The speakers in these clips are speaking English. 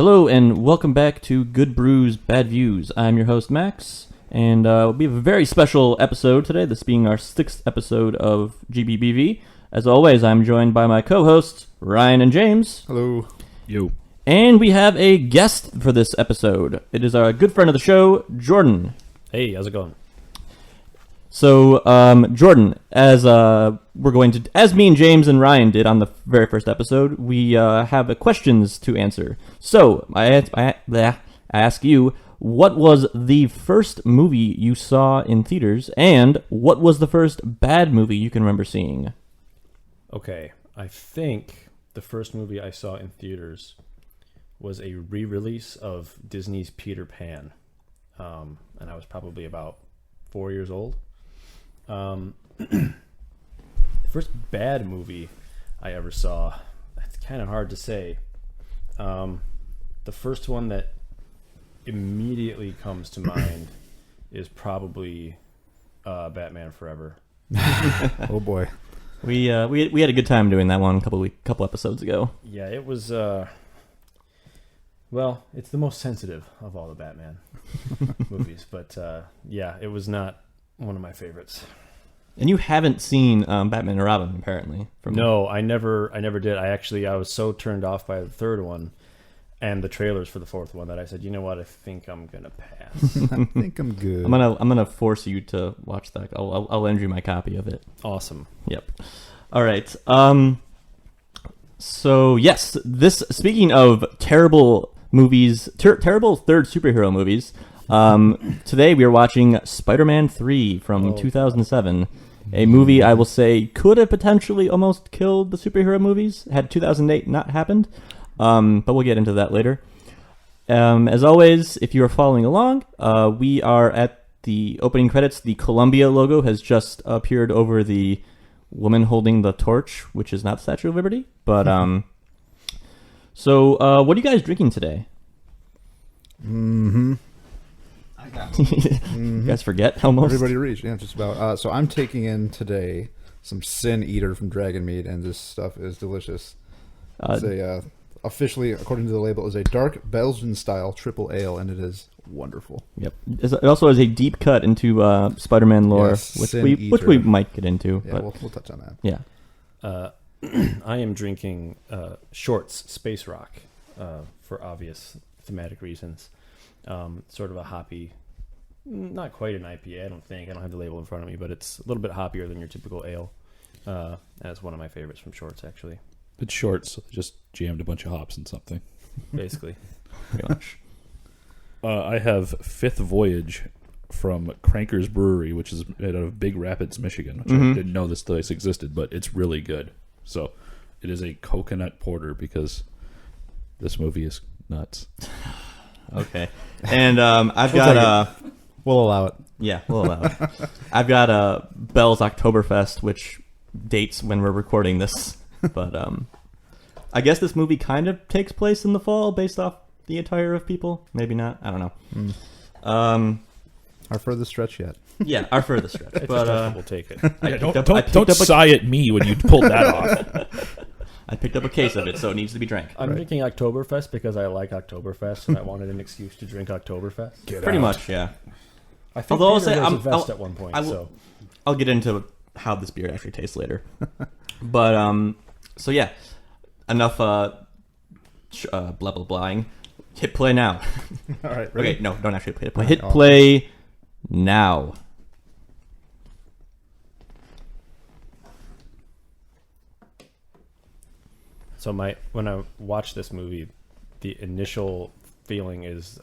Hello and welcome back to Good Brews, Bad Views. I'm your host Max, and we have a very special episode today, this being our 6th episode of GBBV. As always, I'm joined by my co-hosts, Ryan and James. Hello. Yo. And we have a guest for this episode. It is our good friend of the show, Jordan. Hey, how's it going? So, Jordan, as me and James and Ryan did on the very first episode, we have questions to answer. So, I ask you, what was the first movie you saw in theaters, and what was the first bad movie you can remember seeing? Okay, I think the first movie I saw in theaters was a re-release of Disney's Peter Pan, and I was probably about 4 years old. First bad movie I ever saw, that's kind of hard to say. The first one that immediately comes to mind is probably Batman Forever. Oh boy. We had a good time doing that one a couple episodes ago. Yeah, it was well, it's the most sensitive of all the Batman movies, but yeah, it was not one of my favorites. And you haven't seen Batman and Robin, apparently. No, I never did. I was so turned off by the third one and the trailers for the fourth one that I said, you know what, I think I'm gonna pass. I think I'm good. I'm gonna force you to watch that. I'll lend you my copy of it. Awesome. Yep. All right. So yes, speaking of terrible movies, terrible third superhero movies. Today we are watching Spider-Man 3 from 2007, a movie I will say could have potentially almost killed the superhero movies had 2008 not happened, but we'll get into that later. As always, if you are following along, we are at the opening credits. The Columbia logo has just appeared over the woman holding the torch, which is not Statue of Liberty, but so what are you guys drinking today? You guys forget almost. Everybody reach, yeah, just about. So I'm taking in today some Sin Eater from Dragonmead, and this stuff is delicious. It's officially, according to the label, is a dark Belgian style triple ale, and it is wonderful. Yep. It also has a deep cut into Spider-Man lore, Yes, which we might get into. Yeah, but we'll touch on that. Yeah. I am drinking Shorts Space Rock for obvious thematic reasons. Sort of a hoppy, not quite an IPA, I don't think. I don't have the label in front of me, but it's a little bit hoppier than your typical ale. And it's one of my favorites from Shorts, actually. It's short, so they just jammed a bunch of hops in something. Basically. Pretty much. I have Fifth Voyage from Cranker's Brewery, which is out of Big Rapids, Michigan, which I didn't know this place existed, but it's really good. So it is a coconut porter because this movie is nuts. Okay. And I've got We'll allow it. yeah, we'll allow it. I've got Bell's Oktoberfest, which dates when we're recording this, but I guess this movie kind of takes place in the fall based off the attire of people. Maybe not. I don't know. Our furthest stretch yet. Yeah, our furthest stretch. But We'll take it. Don't sigh at me when you pulled that off. I picked up a case of it, so it needs to be drank. I'm drinking Oktoberfest because I like Oktoberfest and I wanted an excuse to drink Oktoberfest. Pretty much, yeah. I think Although I'll Peter say wears a vest at one point. I'll get into how this beer actually tastes later. But so yeah, enough blah blah blahing. Hit play now. All right, ready? Okay, no, don't actually hit play. Hit play now. So when I watch this movie, the initial feeling is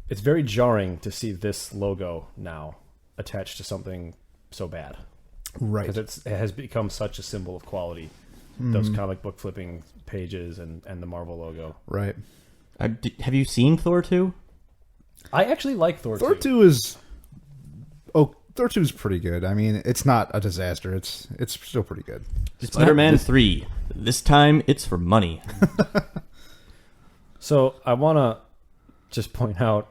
it's very jarring to see this logo now attached to something so bad. Right. Because it has become such a symbol of quality. Those comic book flipping pages and the Marvel logo. Right. Have you seen Thor 2? I actually like Thor 2. Thor 2 is... Thor 2 is pretty good. I mean, it's not a disaster. It's still pretty good. Spider-Man 3. This time it's for money. So I want to just point out...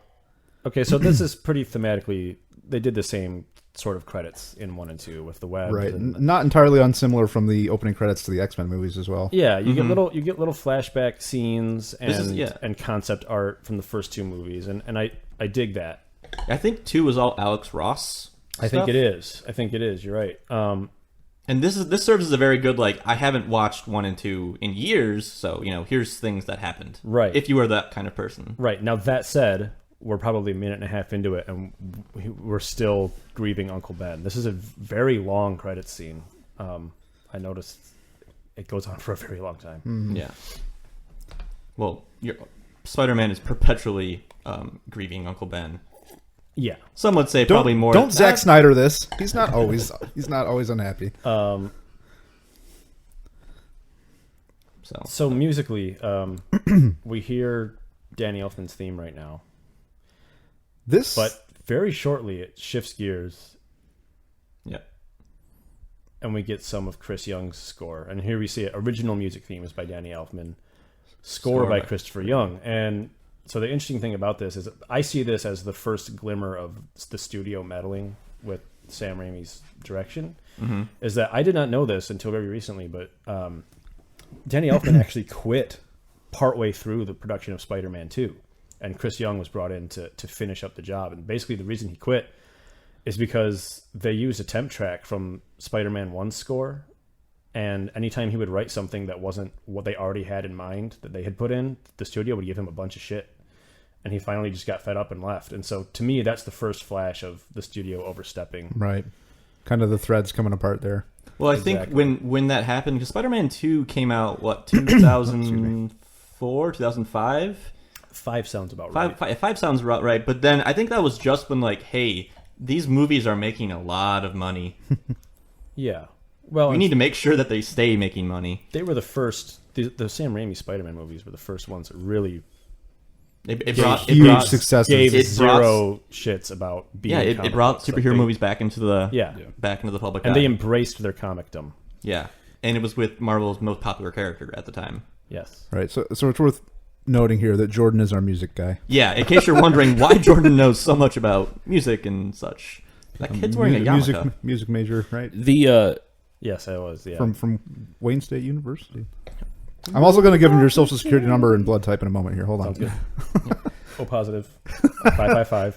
Okay, so this is pretty thematically they did the same sort of credits in 1 and 2 with the web. Right. And, Not entirely unsimilar from the opening credits to the X-Men movies as well. yeah, you get little flashback scenes and This is- and concept art from the first 2 movies, and I dig that. I think 2 was all Alex Ross. I think it is. You're right. And this serves as a very good, like, I haven't watched 1 and 2 in years, so, here's things that happened. Right. If you are that kind of person. Right. Now, that said, we're probably a minute and a half into it, and we're still grieving Uncle Ben. This is a very long credits scene. I noticed it goes on for a very long time. Mm-hmm. Yeah. Well, Spider-Man is perpetually grieving Uncle Ben. Yeah. Some would say probably more. Don't Zack Snyder this. He's not always unhappy. So musically, we hear Danny Elfman's theme right now, but very shortly it shifts gears. Yep. And we get some of Chris Young's score. And here we see it. Original music theme is by Danny Elfman, score by Christopher Young. And so the interesting thing about this is I see this as the first glimmer of the studio meddling with Sam Raimi's direction. Mm-hmm. Is that I did not know this until very recently, but Danny Elfman actually quit partway through the production of Spider-Man 2. And Chris Young was brought in to finish up the job. And basically the reason he quit is because they used a temp track from Spider-Man 1's score. And anytime he would write something that wasn't what they already had in mind that they had put in, the studio would give him a bunch of shit. And he finally just got fed up and left. And so to me, that's the first flash of the studio overstepping. Right. Kind of the threads coming apart there. Well, I think when that happened, because Spider-Man 2 came out, 2004, 2005? 5 sounds about right. 5 sounds right. But then I think that was just when, like, hey, these movies are making a lot of money. Yeah. Well, we need to make sure that they stay making money. They were the first. The Sam Raimi Spider-Man movies were the first ones that really it brought success. Gave zero shits about being. Yeah, it brought superhero movies back into the public eye. And they embraced their comicdom. Yeah, and it was with Marvel's most popular character at the time. Yes. Right. So it's worth noting here that Jordan is our music guy. Yeah, in case you're wondering why Jordan knows so much about music and such. That kid's wearing a yarmulke. Music major, right? Yes, I was. Yeah. From Wayne State University. I'm also going to give him your social security number and blood type in a moment here. Hold on. Sounds good. O positive. 555.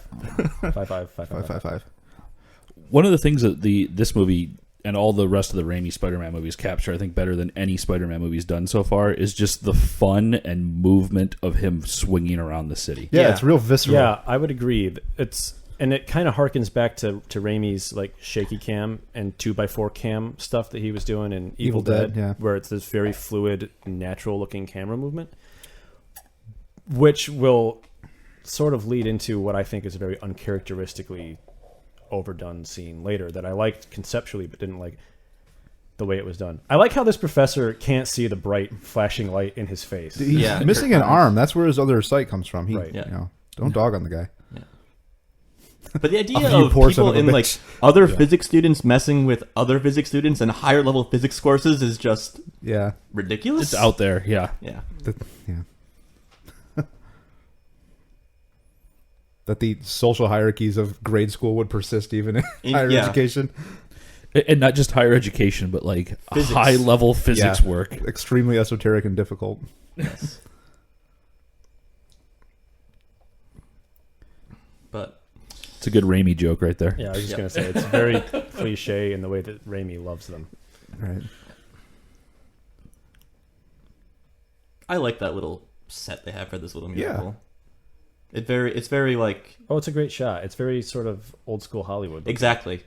555. One of the things that this movie and all the rest of the Raimi Spider-Man movies capture, I think, better than any Spider-Man movie's done so far, is just the fun and movement of him swinging around the city. Yeah, it's real visceral. Yeah, I would agree. And it kind of harkens back to Raimi's like shaky cam and 2x4 cam stuff that he was doing in Evil Dead, where it's this very fluid, natural-looking camera movement, which will sort of lead into what I think is a very uncharacteristically overdone scene later that I liked conceptually but didn't like the way it was done. I like how this professor can't see the bright flashing light in his face. He's missing an arm. That's where his other sight comes from. Don't dog on the guy. But the idea of people in like other physics students messing with other physics students and higher level physics courses is just ridiculous. It's out there, yeah. That the social hierarchies of grade school would persist even in higher education. And not just higher education, but like high level physics work. Extremely esoteric and difficult. Yes. But it's a good Raimi joke right there. Yeah, I was just going to say, it's very cliche in the way that Raimi loves them. Right. I like that little set they have for this little musical. It's very like... Oh, it's a great shot. It's very sort of old school Hollywood. Exactly.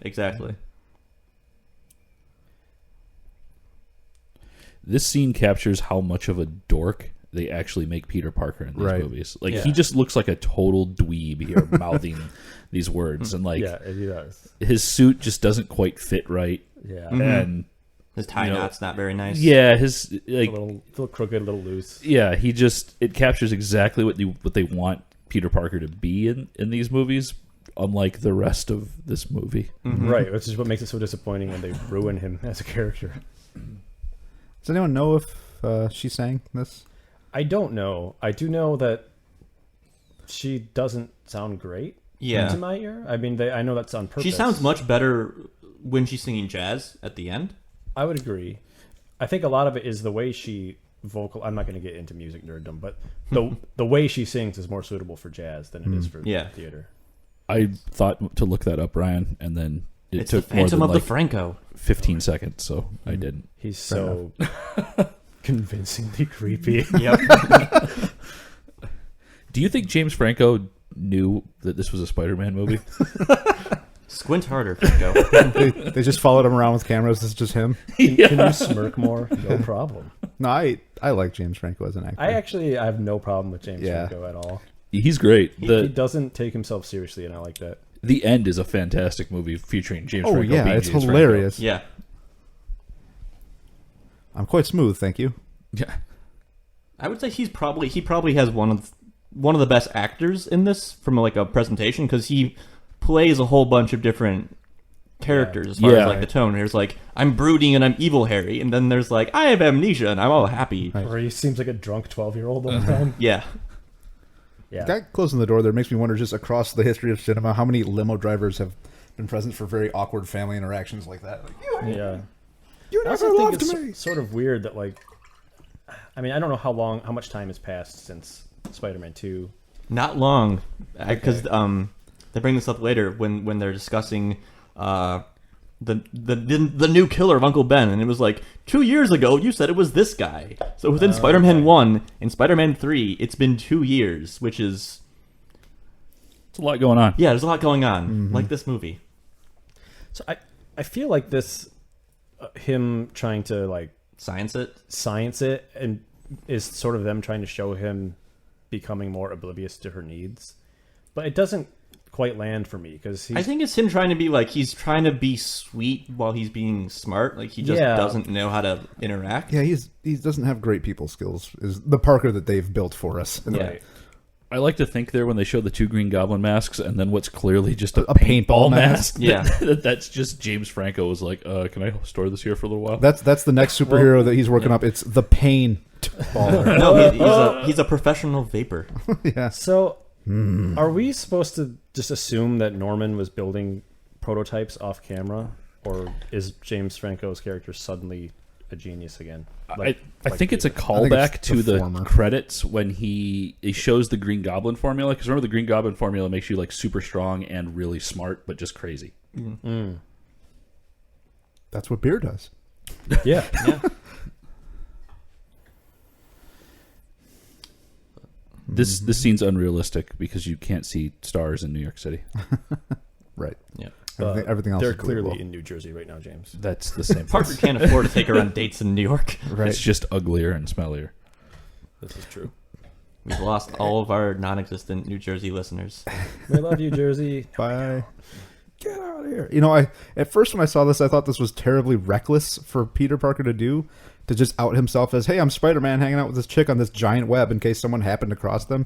This scene captures how much of a dork they actually make Peter Parker in these movies. Like, he just looks like a total dweeb here, mouthing these words. And, like, he does. His suit just doesn't quite fit right. Yeah. And his tie knot's not very nice. Yeah, his, like... a little crooked, a little loose. Yeah, it captures exactly what they want Peter Parker to be in these movies, unlike the rest of this movie. Mm-hmm. Right, which is what makes it so disappointing when they ruin him as a character. Does anyone know if she sang this? I don't know. I do know that she doesn't sound great. into my ear. I mean, I know that's on purpose. She sounds much better when she's singing jazz at the end. I would agree. I think a lot of it is the way she I'm not going to get into music nerddom, but the way she sings is more suitable for jazz than it is for theater. I thought to look that up, Ryan, and then it It's took the more Phantom than of the Franco. 15 seconds, so I didn't. He's so convincingly creepy. Yep. Do you think James Franco knew that this was a Spider-Man movie? Squint harder, Franco. They just followed him around with cameras. This is just him. Can you smirk more? No problem. No, I like James Franco as an actor. I have no problem with James Franco at all. He's great. He doesn't take himself seriously, and I like that. The End is a fantastic movie featuring James Oh Franco. yeah, being it's James hilarious. Yeah. I'm quite smooth, thank you. Franco. Yeah. I would say he probably has one of the best actors in this from like a presentation, because he plays a whole bunch of different characters as far as like the tone. There's like, I'm brooding and I'm evil Harry, and then there's like, I have amnesia and I'm all happy. Right. Or he seems like a drunk 12-year-old all the time. Yeah. Yeah. That closing the door there makes me wonder, just across the history of cinema, how many limo drivers have been present for very awkward family interactions like that. Like, Yeah. you I never also think loved it's me. sort of weird that, like, I mean, I don't know how much time has passed since Spider-Man 2. Not long, because they bring this up later when they're discussing the new killer of Uncle Ben, and it was like 2 years ago you said it was this guy. So within Spider-Man 1 and Spider-Man 3, it's been 2 years, which is It's a lot going on. yeah, there's a lot going on, like this movie. So I feel like this, him trying to, like, Science it. and is sort of them trying to show him becoming more oblivious to her needs. But it doesn't quite land for me, because I think it's him trying to be like, he's trying to be sweet while he's being smart. Like he just doesn't know how to interact. Yeah, he doesn't have great people skills. Is the Parker that they've built for us? Right. I like to think there when they show the two Green Goblin masks and then what's clearly just a paintball mask. Yeah. That's just James Franco was like, can I store this here for a little while? That's the next superhero that he's working up. It's the pain baller. No, he's a professional vapor. Yeah. So, are we supposed to just assume that Norman was building prototypes off camera, or is James Franco's character suddenly a genius again? I think it's a it's callback to the former. credits when he shows the Green Goblin formula. Because remember, the Green Goblin formula makes you like super strong and really smart, but just crazy. That's what beer does. Yeah. This scene's unrealistic because you can't see stars in New York City. Right. Yeah. Everything else. They're is clearly believable. in New Jersey right now, James. That's the same. Parker can't afford to take her on dates in New York. Right. It's just uglier and smellier. This is true. We've lost all of our non-existent New Jersey listeners. We love you, Jersey. Bye. Get out of here. You know, at first when I saw this, I thought this was terribly reckless for Peter Parker to do, to just out himself as, hey, I'm Spider-Man hanging out with this chick on this giant web in case someone happened to cross them.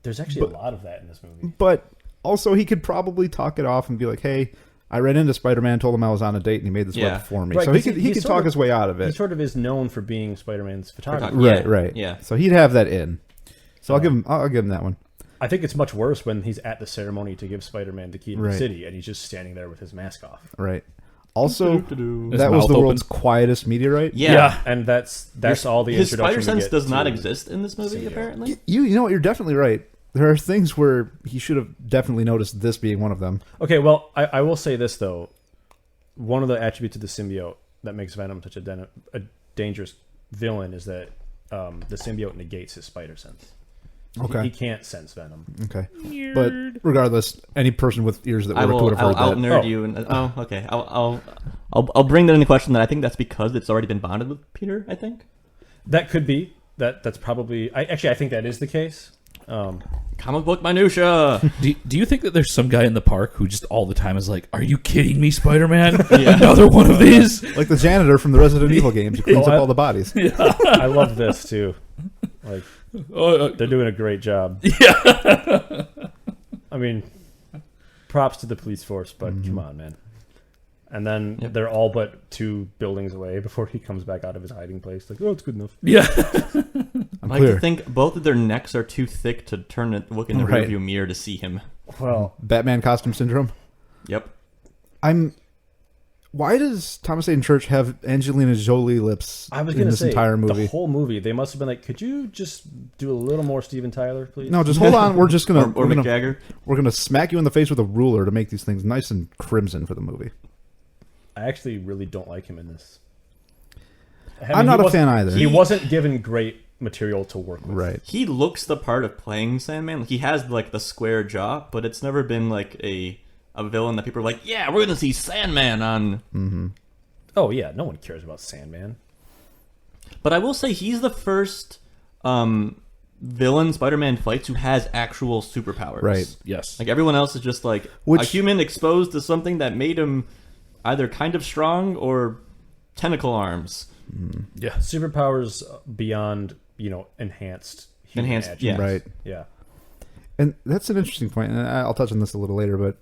There's actually a lot of that in this movie. But also he could probably talk it off and be like, hey, I ran into Spider-Man, told him I was on a date, and he made this web for me. Right, so he could talk his way out of it. He sort of is known for being Spider-Man's photographer. Right. Yeah. So he'd have that in. So I'll give him that one. I think it's much worse when he's at the ceremony to give Spider-Man the key to the Right. city, and he's just standing there with his mask off. Right. Also, His that was mouth the open. world's quietest meteorite. Yeah. And that's all the His introduction spider we sense get does not to exist in this movie, symbiote. apparently. You know what? You're definitely right. There are things where he should have definitely noticed, this being one of them. Okay, well, I will say this, though. One of the attributes of the symbiote that makes Venom such a dangerous villain is that the symbiote negates his spider sense. Okay. He can't sense Venom. Okay. But regardless, any person with ears that I work will. would have heard I'll that. out-nerd you. And, okay. I'll bring that into question. That I think that's because it's already been bonded with Peter. I think That could be. That's probably... I think that is the case. comic book minutia. Do you think that there's some guy in the park who just all the time is like, "Are you kidding me, Spider-Man? Another one of these?" Like the janitor from the Resident Evil games who cleans up all the bodies. I love this, too. Like, they're doing a great job. Yeah. I mean, props to the police force, but come on, man. And then they're all but 2 buildings away before he comes back out of his hiding place. Like, oh, it's good enough. Yeah. I'm I like clear. to think both of their necks are too thick to look in the rearview mirror to see him. Well, Batman costume syndrome. Yep. Why does Thomas Hayden Church have Angelina Jolie lips I was in going to this say, entire movie? the whole movie, they must have been like, could you just do a little more Steven Tyler, please? No, just hold on. We're just gonna Or Mick Jagger. we're gonna smack you in the face with a ruler to make these things nice and crimson for the movie. I actually really don't like him in this. I'm not a fan either. He wasn't given great material to work with. Right. He looks the part of playing Sandman. Like, he has like the square jaw, but it's never been like a villain that people are like, yeah, we're gonna see Sandman on. Mm-hmm. Oh yeah, no one cares about Sandman. But I will say he's the first villain Spider-Man fights who has actual superpowers. Right. Yes. Like everyone else is just like a human exposed to something that made him either kind of strong or tentacle arms. Yeah. Superpowers beyond, enhanced human Enhanced, yeah. Right. Yeah. And that's an interesting point, and I'll touch on this a little later, but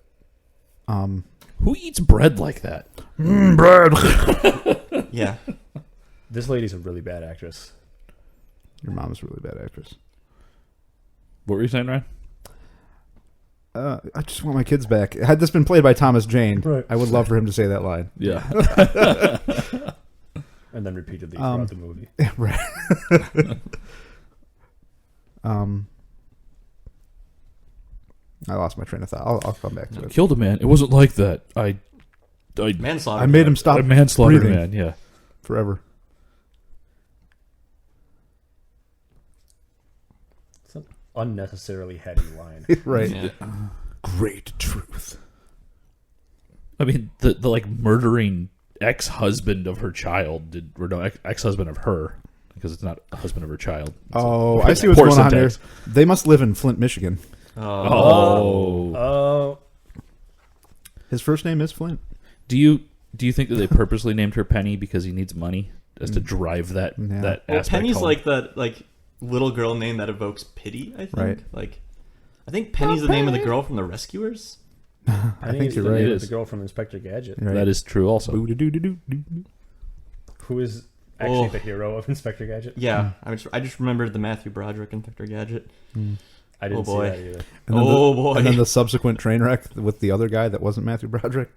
Who eats bread like that? bread. Yeah. This lady's a really bad actress. Your mom's a really bad actress. What were you saying, Ryan? I just want my kids back. Had this been played by Thomas Jane, Right. I would love for him to say that line. Yeah. And then repeatedly throughout the movie. Right. I lost my train of thought. I'll come back to it. Killed a man. It wasn't like that. I Manslaughter. I made him stop manslaughtered a breathing man. Yeah. forever. It's an unnecessarily heady line. Right. Yeah. Great truth. I mean, the like murdering ex-husband of her child ex-husband of her, because it's not a husband of her child. Oh, I see what's Poor going on here. syntax. They must live in Flint, Michigan. Oh. His first name is Flint. Do you think that they purposely named her Penny because he needs money as to drive that Yeah. that Well, aspect Penny's home? like that little girl name that evokes pity, I think. Right. Like I think Penny's the name of the girl from The Rescuers. I think you're right. It It is is. the girl from Inspector Gadget, Right. That is true. Also, Boo-doo-doo-doo-doo. who is actually Oh. the hero of Inspector Gadget. Yeah, I just remembered the Matthew Broderick Inspector Gadget. I didn't see boy. that either. And then Boy. And then the subsequent train wreck with the other guy that wasn't Matthew Broderick.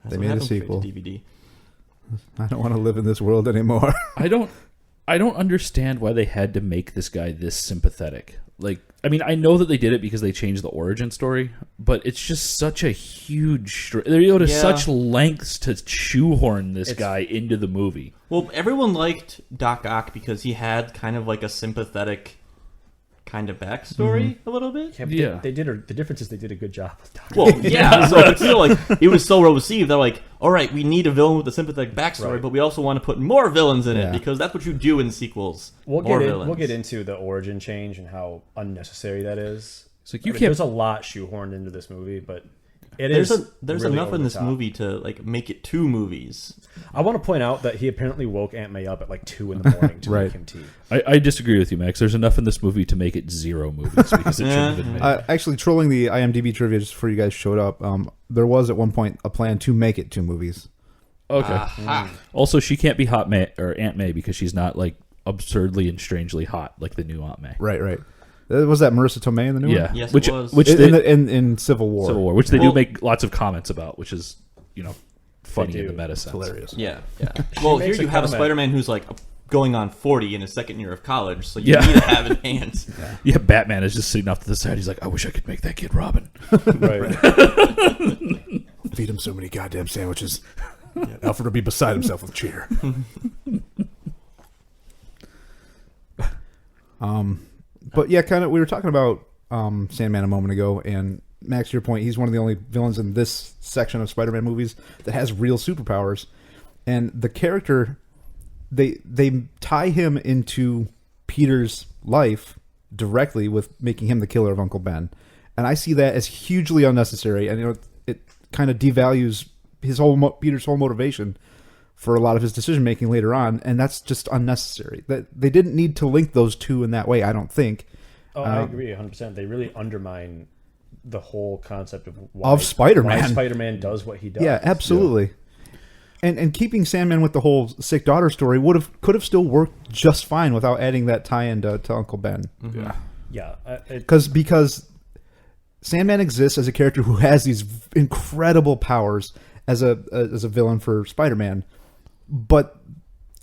That's They what made a happened with sequel. DVD. I don't want to live in this world anymore. I don't understand why they had to make this guy this sympathetic. Like, I mean, I know that they did it because they changed the origin story, but it's just such a huge. They go to Yeah. such lengths to shoehorn this It's- guy into the movie. Well, everyone liked Doc Ock because he had kind of like a sympathetic kind of backstory a little bit. Yeah, but Yeah. They did. The difference is they did a good job with Doc. Well, yeah. So it's still like it was so well received. They're like, all right, we need a villain with a sympathetic backstory, Right. but we also want to put more villains in Yeah. it because that's what you do in sequels. We'll more get villains. we'll get into the origin change and how unnecessary that is. It's like you I mean, can't. There's a lot shoehorned into this movie, but there's There's really enough over in the this top. movie to like make it 2 movies. I want to point out that he apparently woke Aunt May up at like 2 in the morning to Right. make him tea. I disagree with you, Max. There's enough in this movie to make it 0 movies because it shouldn't have been made. Actually, trolling the IMDb trivia just before you guys showed up, there was at one point a plan to make it 2 movies. Okay. Aha. Also, she can't be Hot May or Aunt May because she's not like absurdly and strangely hot like the new Aunt May. Right. Was that Marissa Tomei in the new Yeah, one? Yes, which it was. which In, they, in Civil War. Civil War, which they Well- do make lots of comments about, which is funny They in the do. meta sense. Hilarious. Yeah. Well, here makes a you have a comment. Spider-Man who's like going on 40 in his second year of college, so you Yeah. need to have an aunt. Yeah, Batman is just sitting off to the side. He's like, I wish I could make that kid Robin. Right. Feed him so many goddamn sandwiches. Alfred will be beside himself with cheer. But yeah, kind of. We were talking about Sandman a moment ago, and Max, to your point, he's one of the only villains in this section of Spider-Man movies that has real superpowers. And the character, they tie him into Peter's life directly with making him the killer of Uncle Ben, and I see that as hugely unnecessary. And it kind of devalues his whole Peter's whole motivation for a lot of his decision making later on, and that's just unnecessary. That they didn't need to link those two in that way. I don't think. Oh, I agree 100%. They really undermine the whole concept of Spider-Man. Why Spider-Man does what he does. Yeah, absolutely. And keeping Sandman with the whole sick daughter story could have still worked just fine without adding that tie-in to Uncle Ben. Yeah. Yeah. Because Sandman exists as a character who has these incredible powers as a villain for Spider-Man, but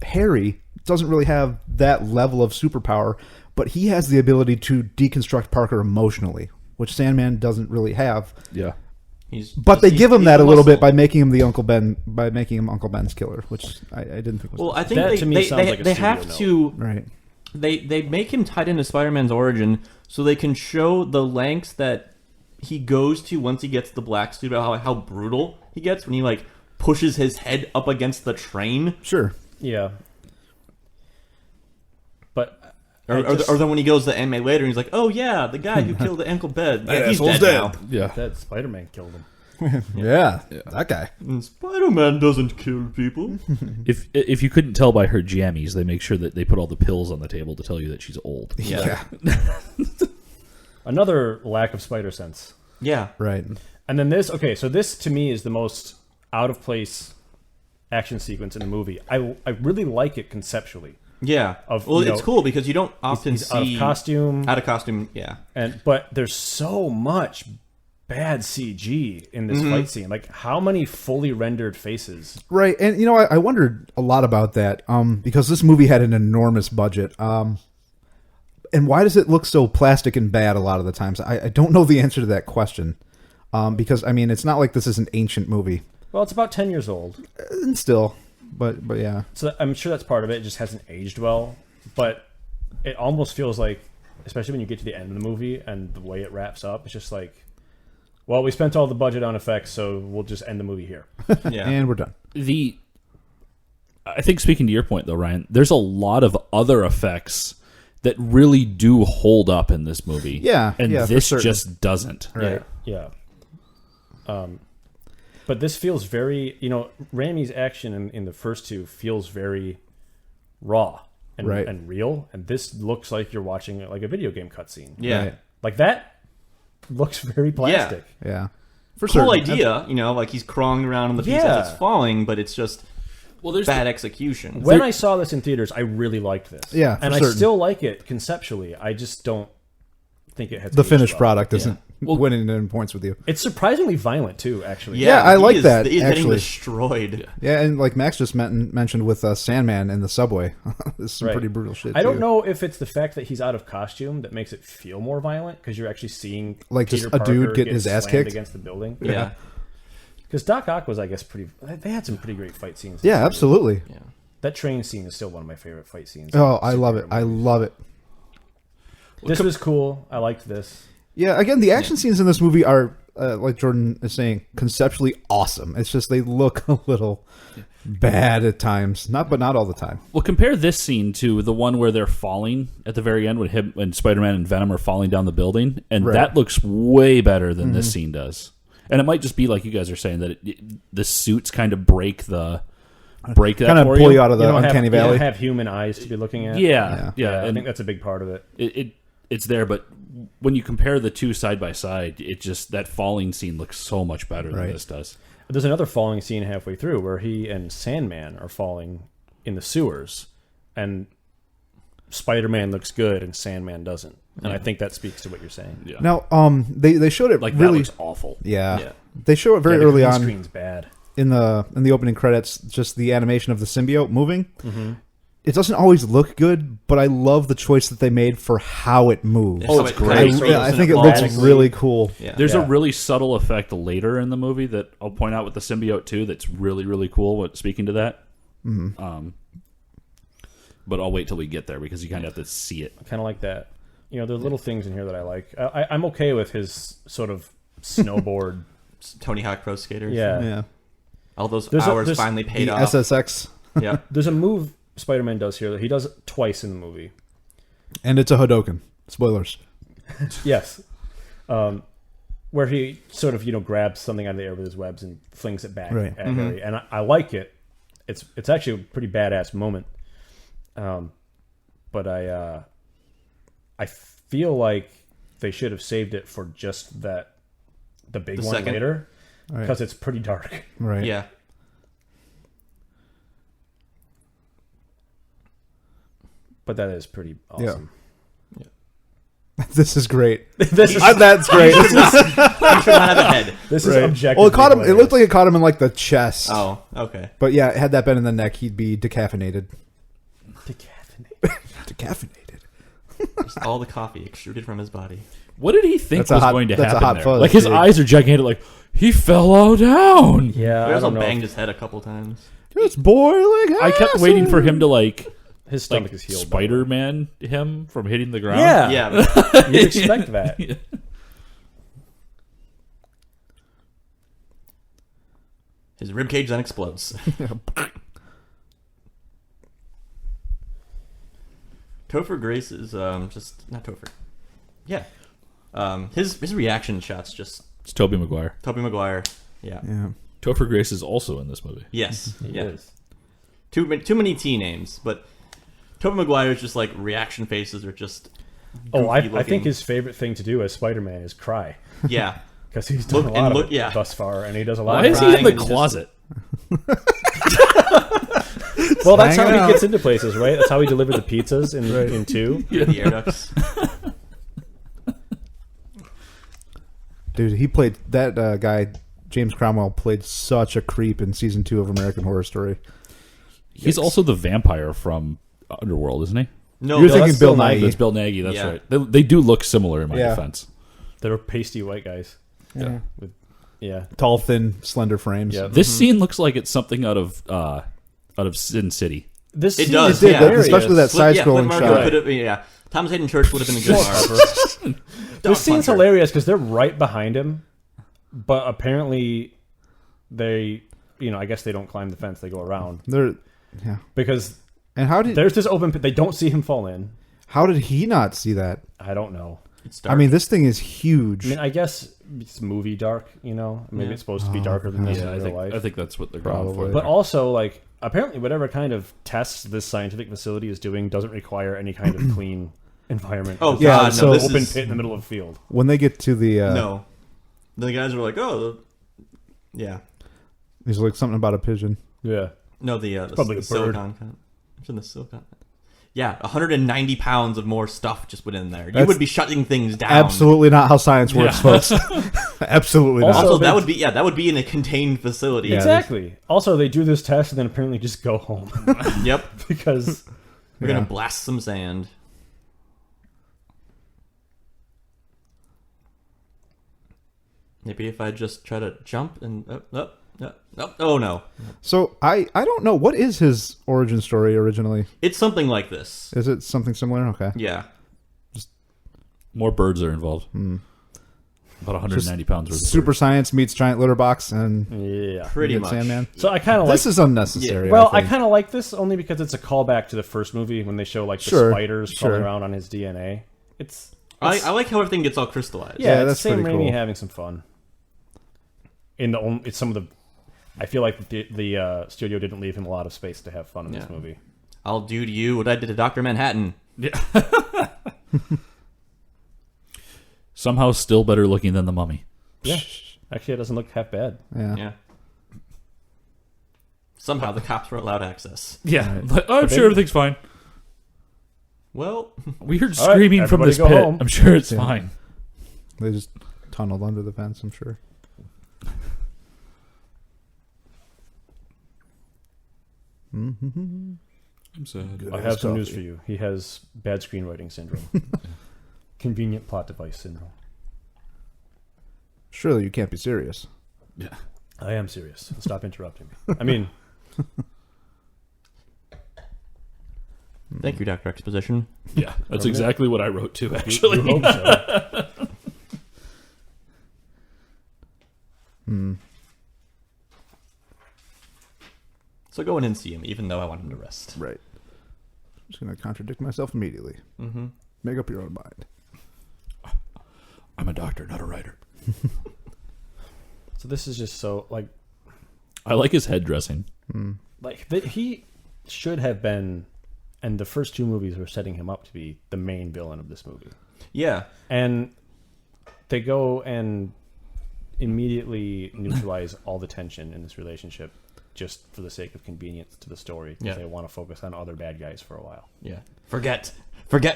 Harry doesn't really have that level of superpower, but he has the ability to deconstruct Parker emotionally, which Sandman doesn't really have. Yeah. But they give him that a little bit by making him Uncle Ben's killer, which I didn't think was. Well, I think That to me sounds like a they studio have note. to. right. They make him tied into Spider-Man's origin so they can show the lengths that he goes to once he gets the black suit, how brutal he gets when he like pushes his head up against the train. Sure. Yeah. But Or then when he goes to anime later and he's like, oh yeah, the guy who killed Uncle Ben. Yeah, he's asshole's dead now. Yeah. that Spider-Man killed him. Yeah, that guy. And Spider-Man doesn't kill people. If you couldn't tell by her jammies, they make sure that they put all the pills on the table to tell you that she's old. Yeah. Another lack of spider sense. Yeah. Right. And then this to me is the most out of place action sequence in the movie. I really like it conceptually. Yeah. It's cool because you don't often He's see out of costume. Out of costume, yeah. But there's so much bad CG in this fight scene. Like, how many fully rendered faces? Right, and I wondered a lot about that because this movie had an enormous budget. And why does it look so plastic and bad a lot of the times? I don't know the answer to that question because, I mean, it's not like this is an ancient movie. Well, it's about 10 years old. And still, but yeah. So I'm sure that's part of it. It just hasn't aged well. But it almost feels like, especially when you get to the end of the movie and the way it wraps up, it's just like, well, we spent all the budget on effects, so we'll just end the movie here. Yeah. And we're done. I think, speaking to your point, though, Ryan, there's a lot of other effects that really do hold up in this movie. Yeah, and yeah, this for certain. just doesn't. Right. Yeah. But this feels very, Raimi's action in the first two feels very raw and, Right. and real. And this looks like you're watching like a video game cutscene. Yeah. Right. Like that looks very plastic. Yeah. For Cool certain. idea, like he's crawling around on the piece Yeah. as it's falling, but it's just Well, bad execution. When I saw this in theaters, I really liked this. Yeah, and for I certain. still like it conceptually. I just don't think it has The aged finished well. product isn't Well- winning any points with you. It's surprisingly violent too, actually. Yeah, I like that, He's getting actually. destroyed. Yeah, and like Max just mentioned with Sandman in the subway, this is some Right. pretty brutal shit. I don't too. know if it's the fact that he's out of costume that makes it feel more violent because you're actually seeing Like Peter just a dude Parker getting his ass slammed kicked? against the building. Yeah. Because Doc Ock was, I guess, pretty. They had some pretty great fight scenes. Yeah, absolutely. Yeah. That train scene is still one of my favorite fight scenes. Oh, I love it. I love it. This was cool. I liked this. Yeah, again, the action scenes in this movie are, like Jordan is saying, conceptually awesome. It's just they look a little bad at times. But not all the time. Well, compare this scene to the one where they're falling at the very end when Spider-Man and Venom are falling down the building, and Right. that looks way better than this scene does. And it might just be like you guys are saying that the suits kind of break that Kind of for pull you out of the uncanny You valley. don't have human eyes to be looking at. Yeah. I And think that's a big part of it. it's there, but when you compare the two side by side, it just that falling scene looks so much better than Right. this does. There's another falling scene halfway through where he and Sandman are falling in the sewers, and Spider-Man looks good and Sandman doesn't. And I think that speaks to what you're saying. Yeah. Now, they showed it Like really. that looks awful. Yeah. Yeah. They show it very the early green on Screen's bad. in the opening credits. Just the animation of the symbiote moving. Mm-hmm. It doesn't always look good, but I love the choice that they made for how it moves. Oh, it's it great. kinda throws I in think a it looks ball. really cool. Yeah. There's Yeah. a really subtle effect later in the movie that I'll point out with the symbiote too. That's really really cool. Speaking to that, but I'll wait till we get there because you kind of have to see it. Kind of like that. There are little things in here that I like. I'm okay with his sort of snowboard. Tony Hawk Pro Skaters. Yeah. Yeah. All those There's hours finally paid The off. SSX, Yeah. There's a move Spider-Man does here that he does twice in the movie. and it's a Hadoken. Spoilers. Yes. Where he sort of, grabs something out of the air with his webs and flings it back Right. at Harry. And I like it. It's actually a pretty badass moment. But I feel like they should have saved it for just the big The one second. later. Right. Because it's pretty dark. Right. Yeah. But that is pretty awesome. This is great. This is That's great. You should not have a head. this is Right. objective. Well, it caught him. It looked like it caught him in like the chest. Oh, okay. But yeah, had that been in the neck, he'd be decaffeinated. Decaffeinated. Just all the coffee extruded from his body. What did he think That's a was hot- going to that's a happen hot there? fuzz, Like his dude. eyes are gigantic. Like he fell out down. Yeah, He I also don't know. banged his head a couple times. It's boiling. I kept waiting for him to like His stomach is healed. Spider-Man him from hitting the ground. Yeah, Yeah. you'd expect that. His ribcage then explodes. Topher Grace is just not Topher. Yeah. His reaction shots just It's Tobey Maguire. Tobey Maguire. Yeah. Yeah. Topher Grace is also in this movie. Yes. He Yeah. is. Too many T names, but Tobey Maguire's just like reaction faces are just. Oh, I goofy looking. think his favorite thing to do as Spider-Man is cry. Yeah. Because he's done Look- a lot and of look- it yeah. thus far, and he does a lot Why of is he in crying the and just- closet? Well, that's how Hanging he out. gets into places, right? That's how he delivered the pizzas in 2. The air ducts. Dude, he played that guy. James Cromwell played such a creep in season 2 of American Horror Story. He's also the vampire from Underworld, isn't he? No, You're that's thinking still Bill not- Nighy. That's Bill Nagy. That's Yeah. right. They do look similar in my Yeah. defense. They're pasty white guys. Yeah. Yeah. Tall, thin, slender frames. Yeah. This scene looks like it's something out of Sin City. This It scene does, is yeah. hilarious. Especially that Flip side-scrolling Marco shot. could have- yeah. Thomas Hayden Church would have been a good marker. This scene's Puncher. hilarious because they're right behind him, but apparently they, I guess they don't climb the fence; they go around Yeah. because And how did there's this open pit. They don't see him fall in. he not see that? I don't know. It's dark. I mean, this thing is huge. I mean, I guess it's movie dark. Maybe Yeah. it's supposed to be darker than this in real life. I think that's what they're going Probably. for. But also, like, apparently, whatever kind of tests this scientific facility is doing doesn't require any kind of clean environment. Oh, It's Yeah, God, just so no. an This open is, pit in the middle of a field. When they get to the no. The guys were like, oh, yeah. there's like something about a pigeon. Yeah. No, the probably the a bird. silicon. It's in the silicon. Yeah, 190 pounds of more stuff just went in there. You That's would be shutting things down. Absolutely not how science works, folks. Absolutely not. Also, Also, that they- would be in a contained facility. Yeah. Exactly. Also, they do this test and then apparently just go home Yep. because We're Yeah. gonna blast some sand. Maybe if I just try to jump and oh no, So I don't know, what is his origin story originally? it's something like this. Is it something similar? Okay. Yeah, More birds are involved. About 190 pounds worth of Super birds. science meets giant litter box and yeah. pretty you get much. Sandman. So I kind of like. This is unnecessary. Well, I think. kind of like this only because it's a callback to the first movie when they show like the Sure, spiders crawling sure. around on his DNA. I like how everything gets all crystallized. Yeah, that's it's Sam pretty Raimi cool. having some fun. It's some of the. I feel like the studio didn't leave him a lot of space to have fun in this Yeah. movie. I'll do to you what I did to Dr. Manhattan. Somehow still better looking than the Mummy. Yeah, actually, it doesn't look half bad. Yeah. Yeah. Somehow the cops were allowed access. Yeah. But I'm sure everything's fine. Well, We heard All right, screaming from everybody this go pit. home. I'm sure it's Yeah. fine. They just tunneled under the fence, I'm sure. I'm sad. I have some news for you. He has bad screenwriting syndrome. Convenient plot device syndrome. Surely you can't be serious. Yeah. I am serious. Stop interrupting me. I mean, thank you, Dr. Exposition. Yeah. That's Okay. exactly what I wrote too, you actually. hope so. So go in and see him, even though I want him to rest. Right. I'm just going to contradict myself immediately. Mm-hmm. Make up your own mind. I'm a doctor, not a writer. So this is just so like I like his head dressing. he should have been, and the first two movies were setting him up to be the main villain of this movie. Yeah. And they go and immediately neutralize all the tension in this relationship just for the sake of convenience to the story because Yeah. they want to focus on other bad guys for a while. Yeah. Forget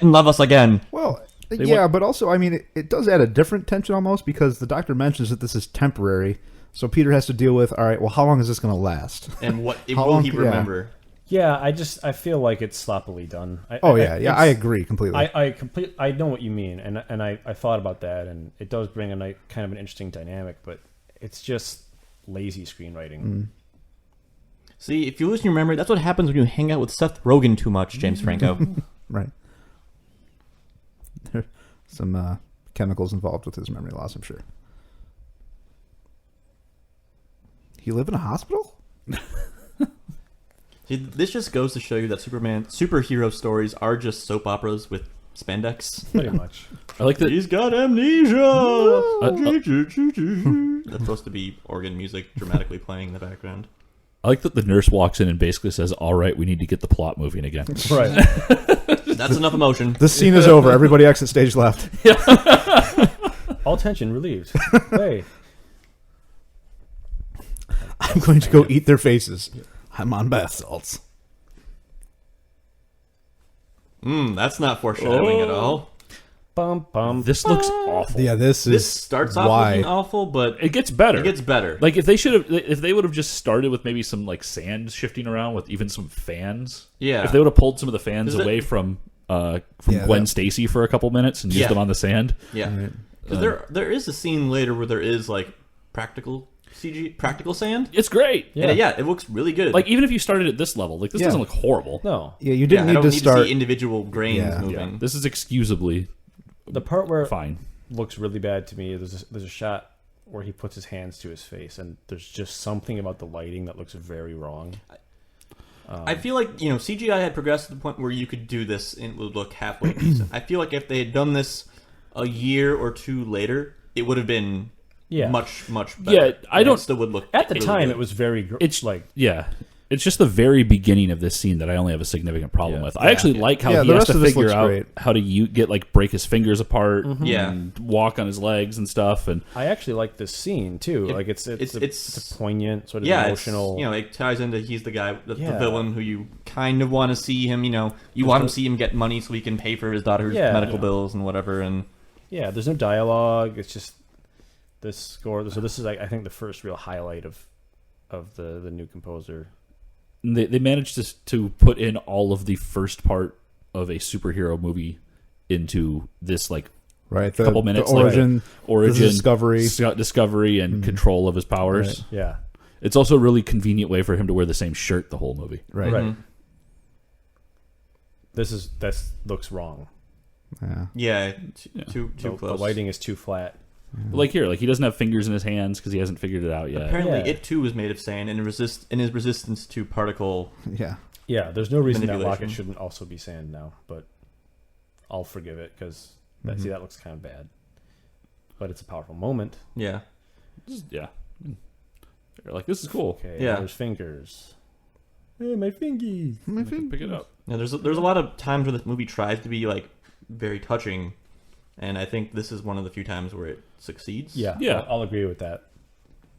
and love us again. Well, But also, I mean, it does add a different tension almost because the doctor mentions that this is temporary. So Peter has to deal with, all right, well, how long is this going to last? And what will he remember? Yeah, I feel like it's sloppily done. I agree completely. I know what you mean, and I thought about that, and it does bring kind of an interesting dynamic, but it's just lazy screenwriting. Mm. See, if you lose your memory, that's what happens when you hang out with Seth Rogen too much, James Franco. Right. There's some chemicals involved with his memory loss, I'm sure. He live in a hospital? See, this just goes to show you that superhero stories are just soap operas with spandex. Pretty much. I like that He's got amnesia. That's supposed to be organ music dramatically playing in the background. I like that the nurse walks in and basically says, "All right, we need to get the plot moving again." Right. That's enough emotion. This scene is over. Everybody exit stage left. All tension relieved. Hey. I'm going to go eat their faces. I'm on bath salts. That's not foreshadowing at all. Bum, bum, This looks awful. Yeah, this starts off looking awful, but It gets better. It gets better. Like if they would have just started with maybe some like sand shifting around with even some fans. Yeah. If they would have pulled some of the fans away from Gwen Stacy for a couple minutes and used them on the sand. Yeah. Because there is a scene later where there is like practical sand. It's great. Yeah, it looks really good. Like even if you started at this level, like this doesn't look horrible. No. Yeah, you didn't I need don't to need start. to see individual grains moving. Yeah. This is excusably The part where fine. looks really bad to me, there's a shot where he puts his hands to his face, and there's just something about the lighting that looks very wrong. I feel like, CGI had progressed to the point where you could do this and it would look halfway decent. I feel like if they had done this a year or two later, it would have been much better. Yeah, I don't. It still would look At the really time, good. it was very It's it's just the very beginning of this scene that I only have a significant problem with. I actually like how he has to figure out how to break his fingers apart and walk on his legs and stuff. And I actually like this scene too. It's a poignant, sort of emotional. It ties into he's the guy, the villain who you kind of want to see him. You want to see him get money so he can pay for his daughter's medical bills and whatever. And there's no dialogue. It's just this score. So this is, I think, the first real highlight of the new composer. They managed to put in all of the first part of a superhero movie into this couple minutes, the origin, discovery, and control of his powers. Right. Yeah, it's also a really convenient way for him to wear the same shirt the whole movie. Right. Mm-hmm. That looks wrong. Yeah, too close. The lighting is too flat. Like here, he doesn't have fingers in his hands because he hasn't figured it out yet. Apparently, it too was made of sand and in his resistance to particle. Yeah. There's no reason that rocket shouldn't also be sand now, but I'll forgive it because that looks kind of bad. But it's a powerful moment. Yeah. You're like, this is cool. Okay. Yeah. There's fingers. Hey, my fingies. Pick it up. Now, there's a lot of times where the movie tries to be very touching. And I think this is one of the few times where it succeeds. Yeah. I'll agree with that.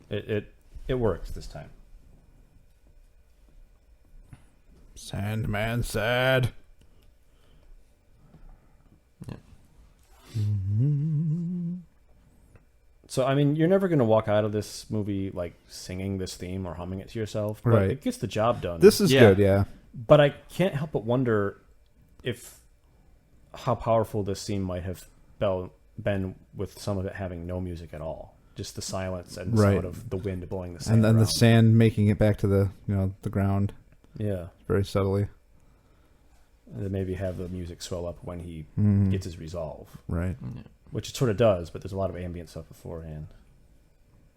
It works this time. Sandman sad. Yeah. So, I mean, you're never going to walk out of this movie singing this theme or humming it to yourself. But it gets the job done. This is good, yeah. But I can't help but wonder how powerful this scene might have been with some of it having no music at all, just the silence and the sound of the wind blowing the sand and then around. the sand making it back to the the ground very subtly, and then maybe have the music swell up when he gets his resolve, which it sort of does, but there's a lot of ambient stuff beforehand.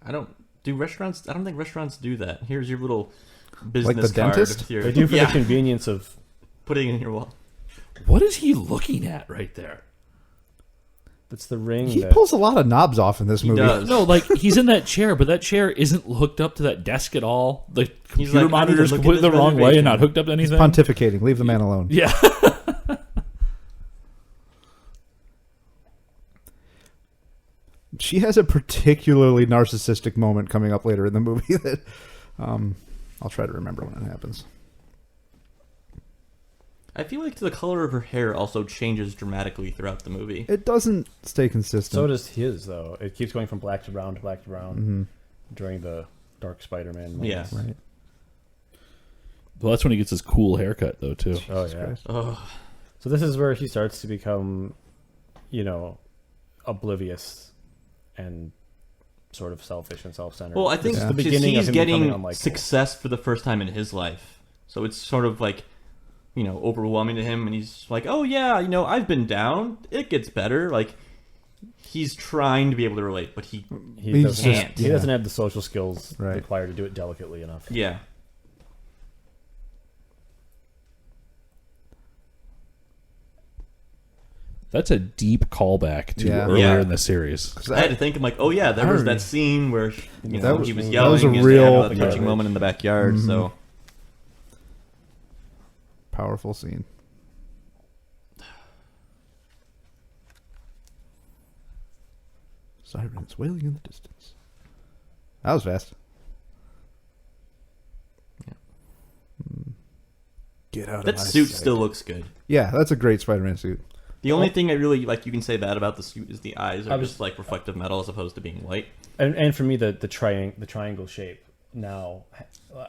I don't think restaurants do that. Here's your little business the card. dentist? They do for the convenience of putting it in your wall. What is he looking at right there? That's the ring. He pulls a lot of knobs off in this movie. Does. No, he's in that chair, but that chair isn't hooked up to that desk at all. The computer monitor is completely the wrong way and not hooked up to anything. He's pontificating. Leave the man alone. Yeah. She has a particularly narcissistic moment coming up later in the movie that I'll try to remember when it happens. I feel like the color of her hair also changes dramatically throughout the movie. It doesn't stay consistent. So does his, though. It keeps going from black to brown to black to brown during the Dark Spider-Man moments. Yeah. Right. Well, that's when he gets his cool haircut, though, too. Oh, yeah. Christ. Oh, So this is where he starts to become, oblivious and sort of selfish and self-centered. well, I think This is the because beginning of he's him becoming getting unlikable. success for the first time in his life. So it's sort of like, overwhelming to him. And he's like, oh, yeah, I've been down. It gets better. Like, he's trying to be able to relate, but he doesn't can't. He doesn't have the social skills Right. required to do it delicately enough. Yeah. That's a deep callback to Yeah. earlier Yeah. in the series. I had to think, I'm like, oh, yeah, there was Irony. that scene where That was- he was that yelling. was a and they real- had a touching moment in the backyard. So Powerful scene. Sirens wailing in the distance. That was fast. Yeah. Get out that of my suit sight. still looks good. Yeah, that's a great Spider-Man suit. The only thing I really you can say bad about the suit is the eyes are I was- just like reflective metal as opposed to being white. And for me, the triangle shape now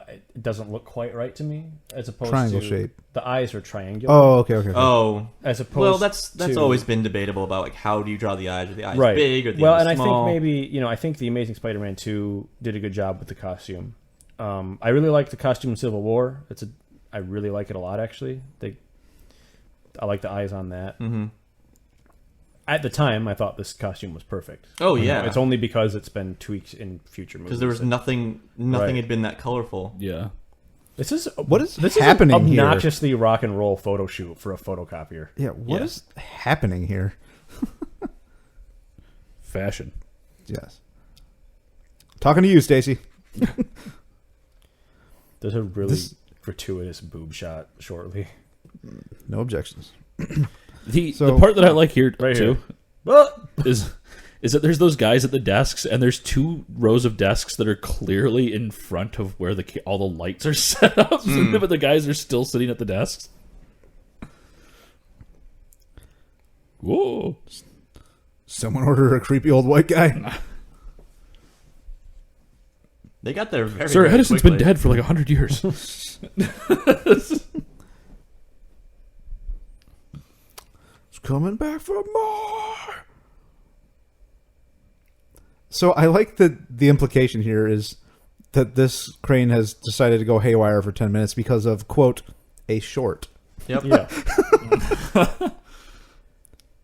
it doesn't look quite right to me. As opposed Triangle to shape. the eyes are triangular. Oh, okay. Oh, as opposed well, that's to, always been debatable about like how do you draw the eyes? Are the eyes right. big or the well, eyes and small? I think maybe I think the Amazing Spider-Man 2 did a good job with the costume. I really like the costume in Civil War. I really like it a lot actually. I like the eyes on that. Mm-hmm. At the time, I thought this costume was perfect. Oh yeah, It's only because it's been tweaked in future movies. because there was nothing Right. had been that colorful. Yeah. This is This happening is an here? obnoxiously rock and roll photo shoot for a photocopier. Yeah, what Yeah. is happening here? Fashion. Yes. Talking to you, Stacy. There's a really This- gratuitous boob shot shortly. No objections. The So- part that I like here Right too is that there's those guys at the desks, and there's two rows of desks that are clearly in front of where all the lights are set up, but the guys are still sitting at the desks. Whoa! Someone order a creepy old white guy. They got there very. Sir, very Edison's quickly. been dead for like 100 years. It's coming back for more. So I like that the implication here is that this crane has decided to go haywire for 10 minutes because of, quote, a short. Yep. Yeah.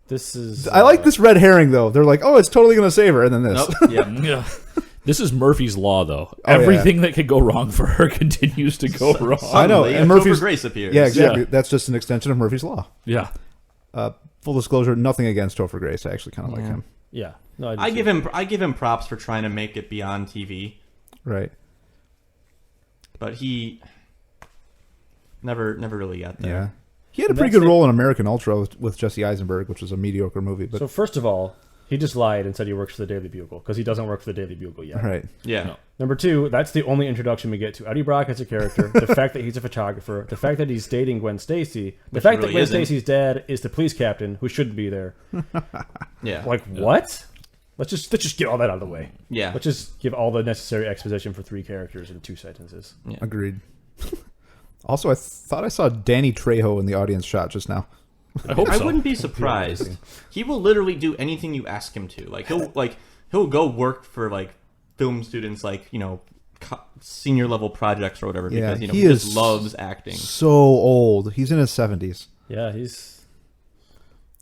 This is. I like this red herring, though. They're like, oh, it's totally going to save her, and then this. Nope. Yep. Yeah. This is Murphy's Law, though. Oh, Everything that could go wrong for her continues to go wrong. I know, Suddenly, and October Murphy's- Grace appears. Yeah, exactly. Yeah. That's just an extension of Murphy's Law. Yeah. Full disclosure, nothing against Topher Grace. I actually kind of like him. Yeah. No, I give him props for trying to make it be on TV, Right. but he never really got there. Yeah. He had a And pretty that's good it. role in American Ultra with Jesse Eisenberg, which was a mediocre movie. But So first of all, he just lied and said he works for the Daily Bugle because he doesn't work for the Daily Bugle yet. right. Yeah. No. Number two, that's the only introduction we get to Eddie Brock as a character. The fact that he's a photographer, the fact that he's dating Gwen Stacy, the Which fact really that Gwen isn't. Stacy's dad is the police captain who shouldn't be there. Yeah. Like what? Let's just get all that out of the way. Yeah. Let's just give all the necessary exposition for 3 characters in 2 sentences. Agreed. Also, I thought I saw Danny Trejo in the audience shot just now. I hope I so. wouldn't be surprised. He will literally do anything you ask him to. Like he'll go work for like film students, like senior level projects or whatever, Yeah, because he he just is loves acting. So old. He's in his 70s. Yeah, he's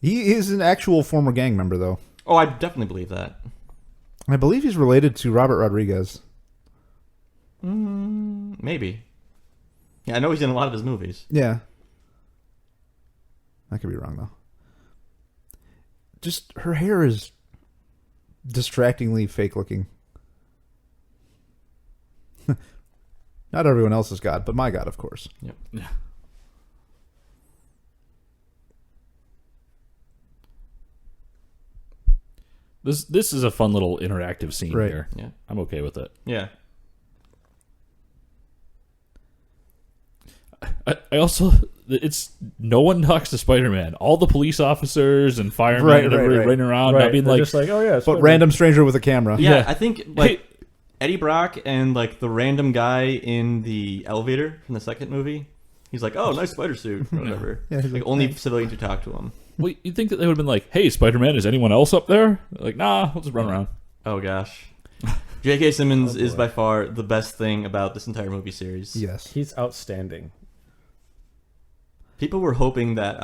He is an actual former gang member, though. Oh, I definitely believe that. I believe he's related to Robert Rodriguez. Maybe. Yeah, I know he's in a lot of his movies. Yeah. I could be wrong, though. Just, her hair is distractingly fake looking. Not everyone else's God, but my God, of course. Yep. Yeah. This is a fun little interactive scene Right. here. Yeah. I'm okay with it. Yeah. I also it's no one talks to Spider-Man. All the police officers and firemen and everybody running around, not being They're like, just like, oh yeah, But random stranger with a camera. Yeah, Yeah. I think Eddie Brock and like the random guy in the elevator from the second movie. He's like, "Oh, nice spider suit," or whatever. Yeah, he's like like, only civilians who talk to him. well, you'd think that they would have been like, "Hey, Spider-Man, is anyone else up there?" Like, nah, we'll just run around. Oh gosh, J.K. Simmons is by far the best thing about this entire movie series. Yes. he's outstanding. People were hoping that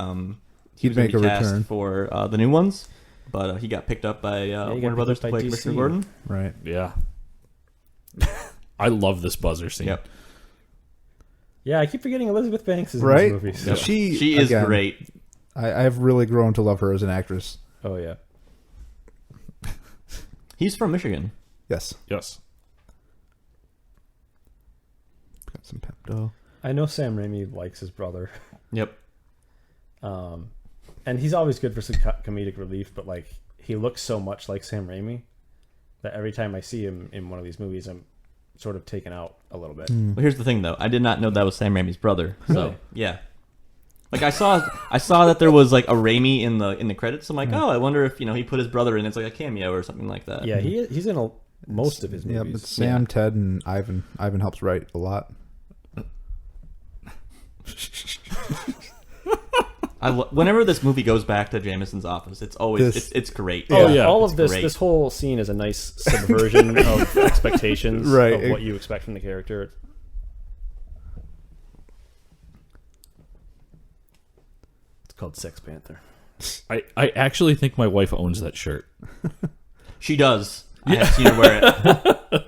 he He'd was gonna make a be cast return. for the new ones, but he got picked up by he got Warner picked Brothers up to by play DC. Commissioner Gordon. Right. Yeah. I love this buzzer scene. Yep, Yeah, I keep forgetting Elizabeth Banks is in Right? these movies. Yep. She is again, great. I've really grown to love her as an actress. Oh yeah. He's from Michigan. Yes. Yes. Got some Pepto. I know Sam Raimi likes his brother. Yep. And he's always good for some comedic relief, but like he looks so much like Sam Raimi that every time I see him in one of these movies, I'm sort of taken out a little bit. Well, here's the thing, though. I did not know that was Sam Raimi's brother. So Really? yeah, like I saw that there was like a Raimi in the credits. I'm like, oh, I wonder if he put his brother in. It's like a cameo or something like that. Yeah, he's in most of his Yeah, movies. but Sam, Ted, and Ivan. Ivan helps write a lot. Whenever this movie goes back to Jameson's office, it's always it's great. Oh Yeah, all it's of this great. this whole scene is a nice subversion of expectations Right. of what you expect from the character. It's called Sex Panther. I actually think my wife owns that shirt. She does. I have seen her wear it.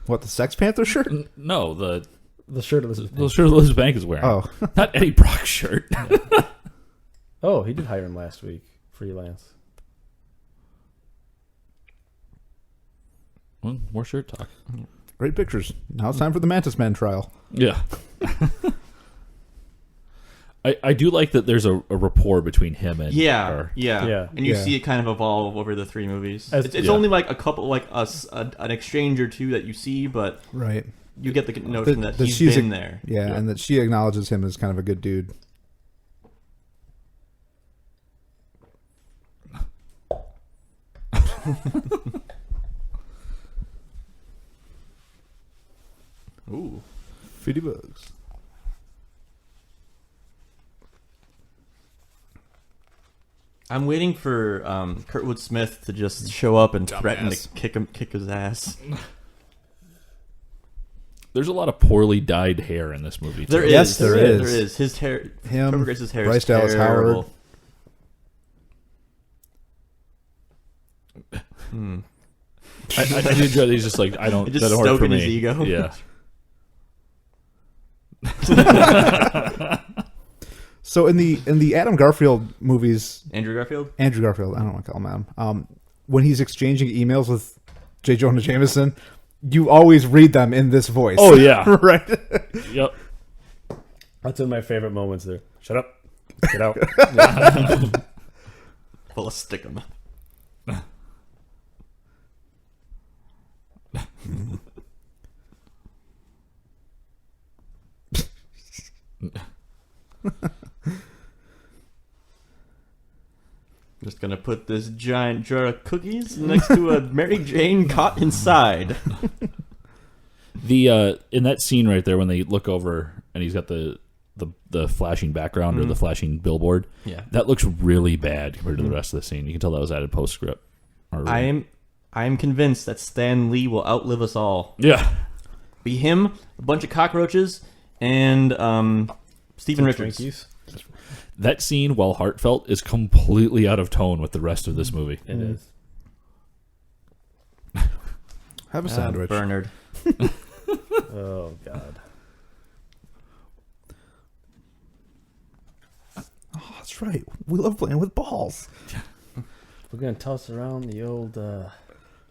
What, the Sex Panther shirt? No, the The shirt Elizabeth. shirt Elizabeth Bank is wearing. Oh. Not Eddie Brock's shirt. Oh, he did hire him last week, freelance. Well, more shirt talk. Great pictures. Now it's time for the Mantis Man trial. Yeah. I do like that there's a rapport between him and Yeah, her. Yeah. and you Yeah. see it kind of evolve over the three movies. As- It's only like a couple, like an exchange or two that you see, but Right. you get the notion that he's she's been there. Yeah, and that she acknowledges him as kind of a good dude. Ooh. 50 bucks. I'm waiting for Kurtwood Smith to just show up and threaten to kick his ass. There's a lot of poorly dyed hair in this movie. Too. There is. Yes, there is. There is. His hair. Him, Topher Grace's hair Bryce is Dallas terrible. I do enjoy that he's just like, I don't. It just that don't work for stoking me. his ego. Yeah. So in the Adam Garfield movies, Andrew Garfield. Andrew Garfield, I don't want to call him Adam. When he's exchanging emails with J. Jonah Jameson, you always read them in this voice. Oh yeah. Right. Yep. That's one of my favorite moments there. Shut up. Get out. Well, let's stick him. Just gonna put this giant jar of cookies next to a Mary Jane caught inside. The in that scene right there when they look over and he's got the flashing background or the flashing billboard. Yeah. That looks really bad compared to the rest of the scene. You can tell that was added postscript. I am convinced that Stan Lee will outlive us all. Yeah. Be him, a bunch of cockroaches, and Stephen Richards. Twinkies. That scene, while heartfelt, is completely out of tone with the rest of this movie. It is. Have a sandwich. Bernard. Oh God. Oh, that's right. We love playing with balls. We're gonna toss around the old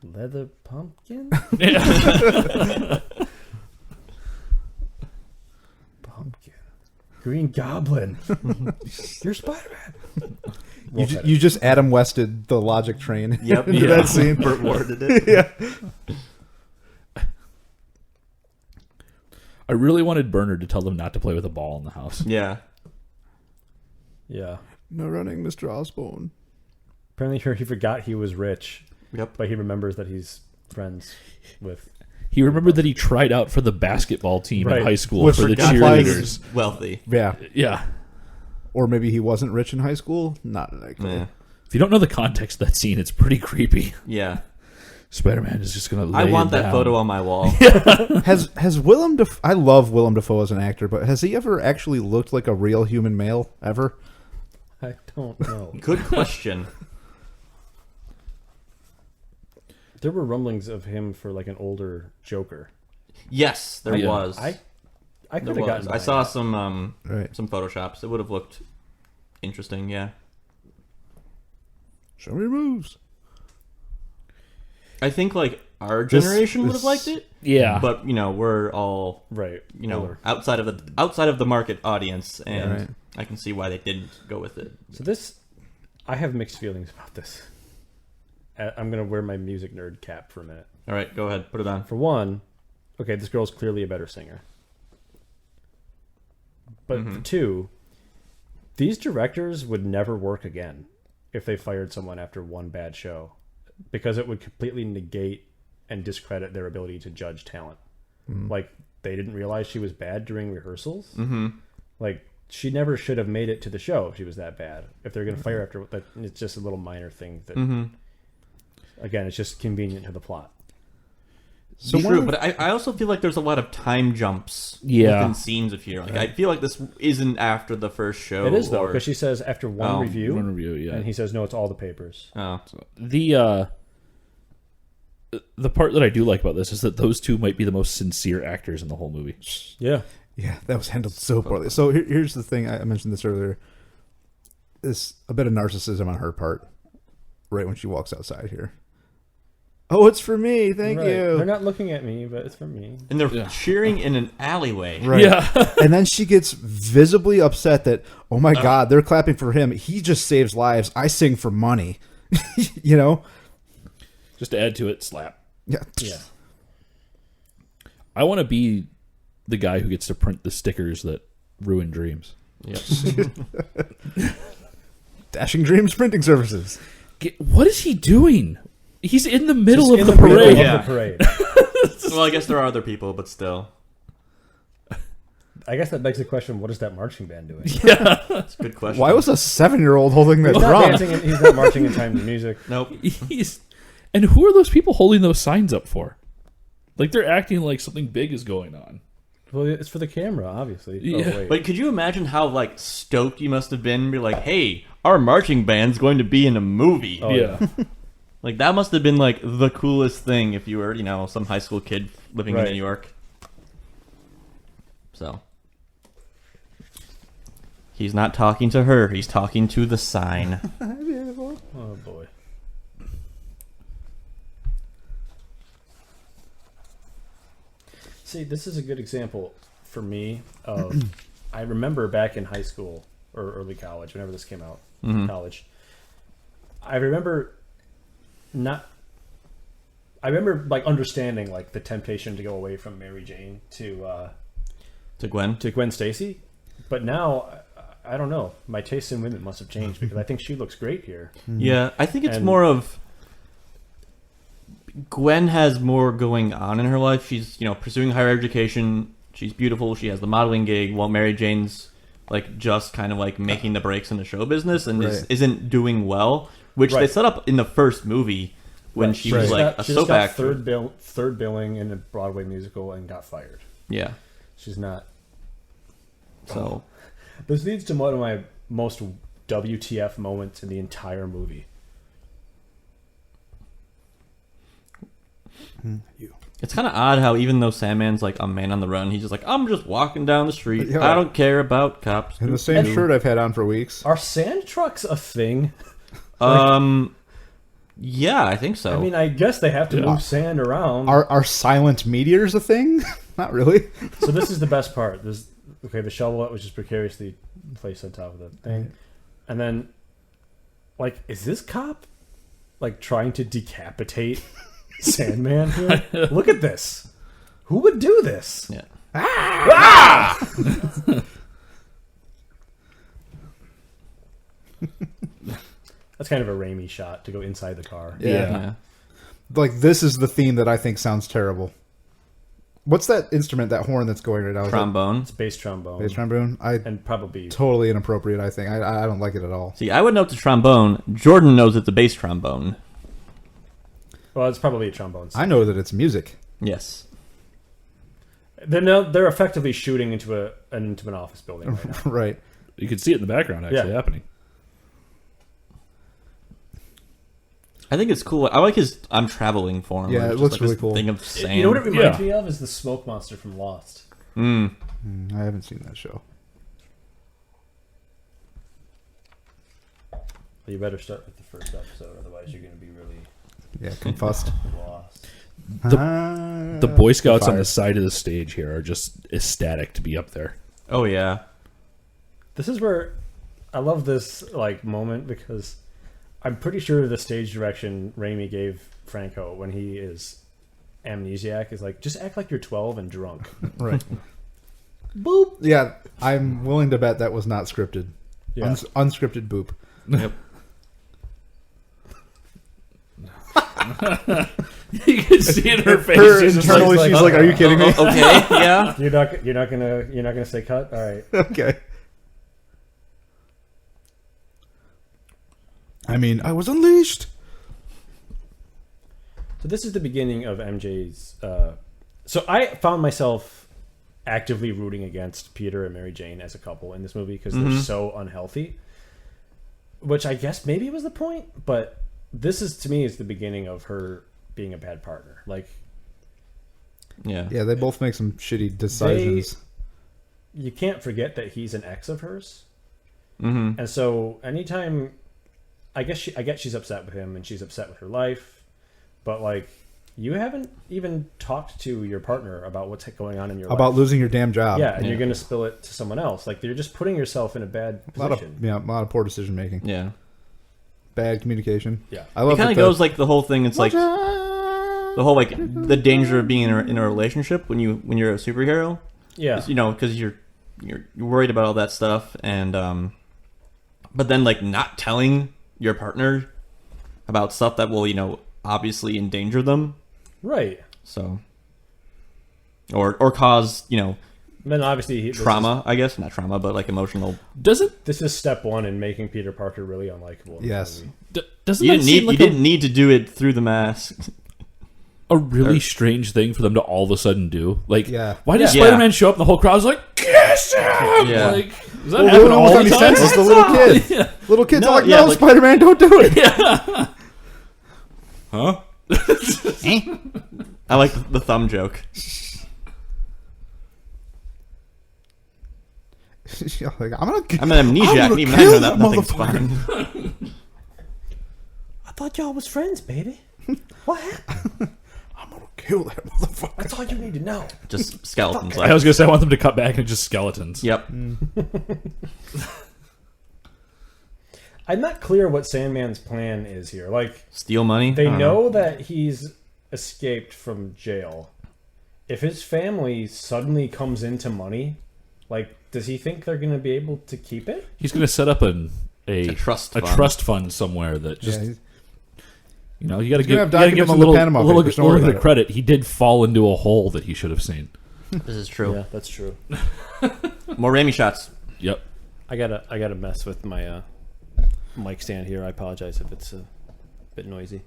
leather pumpkin. Pumpkin. Green Goblin. You're Spider-Man. You just Adam Wested the logic train. Yep. into that scene. Burt warded it. Yeah. I really wanted Bernard to tell them not to play with a ball in the house. Yeah. Yeah. No running, Mr. Osborne. Apparently he forgot he was rich. Yep. But he remembers that he's friends with... He remembered that he tried out for the basketball team in high school With for the forgot cheerleaders. Wealthy. Yeah. Yeah. Or maybe he wasn't rich in high school. Not likely. Yeah. If you don't know the context of that scene, it's pretty creepy. Yeah. Spider-Man is just going to I want that photo on my wall. Has Willem Dafoe... I love Willem Dafoe as an actor, but has he ever actually looked like a real human male, ever? I don't know. Good question. There were rumblings of him for like an older Joker. Yes, there Yeah. was. I could There have was. gotten. I saw some Right. some photoshops. It would have looked interesting. Yeah. Show me your moves. I think like our This- generation would have this- liked it. Yeah. But we're all right. Older. outside of the market audience, and right. I can see why they didn't go with it. So this, I have mixed feelings about this. I'm gonna wear my music nerd cap for a minute. All right, go ahead, put it on. For one, okay, this girl's clearly a better singer. But for two, these directors would never work again if they fired someone after one bad show, because it would completely negate and discredit their ability to judge talent. Like, they didn't realize she was bad during rehearsals. Like, she never should have made it to the show if she was that bad. If they're going to fire her after that, it's just a little minor thing that, again, it's just convenient to the plot. So True, but I also feel like there's a lot of time jumps within scenes of here. Like, I feel like this isn't after the first show. It is, though, because she says after one review, yeah. and he says, no, it's all the papers. Oh. The part that I do like about this is that those two might be the most sincere actors in the whole movie. Yeah. Yeah, that was handled so poorly. So here's the thing. I mentioned this earlier. Is a bit of narcissism on her part, right when she walks outside here. Oh, it's for me. Thank Right. you. They're not looking at me, but it's for me. And they're cheering in an alleyway. Right. Yeah. And then she gets visibly upset that, oh my God, they're clapping for him. He just saves lives. I sing for money. You know? Just to add to it, slap. Yeah. Yeah. I want to be the guy who gets to print the stickers that ruin dreams. Yep. Dashing Dreams Printing Services. What is he doing? He's in the middle Just of in the middle parade. of Yeah. the parade. Well, I guess there are other people, but still. I guess that begs the question: what is that marching band doing? It's a good question. Why was a 7-year-old holding that He's not drum? dancing. He's not marching in time to music. Nope. And who are those people holding those signs up for? Like, they're acting like something big is going on. Well, it's for the camera, obviously. Yeah. Oh, wait. But could you imagine how like stoked you must have been? Be like, hey, our marching band's going to be in a movie. Oh, yeah. Like that must have been like the coolest thing if you were, some high school kid living in Right. New York. So he's not talking to her; he's talking to the sign. Oh boy. See, this is a good example for me of. I remember back in high school or early college, whenever this came out, college. I remember like understanding like the temptation to go away from Mary Jane to Gwen. Stacy, but now I don't know. My taste in women must have changed because I think she looks great here. Yeah, I think it's And- more of Gwen has more going on in her life. She's, pursuing higher education. She's beautiful. She has the modeling gig, while Mary Jane's like just kind of like making the breaks in the show business and Right. isn't doing well, which they Right. set up in the first movie when she was like a She soap just got actor. third billing in a Broadway musical and got fired. Yeah. She's not. So This leads to one of my most WTF moments in the entire movie. it's kind of odd how even though Sandman's like a man on the run, he's just like, I'm just walking down the street. Yeah. I don't care about cops. In the same Doo-doo. shirt I've had on for weeks. Are sand trucks a thing? Yeah, I think so. I mean, I guess they have to move sand around. Are silent meteors a thing? Not really. So this is the best part. The shovel was just precariously placed on top of the thing. And then, like, is this cop, like, trying to decapitate Sandman here? Look at this. Who would do this? yeah. That's kind of a Raimi shot to go inside the car. Yeah. Like, this is the theme that I think sounds terrible. What's that instrument, that horn that's going right now? Trombone. It's bass trombone. Bass trombone? And probably... Totally inappropriate, I think. I don't like it at all. See, I would know it's a trombone. Jordan knows it's a bass trombone. Well, it's probably a trombone. I know that it's music. Yes. They're effectively shooting into an office building right now. Right. You can see it in the background actually happening. I think it's cool. I like his "I'm traveling" form. Yeah, it looks really cool. Thing of sand. You know what it reminds me of is the smoke monster from Lost. I haven't seen that show. Well, you better start with the first episode, otherwise you're going to be really Confussed. lost. The Boy Scouts on the side of the stage here are just ecstatic to be up there. Oh yeah. This is where I love this moment because I'm pretty sure the stage direction Raimi gave Franco when he is amnesiac is like, just act like you're 12 and drunk. Right. Boop. Yeah, I'm willing to bet that was not scripted. Yeah. Unscripted boop. Yep. You can see in her face. Her she's just internally, she's like, "Are you kidding me?" Okay. Yeah. You're not gonna say cut. All right. Okay. I mean, I was unleashed. So this is the beginning of MJ's. So I found myself actively rooting against Peter and Mary Jane as a couple in this movie because they're so unhealthy. Which I guess maybe was the point, but this is to me is the beginning of her being a bad partner. Like, Yeah. Yeah, they both make some shitty decisions. you can't forget that he's an ex of hers, and so anytime, I get she's upset with him and she's upset with her life, but like, you haven't even talked to your partner about what's going on in your life. About losing your damn job. Yeah, and you're going to spill it to someone else. Like, you're just putting yourself in a bad position. A lot of poor decision making. Yeah. Bad communication. Yeah. I love It kind of goes like the whole thing. It's like the whole like the danger of being in a relationship when you're a superhero. Yeah. You know, because you're worried about all that stuff, and but then like not telling your partner about stuff that will obviously endanger them. Right. So, or cause Then obviously trauma. I guess not trauma, but like emotional. Does it? This is step one in making Peter Parker really unlikable. Yes. Doesn't You that seem like didn't need to do it through the mask. a really strange thing for them to all of a sudden do? Like, Yeah. why does Yeah. Spider-Man show up and the whole crowd's like, kiss him? Yeah. Like, does that Well, happen no all one the makes time? sense. It's the little kid. Yeah. Little kids No, are like, yeah, no, like- Spider-Man, don't do it. Huh? I like the thumb joke. Like, I'm I'm an amnesiac, and even I know that nothing's fine. I thought y'all was friends, baby. What happened? I'm gonna kill that motherfucker. That's all you need to know. Just skeletons. I was going to say I want them to cut back and just skeletons. Yep. I'm not clear what Sandman's plan is here. Like, Steal money. they I don't know that he's escaped from jail. If his family suddenly comes into money, like, does he think they're going to be able to keep it? He's going to set up a trust fund. trust fund somewhere that just, Yeah, you got to gonna have give him documents a in the little, Panama a little, Papers, a don't worry little bit about of credit. He did fall into a hole that he should have seen. This is true. Yeah, that's true. More Raimi shots. Yep. I gotta mess with my mic stand here. I apologize if it's a bit noisy.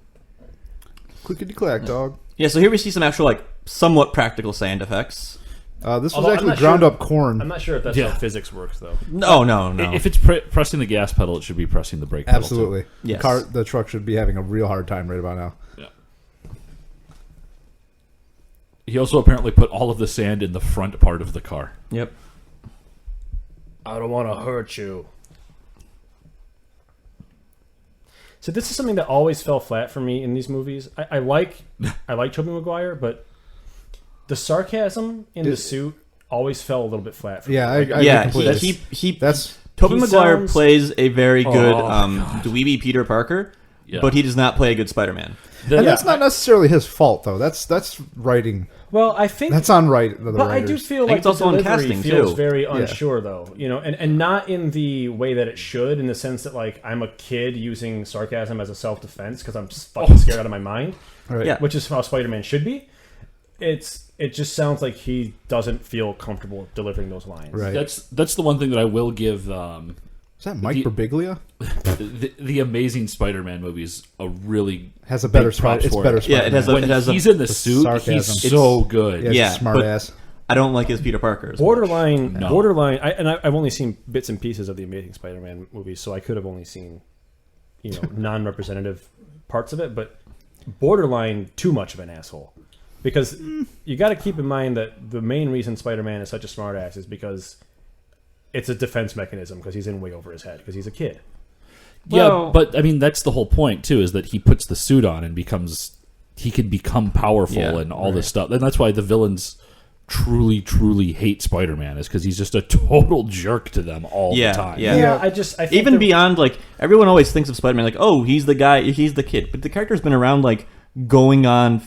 clickety clack, dog. Yeah, so here we see some actual, like, somewhat practical sand effects. This was Although I'm actually not ground sure- up corn. I'm not sure if that's Yeah. how physics works, though. No. If it's pressing the gas pedal, it should be pressing the brake pedal. Absolutely. Yes. The truck should be having a real hard time right about now. Too. Yeah. He also apparently put all of the sand in the front part of the car. Yep. I don't want to hurt you. So this is something that always fell flat for me in these movies. I like Tobey Maguire, but the sarcasm in the suit always fell a little bit flat for me. Yeah, I Yeah, completely. he That's Tobey He Maguire sounds- plays a very good God. dweeby Peter Parker, Yeah. but he does not play a good Spider-Man. And that's not necessarily his fault, though. That's writing. Well, I think That's on the But writers. I do feel think like it's the also on delivery casting, feels too. very unsure, though. And not in the way that it should, in the sense that like I'm a kid using sarcasm as a self-defense because I'm fucking scared out of my mind, Right. Yeah. which is how Spider-Man should be. It just sounds like he doesn't feel comfortable delivering those lines. Right. That's the one thing that I will give Is that Mike Birbiglia? the Amazing Spider-Man movies a really Has a better big props It's for better. it. Yeah, it has a- When he's in the suit, sarcasm. he's so good. Yeah, Yeah, smart but- ass. I don't like his Peter Parker. as much. Borderline. No. I've only seen bits and pieces of the Amazing Spider-Man movies, so I could have only seen, non-representative parts of it. But borderline, too much of an asshole, because you got to keep in mind that the main reason Spider-Man is such a smartass is because it's a defense mechanism because he's in way over his head because he's a kid. Well- Yeah, but I mean that's the whole point too, is that he puts the suit on and he can become powerful Yeah, and all this stuff. And that's why the villains truly hate Spider-Man, is because he's just a total jerk to them all Yeah, the time. yeah. I think Even they're- beyond, like, everyone always thinks of Spider-Man like, oh, he's the guy, he's the kid. But the character's been around, like, going on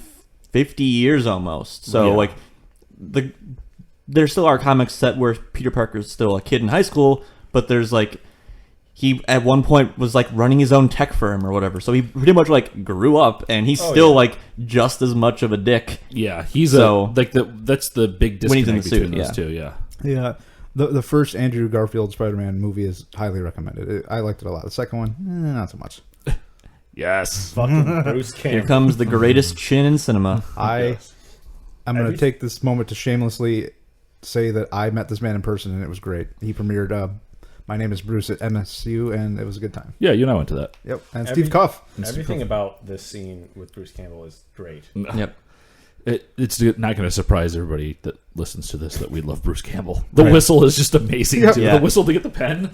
50 years almost. So, Yeah. like, there still are comics set where Peter Parker's still a kid in high school, but there's, like, he at one point was, like, running his own tech firm or whatever. So he pretty much, like, grew up, and he's still, like, just as much of a dick. Yeah, he's So- that's the big When he's in disconnect the suit, between those yeah. two. Yeah, Yeah. The first Andrew Garfield Spider-Man movie is highly recommended. I liked it a lot. The second one, not so much. yes. fucking Bruce Here Campbell. comes the greatest chin in cinema. I'm going Every- to take this moment to shamelessly say that I met this man in person and it was great. He premiered My Name is Bruce at MSU and it was a good time. Yeah, you and I went to that. Yep. And Every- Steve Cuff. Everything about this scene with Bruce Campbell is great. Yep. It's not going to surprise everybody that listens to this that we love Bruce Campbell. The Right. whistle is just amazing Yep. too. Yeah. The whistle to get the pen.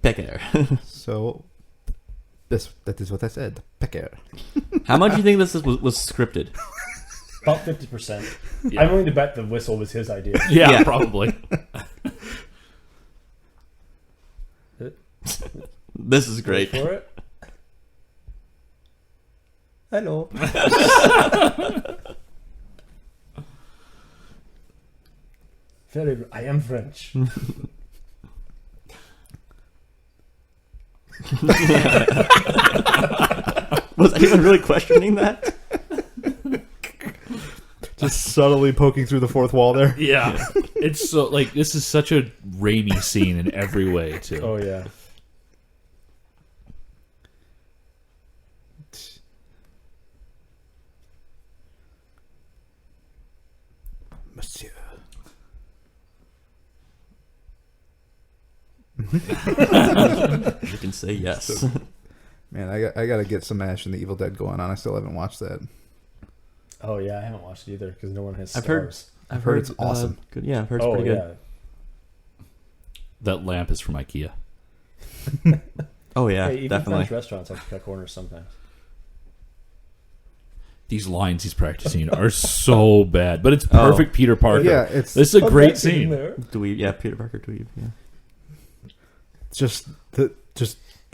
Pecker. So that is what I said. Pecker. How much do you think this was scripted? About 50%. Yeah. I'm willing to bet the whistle was his idea. Yeah, Yeah. probably. This is great. For it. Hello. I am French. Was anyone really questioning that? Just subtly poking through the fourth wall there. Yeah, it's so like this is such a Raimi scene in every way too. Oh yeah. Monsieur. You can say yes. Man, I got to get some Ash and the Evil Dead going on. I still haven't watched that. Oh yeah, I haven't watched it either because no one has I've heard- stars. I've heard it's awesome. Good. Yeah, I've heard it's Oh pretty good. yeah. That lamp is from IKEA. Oh yeah, Hey, even definitely. French restaurants have to cut corners sometimes. These lines he's practicing are so bad, but it's perfect Peter Parker. Yeah, it's This is a great scene. Dweeb, yeah, Peter Parker dweeb. Yeah. just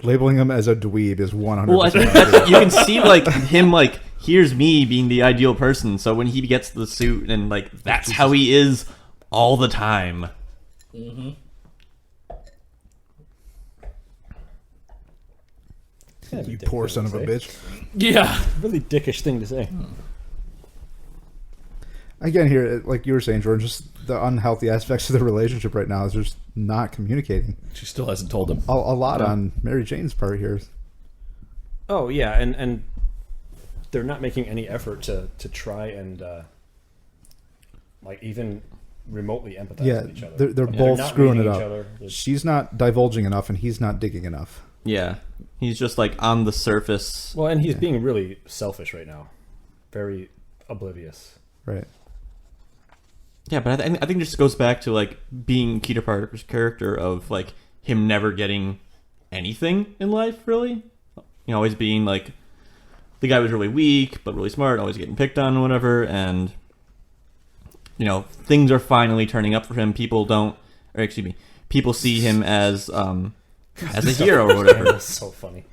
labeling him as a dweeb is 100%. Well, I think that's, you can see like him like here's me being the ideal person. So when he gets the suit and like that's how he is all the time. Mm-hmm. you poor son of a bitch. Yeah, Really dickish thing to say. Again, here, like you were saying, Jordan, just the unhealthy aspects of the relationship right now is just not communicating. she still hasn't told him. A lot on Mary Jane's part here. Oh yeah, and they're not making any effort to try and like even remotely empathize Yeah, with each other. they're Like, both not screwing reading it each up. other. There's- She's not divulging enough, and he's not digging enough. Yeah, he's just like on the surface. Well, and he's being really selfish right now, very oblivious. Right. Yeah, but I think it just goes back to like being Peter Parker's character of like him never getting anything in life, really. You know, always being like the guy was really weak but really smart, always getting picked on and whatever, and you know, things are finally turning up for him. People see him as as a hero or whatever. That's so funny.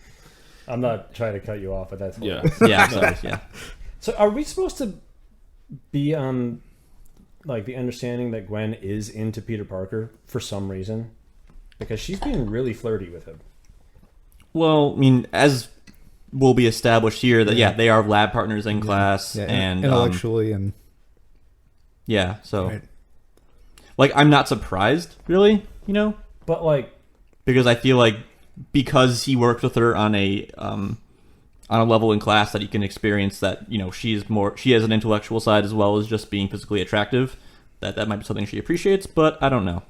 I'm not trying to cut you off, but that's hilarious. Yeah. So are we supposed to be on like the understanding that Gwen is into Peter Parker for some reason? Because she's being really flirty with him. Well, I mean, as will be established here, that they are lab partners in class, and intellectually and so right. like I'm not surprised, really, But like, because I feel like because he works with her on a level in class that he can experience that she has an intellectual side as well as just being physically attractive. That might be something she appreciates, but I don't know.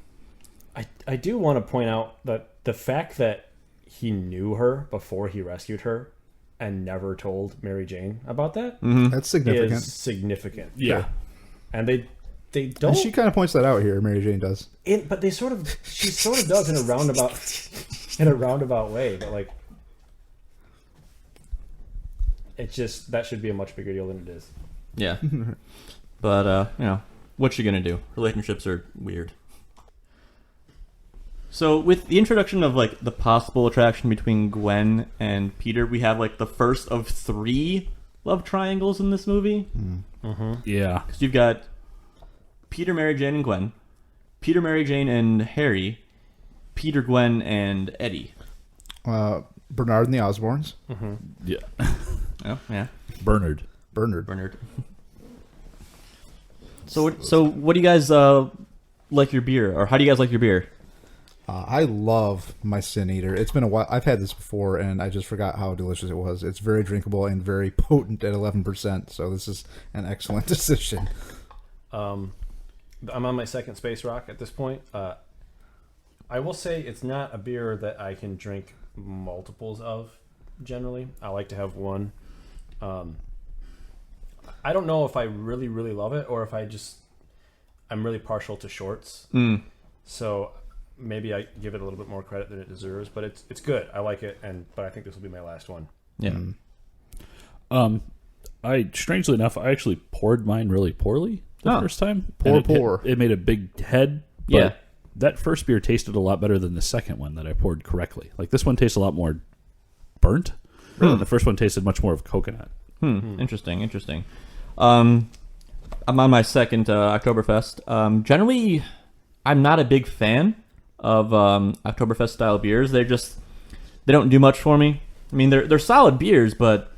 I do want to point out that the fact that he knew her before he rescued her and never told Mary Jane about that that's significant. is significant. Yeah. And they don't. And she kind of points that out here. Mary Jane does. But she sort of does in a roundabout way. But like, it's just that should be a much bigger deal than it is. Yeah, but what you gonna do? Relationships are weird. So with the introduction of like the possible attraction between Gwen and Peter, we have like the first of 3 love triangles in this movie. Yeah. Because you've got Peter, Mary Jane, and Gwen, Peter, Mary Jane, and Harry, Peter, Gwen, and Eddie. Bernard and the Osborns. Yeah. Oh yeah. Bernard. So what do you guys like your beer, or how do you guys like your beer? I love my Sin Eater. It's been a while. I've had this before, and I just forgot how delicious it was. It's very drinkable and very potent at 11%, so this is an excellent decision. I'm on my second Space Rock at this point. I will say it's not a beer that I can drink multiples of, generally. I like to have one. I don't know if I really, really love it or if I'm really partial to shorts. So maybe I give it a little bit more credit than it deserves, but it's good. I like it, but I think this will be my last one. Yeah. Strangely enough, I actually poured mine really poorly the first time. Pour. It made a big head. But that first beer tasted a lot better than the second one that I poured correctly. Like this one tastes a lot more burnt. And the first one tasted much more of coconut. Interesting. I'm on my second Oktoberfest. Generally, I'm not a big fan of Oktoberfest style beers. They don't do much for me. I mean, they're solid beers, but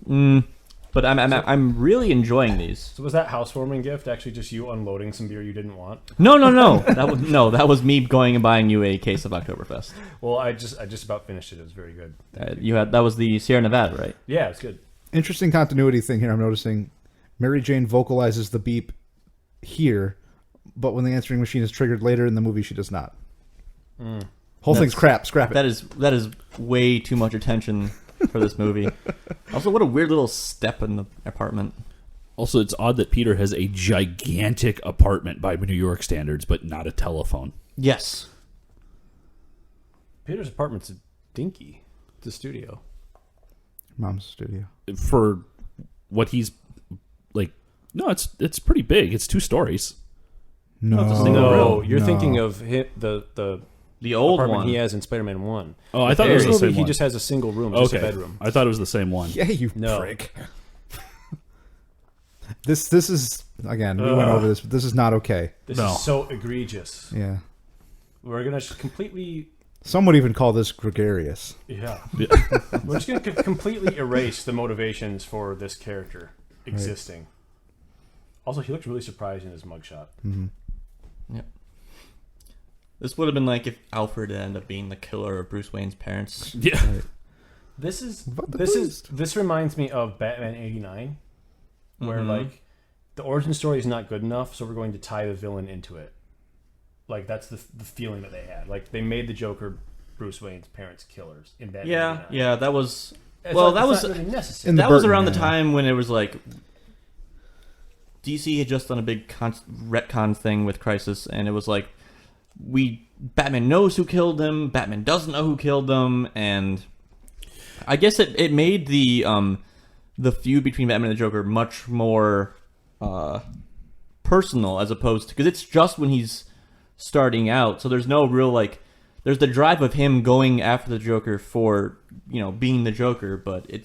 I'm really enjoying these. So was that housewarming gift actually just you unloading some beer you didn't want? No. That was me going and buying you a case of Oktoberfest. Well, I just about finished it. It was very good. That was the Sierra Nevada, right? Yeah, it's good. Interesting continuity thing here I'm noticing. Mary Jane vocalizes the beep here, but when the answering machine is triggered later in the movie, she does not. Whole thing's crap. Scrap it. That is way too much attention for this movie. Also, what a weird little step in the apartment. Also, it's odd that Peter has a gigantic apartment by New York standards, but not a telephone. Yes. Peter's apartment's dinky. It's a studio. Mom's studio. For what he's like, no, it's pretty big. It's 2 stories. No, You're thinking of the old apartment one he has in Spider-Man 1. Oh, I thought it was the same He one. just has a single room, just a bedroom. I thought it was the same one. Yeah, you No. prick. This is again. We went over this, but this is not okay. This No. is so egregious. Yeah. We're gonna completely. Some would even call this gregarious. Yeah. We're just gonna completely erase the motivations for this character existing. Also, he looks really surprised in his mugshot. Yep. This would have been like if Alfred ended up being the killer of Bruce Wayne's parents. Yeah. Right. This reminds me of Batman '89, where like the origin story is not good enough, so we're going to tie the villain into it. Like that's the feeling that they had. Like they made the Joker Bruce Wayne's parents killers in Batman '89. Yeah, that was. It's well, like, that it's was not really necessary. that was Burton around the era. time when it was like DC had just done a big retcon thing with Crisis, and it was like Batman knows who killed him, Batman doesn't know who killed them, and I guess it made the feud between Batman and the Joker much more personal, as opposed to, because it's just when he's starting out, so there's no real like there's the drive of him going after the Joker for being the Joker, but it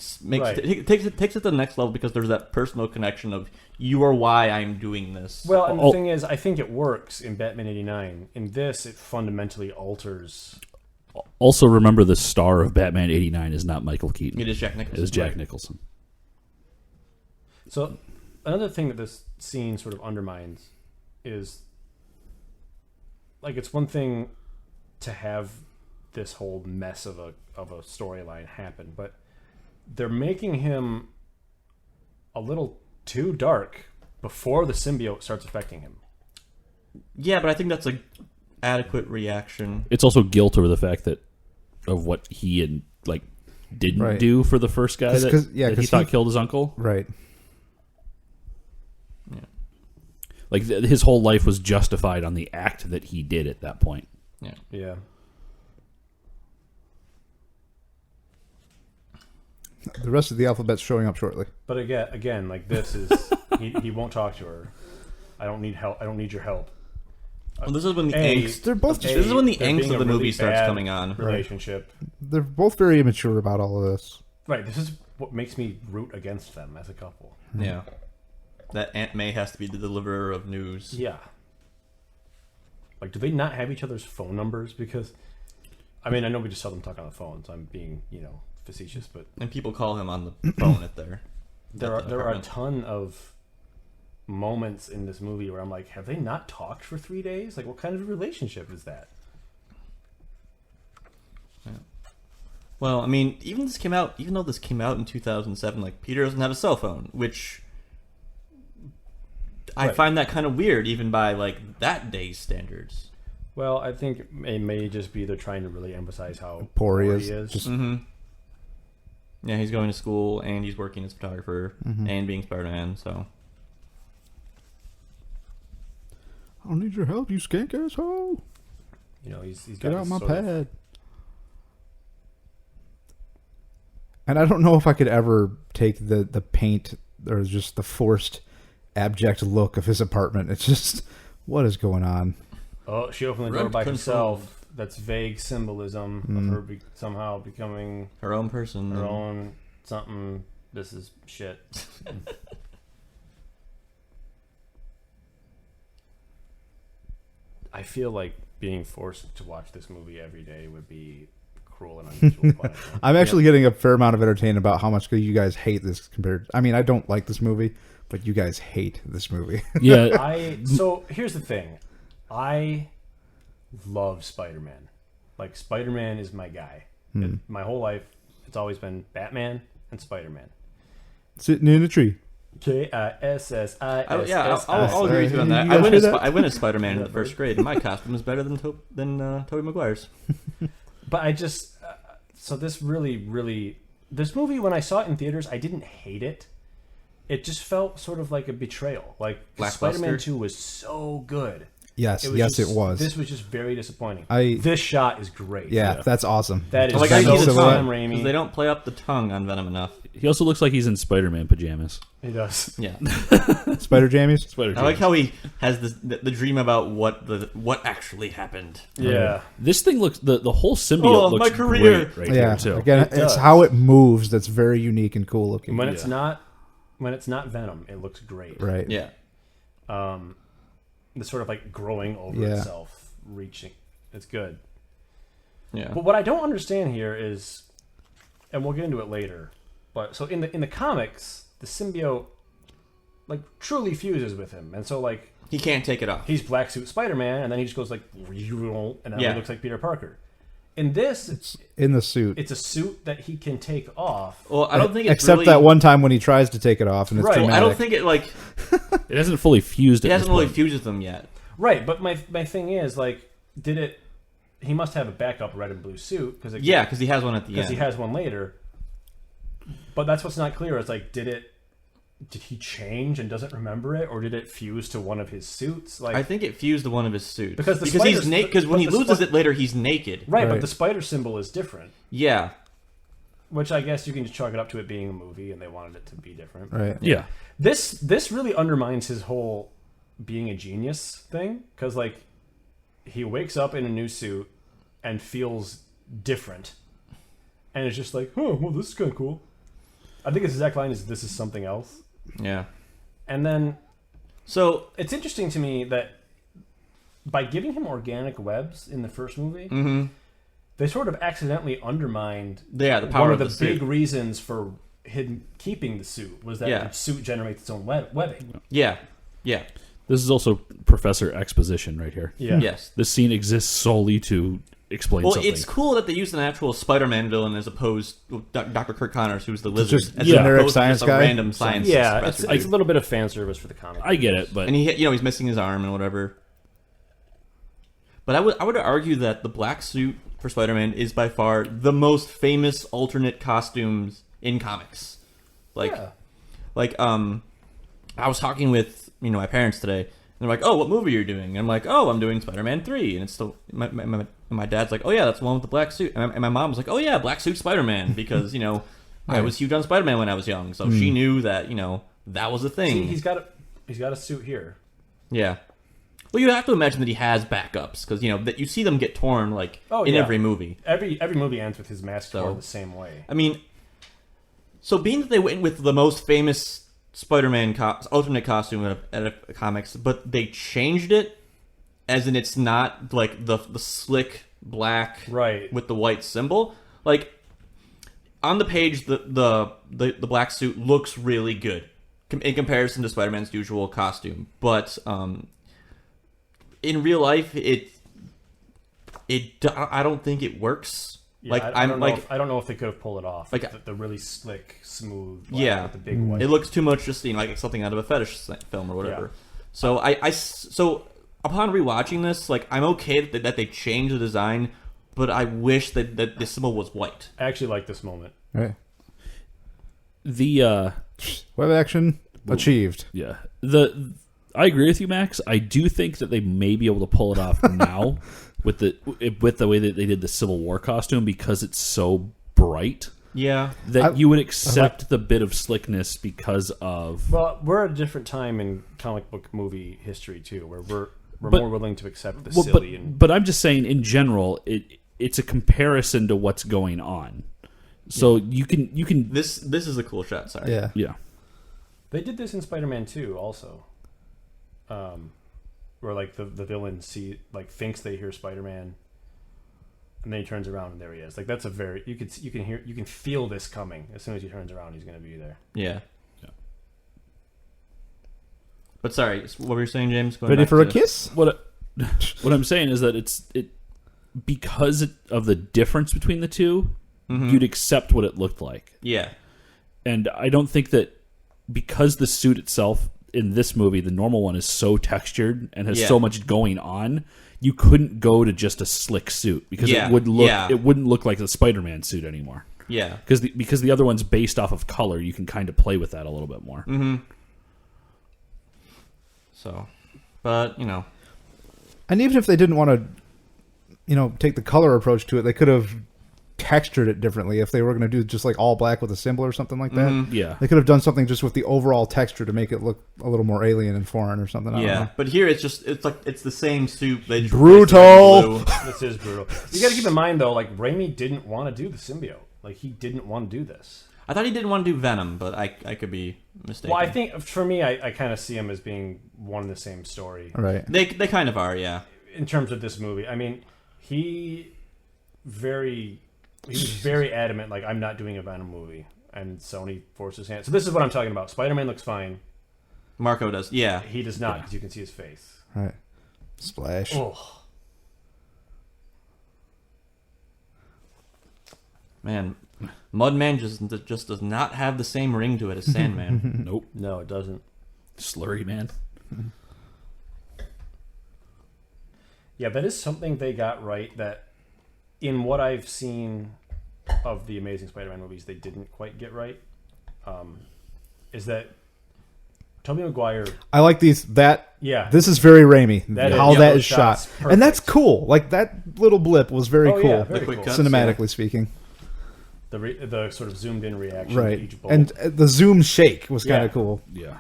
takes it to the next level because there's that personal connection of you are why I'm doing this. Well, and the thing is, I think it works in Batman '89. In this, it fundamentally alters. Also, remember the star of Batman '89 is not Michael Keaton. It is Jack Nicholson. It is Jack Nicholson. So, another thing that this scene sort of undermines is, like, it's one thing to have this whole mess of a storyline happen, but they're making him a little too dark before the symbiote starts affecting him. Yeah, but I think that's an adequate reaction. It's also guilt over the fact of what he didn't do for the first guy that he thought killed his uncle. Right. Yeah. Like his whole life was justified on the act that he did at that point. Yeah. Yeah. The rest of the alphabet's showing up shortly. But again, like this is he won't talk to her. I don't need help. I don't need your help. Well, this is when the angst. They're both. This is when the they're angst being of the a really movie starts bad coming on. Relationship. They're both very immature about all of this. Right. This is what makes me root against them as a couple. Yeah. That Aunt May has to be the deliverer of news. Yeah. Like, do they not have each other's phone numbers? Because, I mean, I know we just saw them talk on the phone, so I'm being, facetious, but And people call him on the phone at there are a ton of moments in this movie where I'm like, have they not talked for 3 days? Like, what kind of relationship is that? Yeah. Well, I mean, even though this came out in 2007, like, Peter doesn't have a cell phone, which I find that kind of weird, even by, like, that day's standards. Well, I think it may just be they're trying to really emphasize how Poor he is. Just... Mm-hmm. Yeah, he's going to school, and he's working as a photographer, and being Spider-Man, so... I don't need your help, you skank asshole. He's Get got out my sort of- pad. And I don't know if I could ever take the paint or just the forced abject look of his apartment. It's just, what is going on? Oh, she opened the door Rent by control. herself. That's vague symbolism of her somehow becoming Her own person. her own something. This is shit. I feel like being forced to watch this movie every day would be cruel and unusual. punishment. I'm actually getting a fair amount of entertainment about how much you guys hate this compared. I mean, I don't like this movie, but you guys hate this movie. Yeah. So here's the thing. I love Spider-Man. Like, Spider-Man is my guy. My whole life, it's always been Batman and Spider-Man. Sitting in a tree. K-I-S-S-I-S-S. I'll agree with you on that. You guys hear that? I went as Spider-Man in the first grade, and my costume is better than Tobey Maguire's. But I just... so this really... This movie, when I saw it in theaters, I didn't hate it. It just felt sort of like a betrayal. Like, Spider-Man 2 was so good. Yes, It was. This was just very disappointing. This shot is great. Yeah, that's awesome. That is Like, so I see the Sam tongue, Raimi. because they don't play up the tongue on Venom enough. He also looks like he's in Spider-Man pajamas. He does. Yeah. Spider Jammies. Spider-Man. I like how he has the dream about what actually happened. Yeah. This thing looks the whole symbiote looks my career. great right Yeah, here too. again, It it's does. how it moves that's very unique and cool looking. When it's not Venom, it looks great. Right. Yeah. The sort of like growing over itself, reaching. It's good. Yeah. But what I don't understand here is, and we'll get into it later, but so in the comics, the symbiote like truly fuses with him, and so like He can't take it off. he's Black Suit Spider-Man, and then he just goes like, and then he looks like Peter Parker. In this, It's in the suit. it's a suit that he can take off. Well, I don't think it's Except really, that one time when he tries to take it off and it's Right. dramatic. I don't think it like It hasn't fully fused. it At hasn't this really point. fused with them yet. Right, but my thing is like, did it? He must have a backup red and blue suit because Yeah, because he has one at the end. he has one later. But that's what's not clear. It's like, did he change and doesn't remember it, or did it fuse to one of his suits? Like, I think it fused to one of his suits Because the he's spiders- naked. Because when but he the loses spi- it later, he's naked. right, but Right. the spider symbol is different. Yeah. Which I guess you can just chalk it up to it being a movie, and they wanted it to be different. Right. Yeah. This really undermines his whole being a genius thing, because like he wakes up in a new suit, and feels different. And it's just like, oh, well, this is kind of cool. I think his exact line is, "This is something else." Yeah. And then, so it's interesting to me that by giving him organic webs in the first movie, they sort of accidentally undermined the power one of the suit. big reasons for him keeping the suit was that the suit generates its own webbing. Yeah. Yeah. This is also Professor Exposition right here. Yeah. Yes. This scene exists solely to explain something. Well, it's cool that they used an actual Spider-Man villain as opposed to Dr. Kirk Connors, who's the lizard. just as generic opposed to science just a guy? random science Yeah, professor it's a dude. little bit of fan service for the comic. I get it, but And he's missing his arm and whatever. But I would argue that the black suit for Spider-Man is by far the most famous alternate costumes in comics. I was talking with my parents today, and they're like, "Oh, what movie are you doing?" And I'm like, "Oh, I'm doing Spider-Man 3." And it's still my dad's like, "Oh yeah, that's the one with the black suit." And my mom was like, "Oh yeah, black suit Spider-Man," because I was huge on Spider-Man when I was young, so she knew that that was a thing. See, he's got a suit here. Yeah. Well, you have to imagine that he has backups because that you see them get torn in every movie. Every movie ends with his mask torn the same way. I mean, so being that they went with the most famous Spider-Man alternate costume out of comics, but they changed it, as in it's not like the slick black with the white symbol. Like on the page, the black suit looks really good in comparison to Spider-Man's usual costume, but in real life, I don't think it works. Yeah, I don't know if they could have pulled it off. Like the really slick, smooth. With the big white. It looks too much just like something out of a fetish film or whatever. Yeah. So upon rewatching this, I'm okay that they changed the design, but I wish that the symbol was white. I actually like this moment. Right. The web action achieved. Yeah. I agree with you, Max. I do think that they may be able to pull it off now with the way that they did the Civil War costume because it's so bright. Yeah. That you would accept the bit of slickness because of... Well, we're at a different time in comic book movie history, too, where we're more willing to accept the silly. But I'm just saying, in general, it's a comparison to what's going on. So you can... This is a cool shot, sorry. Yeah. Yeah. They did this in Spider-Man 2 also. Where the villain thinks they hear Spider-Man, and then he turns around and there he is. That's a very you can feel this coming as soon as he turns around. He's going to be there. Yeah. But sorry, what were you saying, James? Ready for a kiss? What I'm saying is that it because of the difference between the two, you'd accept what it looked like. Yeah. And I don't think that because the suit itself in this movie, the normal one, is so textured and has so much going on, you couldn't go to just a slick suit because it wouldn't look like the Spider-Man suit anymore. Yeah. Because the other one's based off of color, you can kind of play with that a little bit more. Mm-hmm. So, but and even if they didn't want to, take the color approach to it, they could have textured it differently. If they were going to do just all black with a symbol or something like that, yeah, they could have done something just with the overall texture to make it look a little more alien and foreign or something. I don't know. But here it's the same suit. They just brutal. This is brutal. You got to keep in mind though, Raimi didn't want to do the symbiote. He didn't want to do this. I thought he didn't want to do Venom, but I could be mistaken. Well, I think for me, I kind of see him as being one and the same story. Right. They kind of are, yeah. In terms of this movie, I mean, he was very adamant, I'm not doing a Venom movie. And Sony forced his hand. So this is what I'm talking about. Spider-Man looks fine. Marco does, yeah. He does not, because you can see his face. Right. Splash. Oh. Man, Mudman just does not have the same ring to it as Sandman. Nope. No, it doesn't. Slurry, man. Yeah, that is something they got right that in what I've seen of the Amazing Spider-Man movies, they didn't quite get right. Is that Tobey Maguire? I like these. Yeah, this is very Raimi. How that is shot, perfect. And that's cool. That little blip was very cool, yeah, very quick cool. cuts, cinematically speaking. The sort of zoomed in reaction Right, to each bolt. and the zoom shake was kind of cool. Yeah.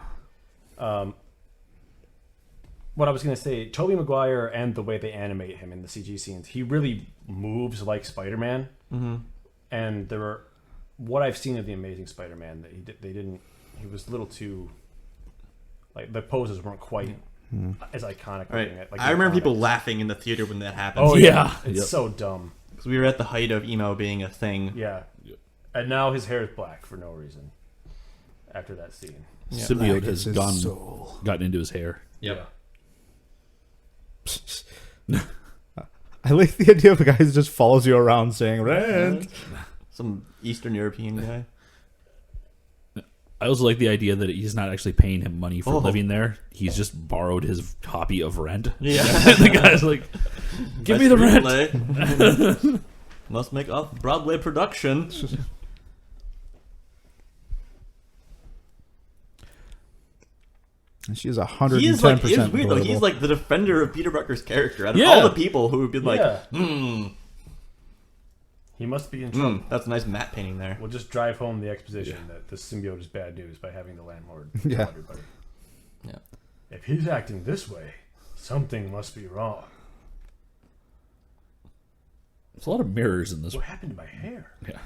what I was going to say, Tobey Maguire and the way they animate him in the CG scenes, he really moves like Spider-Man. Mm-hmm. And there were, what I've seen of the Amazing Spider-Man, he was a little too, like the poses weren't quite as iconic. Right. Like I remember people laughing in the theater when that happened. Oh yeah, it's so dumb. Because we were at the height of emo being a thing. Yeah, and now his hair is black for no reason. After that scene, Symbiote has gotten into his hair. Yep. Yeah. I like the idea of a guy who just follows you around saying "rent." Some Eastern European guy. I also like the idea that he's not actually paying him money for living there. He's just borrowed his copy of rent. Yeah. The guy's like, give me the rent. Must make a Broadway production. And she is 110%. He is weird though. He's like the defender of Peter Parker's character. Out of all the people who have been like, he must be in trouble. That's a nice matte painting there. We'll just drive home the exposition that the symbiote is bad news by having the landlord tell everybody. Yeah. If he's acting this way, something must be wrong. There's a lot of mirrors in this. What happened to my hair? Yeah.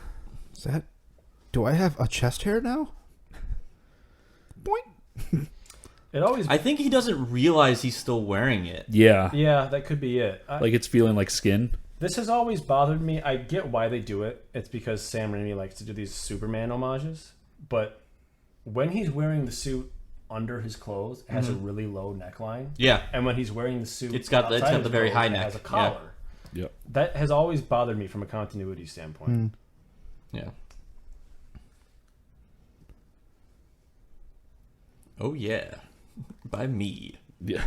Is that? Do I have a chest hair now? Boing. I think he doesn't realize he's still wearing it. Yeah. Yeah, that could be it. Like it's feeling like skin. This has always bothered me. I get why they do it. It's because Sam Raimi likes to do these Superman homages. But when he's wearing the suit under his clothes, it has a really low neckline. Yeah. And when he's wearing the suit, it's got the very high neck. It has a collar. Yeah. That has always bothered me from a continuity standpoint. Yeah. Oh yeah, by me. Yeah.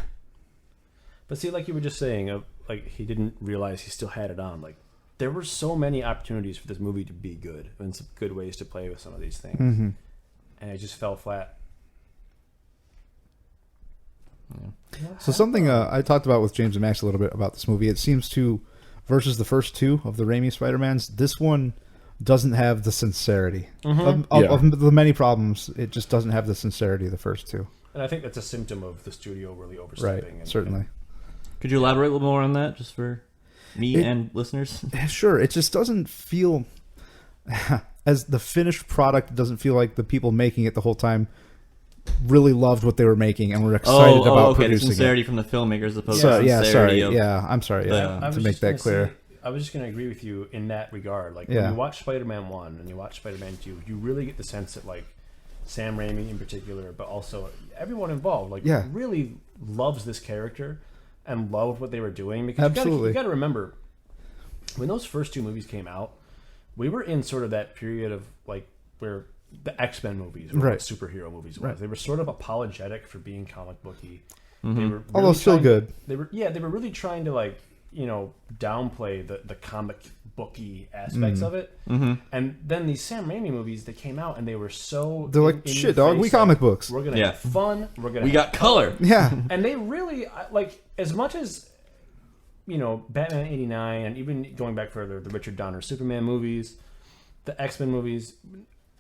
But see, like you were just saying, like he didn't realize he still had it on. Like there were so many opportunities for this movie to be good and some good ways to play with some of these things, and it just fell flat. Yeah. So something I talked about with James and Max a little bit about this movie. It seems to, versus the first two of the Raimi Spider-Mans, this one doesn't have the sincerity of the many problems. It just doesn't have the sincerity of the first two. And I think that's a symptom of the studio really overstepping. Right, certainly. Could you elaborate a little more on that, just for me and listeners? Sure. It just doesn't feel, as the finished product, doesn't feel like the people making it the whole time really loved what they were making and were excited about producing the sincerity it. from the filmmakers as opposed to sincerity I'm sorry. To make that clear. I was just going to agree with you in that regard. Like when you watch Spider-Man 1 and you watch Spider-Man 2, you really get the sense that like Sam Raimi in particular, but also everyone involved, really loves this character and loved what they were doing. Because you got to remember, when those first two movies came out, we were in sort of that period of like where the X-Men movies were what superhero movies was. They were sort of apologetic for being comic booky. They were although still good. They were really trying to like, downplay the comic booky aspects of it. And then these Sam Raimi movies that came out and they were so they're like, shit dog, we comic books. We're gonna have fun. We got color. Yeah. And they really like, as much as Batman 89 and even going back further, the Richard Donner Superman movies, the X-Men movies,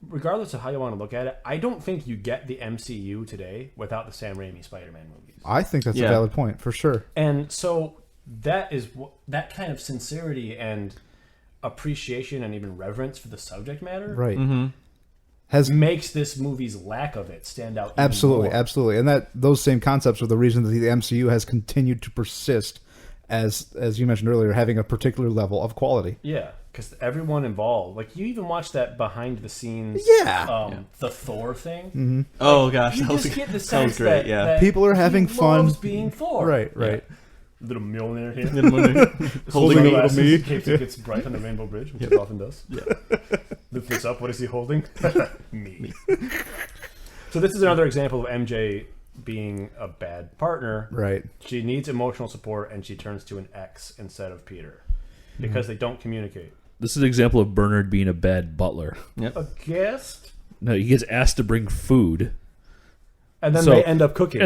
regardless of how you want to look at it, I don't think you get the MCU today without the Sam Raimi Spider-Man movies. I think that's a valid point for sure. And so that is that kind of sincerity and appreciation and even reverence for the subject matter, makes this movie's lack of it stand out. Absolutely, and that those same concepts are the reason that the MCU has continued to persist, as you mentioned earlier, having a particular level of quality. Yeah, because everyone involved, like you even watch that behind the scenes, the Thor thing. Oh gosh, you just get the sense that people are having fun being Thor. Right. Yeah. Little Mjolnir here. Holding a little me. In case it gets bright on the Rainbow Bridge, which it often does. Yeah. Lift this up. What is he holding? Me. So this is another example of MJ being a bad partner. Right. She needs emotional support, and she turns to an ex instead of Peter because they don't communicate. This is an example of Bernard being a bad butler. Yep. A guest? No, he gets asked to bring food. And then they end up cooking.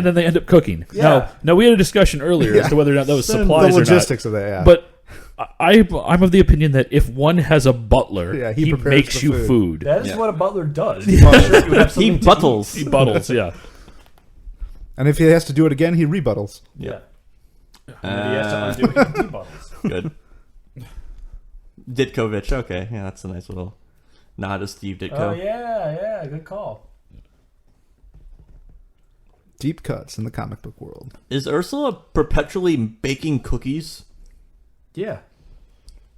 Yeah. Now we had a discussion earlier as to whether or not that was supplies the logistics of that, But I'm of the opinion that if one has a butler, he makes you food. That is what a butler does. He buttles. He buttles, yeah. And if he has to do it again, he rebuttals. Yeah. And he has to undo his rebuttals. Good. Ditkovich. Okay, yeah, that's a nice little nod to Steve Ditko. Oh, yeah, good call. Deep cuts in the comic book world. Is Ursula perpetually baking cookies? Yeah.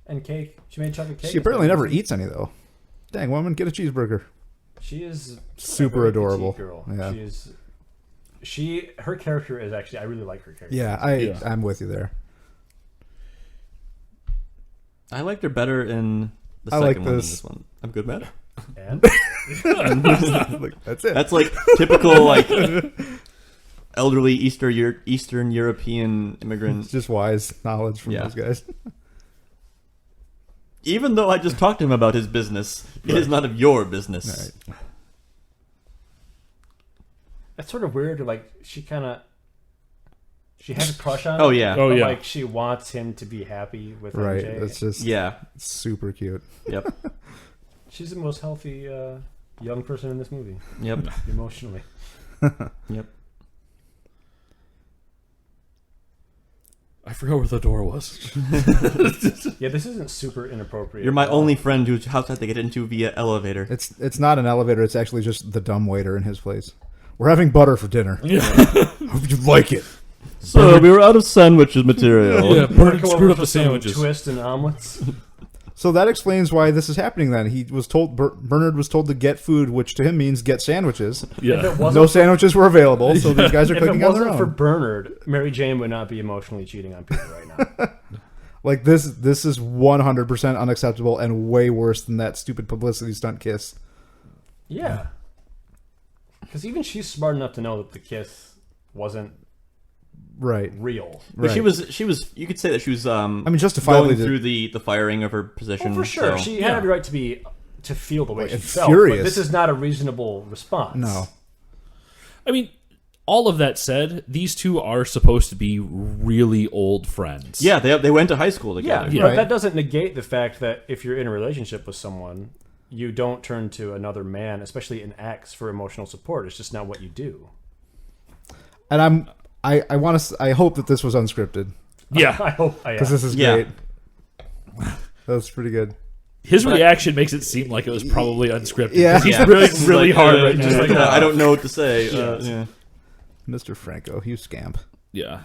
And cake. She made chocolate cake. She apparently never eats any, though. Dang, woman, get a cheeseburger. She is Super a very adorable. petite girl. Yeah. Her character is actually, I really like her character. Yeah, I'm with you there. I liked her better in the I second like one than this. this one. I'm good, man. And That's it. That's like typical like elderly Eastern European immigrant. It's just wise knowledge from those guys. Even though I just talked to him about his business, it is none of your business. Right. it's sort of weird. Like she has a crush on him. Oh yeah. But, yeah. like she wants him to be happy with Right. MJ. It's just super cute. Yep. She's the most healthy young person in this movie, Yep. emotionally. Yep. I forgot where the door was. Yeah, this isn't super inappropriate. You're my at all. only friend whose house I have to get into via elevator. It's not an elevator. It's actually just the dumb waiter in his place. We're having butter for dinner. Yeah. Hope you like it. So we were out of sandwiches material. Yeah, Bernard Come screwed over up for the some sandwiches. twist and omelets. So that explains why this is happening. Then he was told Bernard was told to get food, which to him means get sandwiches. If Yeah. it wasn't No sandwiches were available, so these guys are If it cooking on their wasn't for own. Bernard, Mary Jane would not be emotionally cheating on Peter right now. Like this is 100% unacceptable and way worse than that stupid publicity stunt kiss. Yeah. Because even she's smart enough to know that the kiss wasn't Right. real. But Right. she was. You could say that she was. I mean, justifiably going through the firing of her position. Well, for sure. so- She had every right to feel the way Like, she and felt. furious. But this is not a reasonable response. No. I mean, all of that said, these two are supposed to be really old friends. Yeah, they went to high school Yeah, together. Yeah. but Right. that doesn't negate the fact that if you're in a relationship with someone, you don't turn to another man, especially an ex, for emotional support. It's just not what you do. And I hope that this was unscripted Yeah. I hope. because this is Yeah. great. That was pretty good. His reaction makes it seem like it was probably unscripted. Yeah. 'Cause he's Yeah. really, He's really like, hard right just now. like, I don't know what to say. Yeah. Mr. Franco, you scamp. Yeah.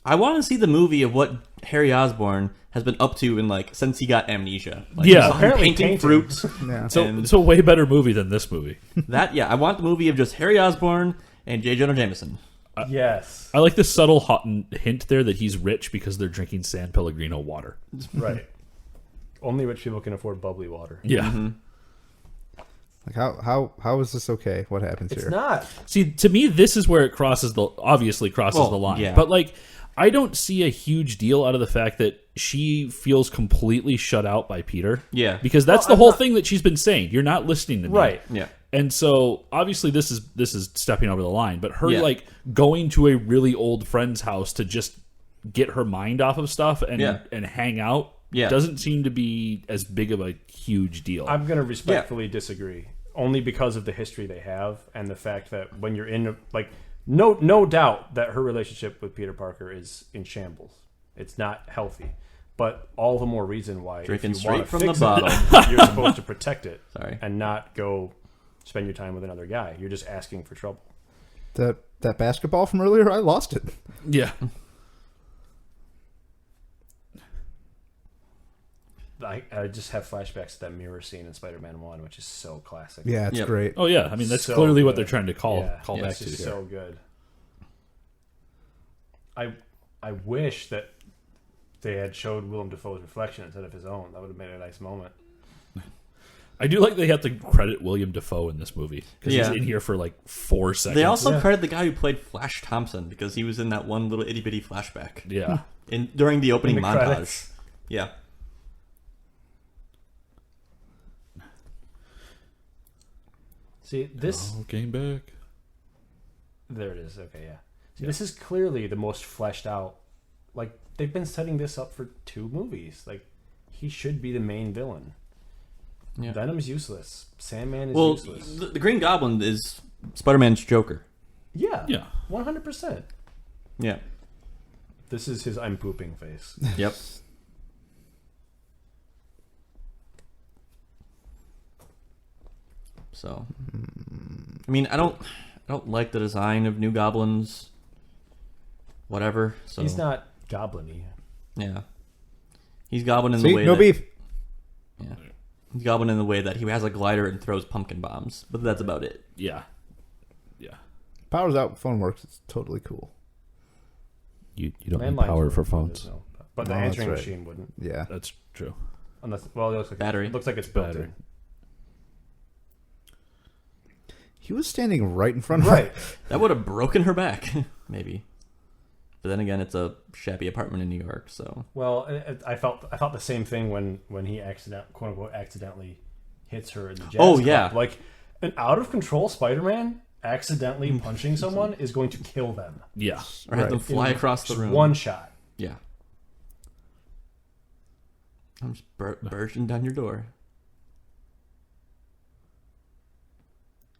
I want to see the movie of what Harry Osborn has been up to in like since he got amnesia. Like, Yeah. he's Apparently painting painting. fruit. Yeah. So And- it's a way better movie than this movie. That I want the movie of just Harry Osborn and J. Jonah Jameson. Yes. I like the subtle hint there that he's rich because they're drinking San Pellegrino water. Right. Only rich people can afford bubbly water. Yeah. Like how is this okay? What happens It's here? not. See, to me, this is where it obviously crosses Well, the line. yeah. But like, I don't see a huge deal out of the fact that she feels completely shut out by Peter. Yeah. Because that's the whole thing that she's been saying. You're not listening to me. Right. Yeah. And so obviously this is stepping over the line, but her Yeah. like going to a really old friend's house to just get her mind off of stuff and Yeah. and hang out Yeah. doesn't seem to be as big of a huge deal. I'm going to respectfully disagree, only because of the history they have and the fact that when you're in no doubt that her relationship with Peter Parker is in shambles. It's not healthy, but all the more reason why Drinking if you straight wanna from fix the it, you're supposed to protect it. Sorry. And not go spend your time with another guy. You're just asking for trouble. That basketball from earlier, I lost it. yeah. I just have flashbacks to that mirror scene in Spider-Man 1, which is so classic. Yeah, it's Yep. great. Oh yeah. I mean that's So clearly what good. they're trying to call Yeah, back it's to just here. so good. I wish that they had showed Willem Dafoe's reflection instead of his own. That would have made a nice moment. I do like they have to credit William Dafoe in this movie because Yeah. he's in here for like 4 seconds. They also Yeah. credit the guy who played Flash Thompson because he was in that one little itty bitty flashback yeah. during the opening In the montage. credits. Yeah. See, this... Oh, came back. There it is. Okay, yeah. See, this is clearly the most fleshed out. Like, they've been setting this up for 2 movies. Like, he should be the main villain. Yeah. Venom's useless. Sandman is Well, useless. the Green Goblin is Spider-Man's Joker. Yeah. Yeah. 100%. Yeah. This is his I'm pooping face. Yep. So, I mean, I don't like the design of New Goblins. Whatever. So He's not goblin-y. Yeah. He's Goblin in See, the way no that, beef. Yeah. He's Goblin in the way that he has a glider and throws pumpkin bombs, but that's about it. Yeah. Yeah. Powers out, phone works. It's totally cool. You don't need Landlines power would- for phones. no. But the Oh, that's answering right. machine wouldn't. Yeah. That's true. Unless, well, it looks like Battery. It looks like it's built Battery. in. He was standing right in front of Right. That would have broken her back, maybe. But then again, it's a shabby apartment in New York, so Well, I felt the same thing when he quote unquote accidentally hits her in the jazz Oh, club. yeah. Like an out of control Spider-Man accidentally punching someone is going to kill them. Yeah. or have Right. them fly In across the just room. One shot. Yeah. I'm just bursting down your door.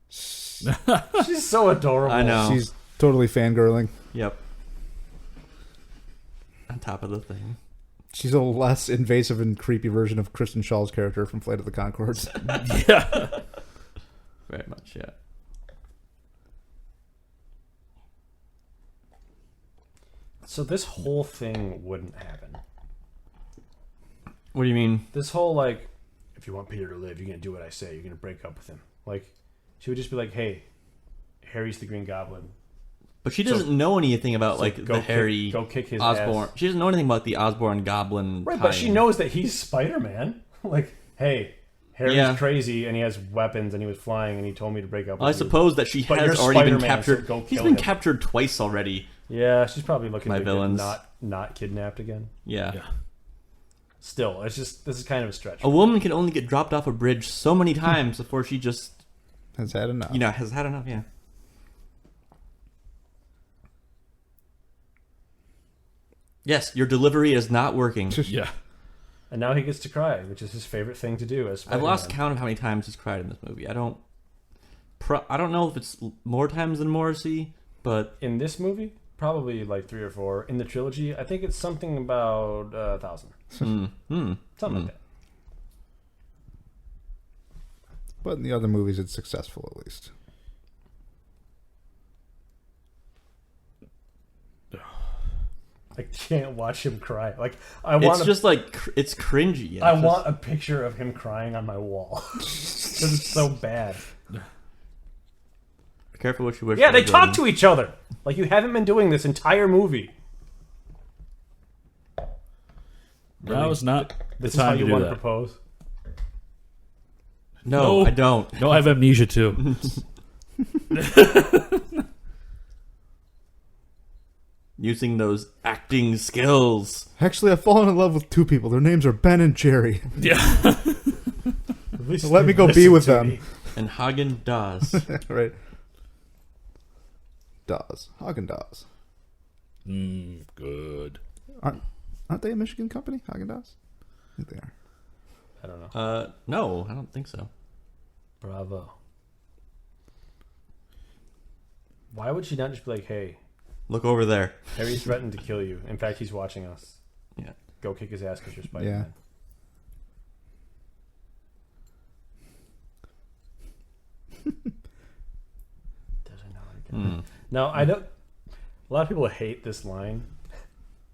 She's so adorable. I know. She's totally fangirling. Yep. On top of the thing. She's a less invasive and creepy version of Kristen Shaw's character from Flight of the Conchords. Yeah. Very much, yeah. So this whole thing wouldn't happen. What do you mean? This whole like, if you want Peter to live, you're gonna do what I say. You're gonna break up with him. Like, she would just be like, "Hey, Harry's the Green Goblin. But she doesn't know anything about so like go the kick- Harry go kick his Osborn. ass. She doesn't know anything about the Osborn Goblin. Right, but she tie-in. knows that he's Spider-Man. Like, hey, Harry's Yeah. crazy and he has weapons and he was flying and he told me to break up with Well, I you. suppose that she But has you're already been Spider-Man, captured. so go He's kill been him. captured twice already. Yeah, she's probably looking My to villains. get not kidnapped again. Yeah. Yeah. Still, it's just this is kind of a stretch. A woman can only get dropped off a bridge so many times before she just, Has had enough. has had enough. Yeah. Yes, your delivery is not working. Yeah. And now he gets to cry, which is his favorite thing to do as I've Spider-Man. lost count of how many times he's cried in this movie. I don't know if it's more times than Morrissey, but In this movie, probably like 3 or 4. In the trilogy, I think it's something about 1,000. Something like that. But in the other movies, it's successful at least. I can't watch him cry. Like I want. it's just like it's cringy. Yeah, I it's want a picture of him crying on my wall. 'Cause it's so bad. Be careful what you wish. Yeah, for, they talk Jordan. to each other. Like you haven't been doing this entire movie. Now is not the This is how time to you do want to that. propose. No, No. I don't. No, I have amnesia too. Using those acting skills. Actually, I've fallen in love with 2 people. Their names are Ben and Jerry. Yeah. At least Let me go listen be with to them. me. And Hagen Dazs. Right. Dawes. Haagen-Dazs. Good. Aren't they a Michigan company, Haagen-Dazs? I think they are. I don't know. No, I don't think so. Bravo. Why would she not just be like, "Hey, Look over there. Harry's threatened to kill you. In fact, he's watching us. Yeah. Go kick his ass because you're Spider-Man." Doesn't know how to get it. Now, I don't. A lot of people hate this line.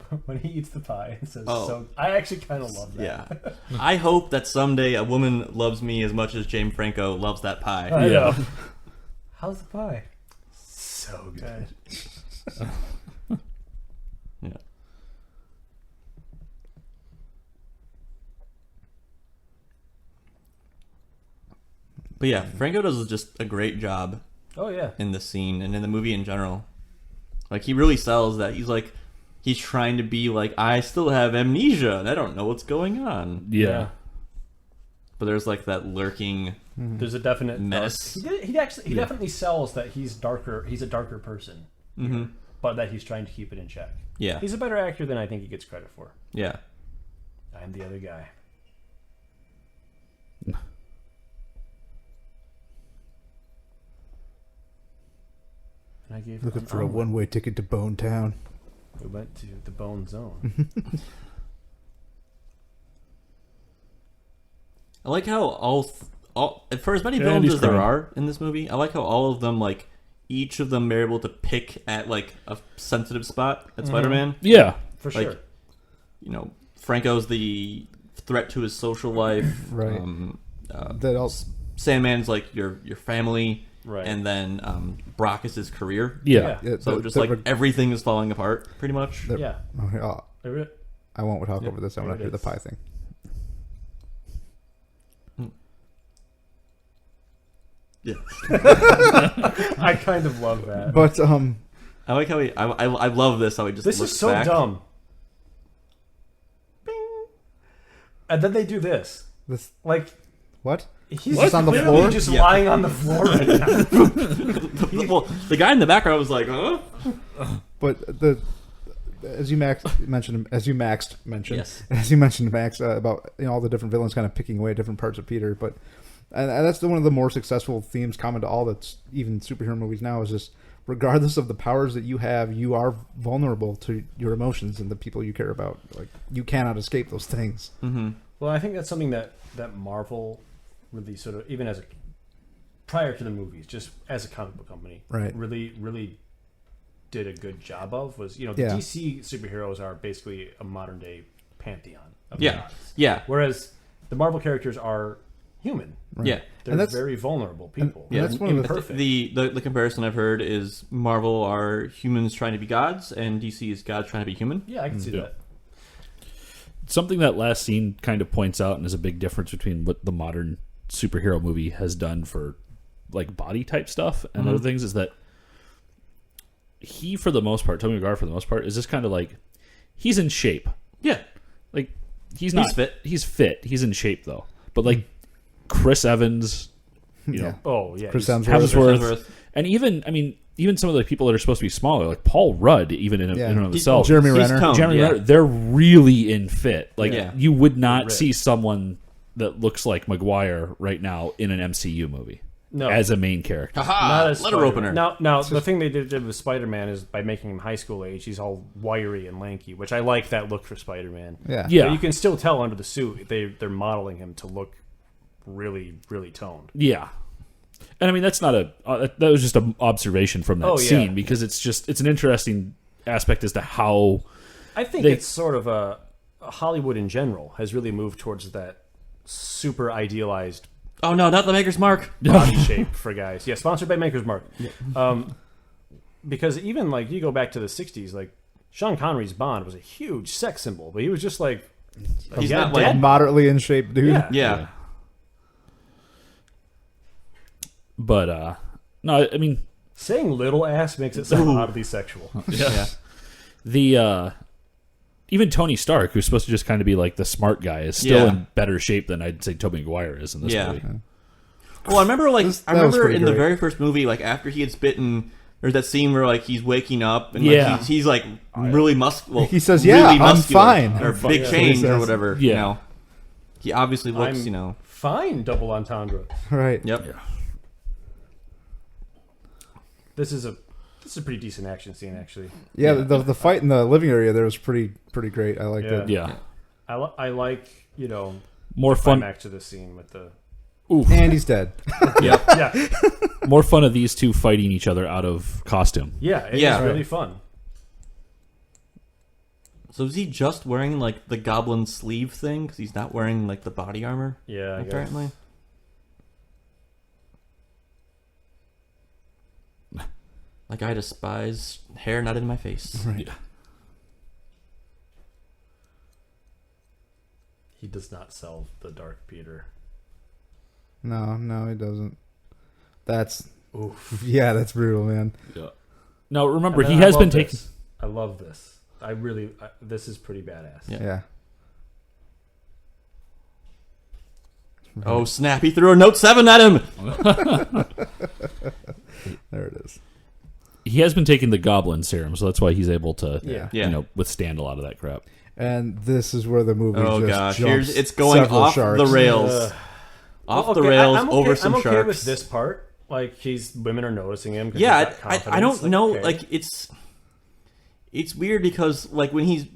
But when he eats the pie and says, Oh. "So," I actually kind of love that. Yeah. I hope that someday a woman loves me as much as James Franco loves that pie. I Yeah. know. How's the pie? So good. Yeah. But yeah, Franco does just a great job Oh yeah. in this scene and in the movie in general. Like, he really sells that. He's trying to be like, I still have amnesia and I don't know what's going on. Yeah. But there's like that lurking There's a definite menace. He definitely sells that he's darker. He's a darker person, but that he's trying to keep it in check. Yeah. He's a better actor than I think he gets credit for. Yeah. I'm the other guy. And I gave Looking an for a omelet. one-way ticket to Bone Town. We went to the Bone Zone. I like how for as many Yeah, villains Andy's as there crying. are in this movie, I like how all of them, like, each of them are able to pick at, like, a sensitive spot at Spider-Man. Yeah. For Like, sure. You know, Franco's the threat to his social life. Right. That also, Sandman's, like, your family. Right. And then Brock is his career. Yeah. So just, like, everything is falling apart, pretty much. Yeah. I won't talk over this. I want to There hear it the is. pie thing. Yeah. I kind of love that. But I like how I love this, how he just This looks is so back. dumb. Bing. And then they do this. this Like, what? he's Just on the clearly floor? just Yeah. lying on the floor right now. Well, the guy in the background was like, huh? But as you mentioned, Yes. as you mentioned, Max, about all the different villains kind of picking away different parts of Peter, but and that's one of the more successful themes common to all that's even superhero movies now is just regardless of the powers that you have, you are vulnerable to your emotions and the people you care about. Like you cannot escape those things. Mm-hmm. Well, I think that's something that Marvel really sort of, even prior to the movies, just as a comic book company, Right. really did a good job of was, the Yeah. DC superheroes are basically a modern day pantheon of Yeah. gods. Yeah. Whereas the Marvel characters are human. Right. Yeah. They're And that's- very vulnerable people. Yeah, that's one of the Imperfect. The comparison I've heard is Marvel are humans trying to be gods, and DC is gods trying to be human. Yeah, I can see Yeah. that. Something that last scene kind of points out and is a big difference between what the modern superhero movie has done for like body type stuff and other things is that he, for the most part, Tobey Maguire for the most part, is just kind of like he's in shape. Yeah. Like he's not fit. He's fit. He's in shape though. But like Chris Evans, you know, Oh, yeah. Chris he's- Hemsworth. Hemsworth. and even some of the people that are supposed to be smaller, like Paul Rudd, even in and of himself, Jeremy He's Renner. toned, Jeremy yeah. Renner, they're really in fit. Like Yeah. you would not Ripped. see someone that looks like Maguire right now in an MCU movie No. as a main character. Haha, Not as letter Spider-Man. opener. Now the thing they did with Spider-Man is by making him high school age, he's all wiry and lanky, which I like that look for Spider-Man. Yeah. Yeah. But you can still tell under the suit they're modeling him to look really, really toned. Yeah. And I mean that's not that was just an observation from that Oh, yeah. scene because it's an interesting aspect as to how I think They- it's sort of Hollywood in general has really moved towards that super idealized Oh no, not the Maker's Mark. body shape for guys. Yeah, sponsored by Maker's Mark. Because even like you go back to the '60s, like Sean Connery's Bond was a huge sex symbol, but he was just like He's yeah, not like dad- Moderately in shape, dude. Yeah. yeah. but no, I mean saying little ass makes it sound oddly sexual. Yeah. the even Tony Stark, who's supposed to just kind of be like the smart guy, is still Yeah. in better shape than I'd say Tobey Maguire is in this Yeah. movie. Well, I remember That was pretty in the great. very first movie, like after he gets bitten, there's that scene where like he's waking up and Yeah. like he's like really muscular. He says, "Yeah, I'm fine." or I'm fine. big Yeah. change He or says. whatever. Yeah. You know, he obviously looks. I'm- Fine, double entendre. Right. Yep. Yeah. This is a pretty decent action scene, actually. Yeah, the fight in the living area there was pretty great. I liked Yeah. it. Yeah. I like More fun climax to this scene with the And he's dead. yeah more fun of these two fighting each other out of costume. it's Yeah. really fun. So is he just wearing like the goblin sleeve thing? Because he's not wearing like the body armor. Yeah, I guess. Apparently. Like I despise hair not in my face. Right. Yeah. He does not sell the Dark Peter. No, he doesn't. That's Oof. yeah, that's brutal, man. Yeah. Now remember, And he then I has love been taking. this. I love this. This is pretty badass. Yeah. Yeah. Oh snap! He threw a note 7 at him. There it is. He has been taking the goblin serum, so that's why he's able to, Yeah. Yeah. withstand a lot of that crap. And this is where the movie Oh just gosh! jumps It's going several off sharks. the rails. Off the rails I'm okay, over some I'm okay sharks. with this part. Like women are noticing him. 'Cause Yeah, he's got I don't confidence. know. Okay. Like it's weird because like when he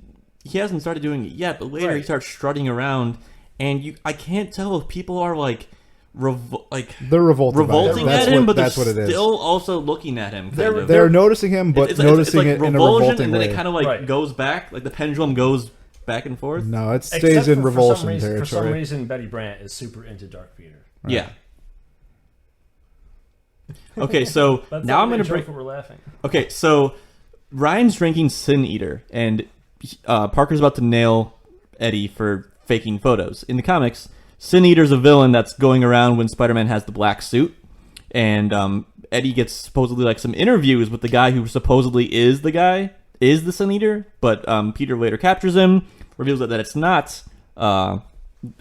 hasn't started doing it yet, but later he starts strutting around, and I can't tell if people are like they're revolting at him, but that's they're what it is. still also looking at him. They're noticing him, but noticing it in a revolting and then way. it kind of like goes back, like the pendulum goes back and forth. No, it stays in revulsion territory. For some reason, Betty Brant is super into Dark Peter. Right. Yeah. Okay, so now I'm going to break what we're laughing. Okay, so Ryan's drinking Sin Eater, and Parker's about to nail Eddie for faking photos. In the comics, Sin Eater's a villain that's going around when Spider-Man has the black suit, and Eddie gets supposedly like some interviews with the guy who supposedly is the Sin Eater, but Peter later captures him, reveals that it's not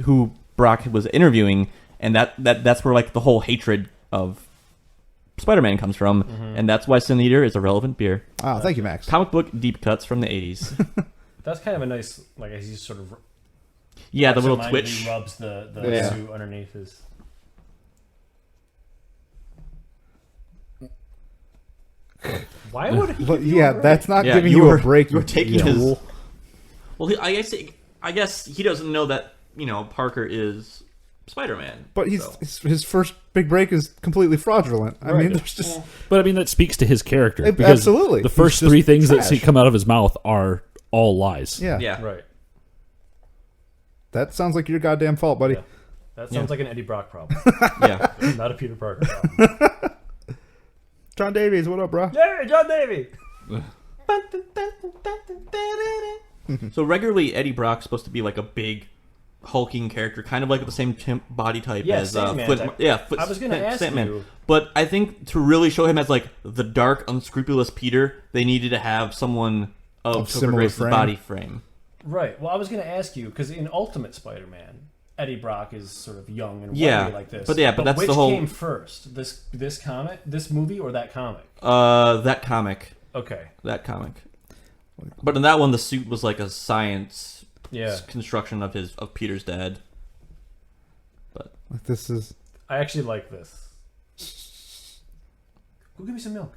who Brock was interviewing, and that's where like the whole hatred of Spider-Man comes from, and that's why Sin Eater is a relevant beer. Oh, thank you, Max. Comic book deep cuts from the 80s. That's kind of a nice, like, as he's sort of... Yeah, the little twitch. He rubs the suit underneath his... Why would he give you a break? That's not giving you a break. You're taking his... fool. Well, I guess he doesn't know that, Parker is Spider-Man. But his first big break is completely fraudulent. I mean, there's just... But I mean, that speaks to his character. Because absolutely. The first three things that come out of his mouth are all lies. Yeah. Right. That sounds like your goddamn fault, buddy. Yeah. That sounds like an Eddie Brock problem. Yeah. Not a Peter Parker problem. John Davies, what up, bro? Yeah, John Davey! So regularly, Eddie Brock's supposed to be like a big, hulking character, kind of like the same body type as Sandman Foot. type. Yeah, I was going to ask Sandman. you. But I think to really show him as like the dark, unscrupulous Peter, they needed to have someone of Topher similar Grace's frame. body frame. Right. Well, I was going to ask you, because in Ultimate Spider-Man, Eddie Brock is sort of young and Yeah, wiry like this. but that's which the whole- came first? This movie, or that comic? That comic. Okay. That comic. But in that one, the suit was like a science construction of Peter's dad. But This is... I actually like this. Go give me some milk.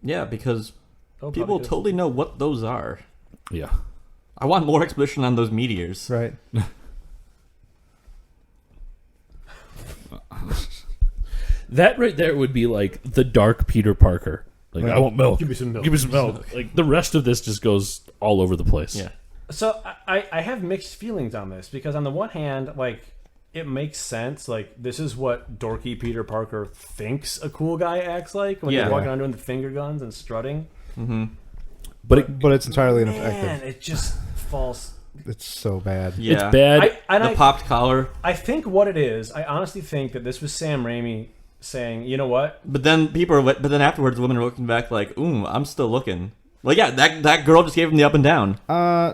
yeah, because Oh, people probably totally know what those are. Yeah. I want more exposition on those meteors. Right. That right there would be like the dark Peter Parker. Like, Right. I want milk. Give me some milk. Give me some milk. Like, the rest of this just goes all over the place. Yeah. So I have mixed feelings on this, because on the one hand, like, it makes sense. Like, this is what dorky Peter Parker thinks a cool guy acts like when he's walking around doing the finger guns and strutting. Mm-hmm. But it's entirely Man, ineffective. it just falls. It's so bad. Yeah. It's bad. The popped collar. I think what it is, I honestly think that this was Sam Raimi saying, you know what? But then afterwards, women are looking back like, ooh, I'm still looking. Like, yeah, that girl just gave him the up and down.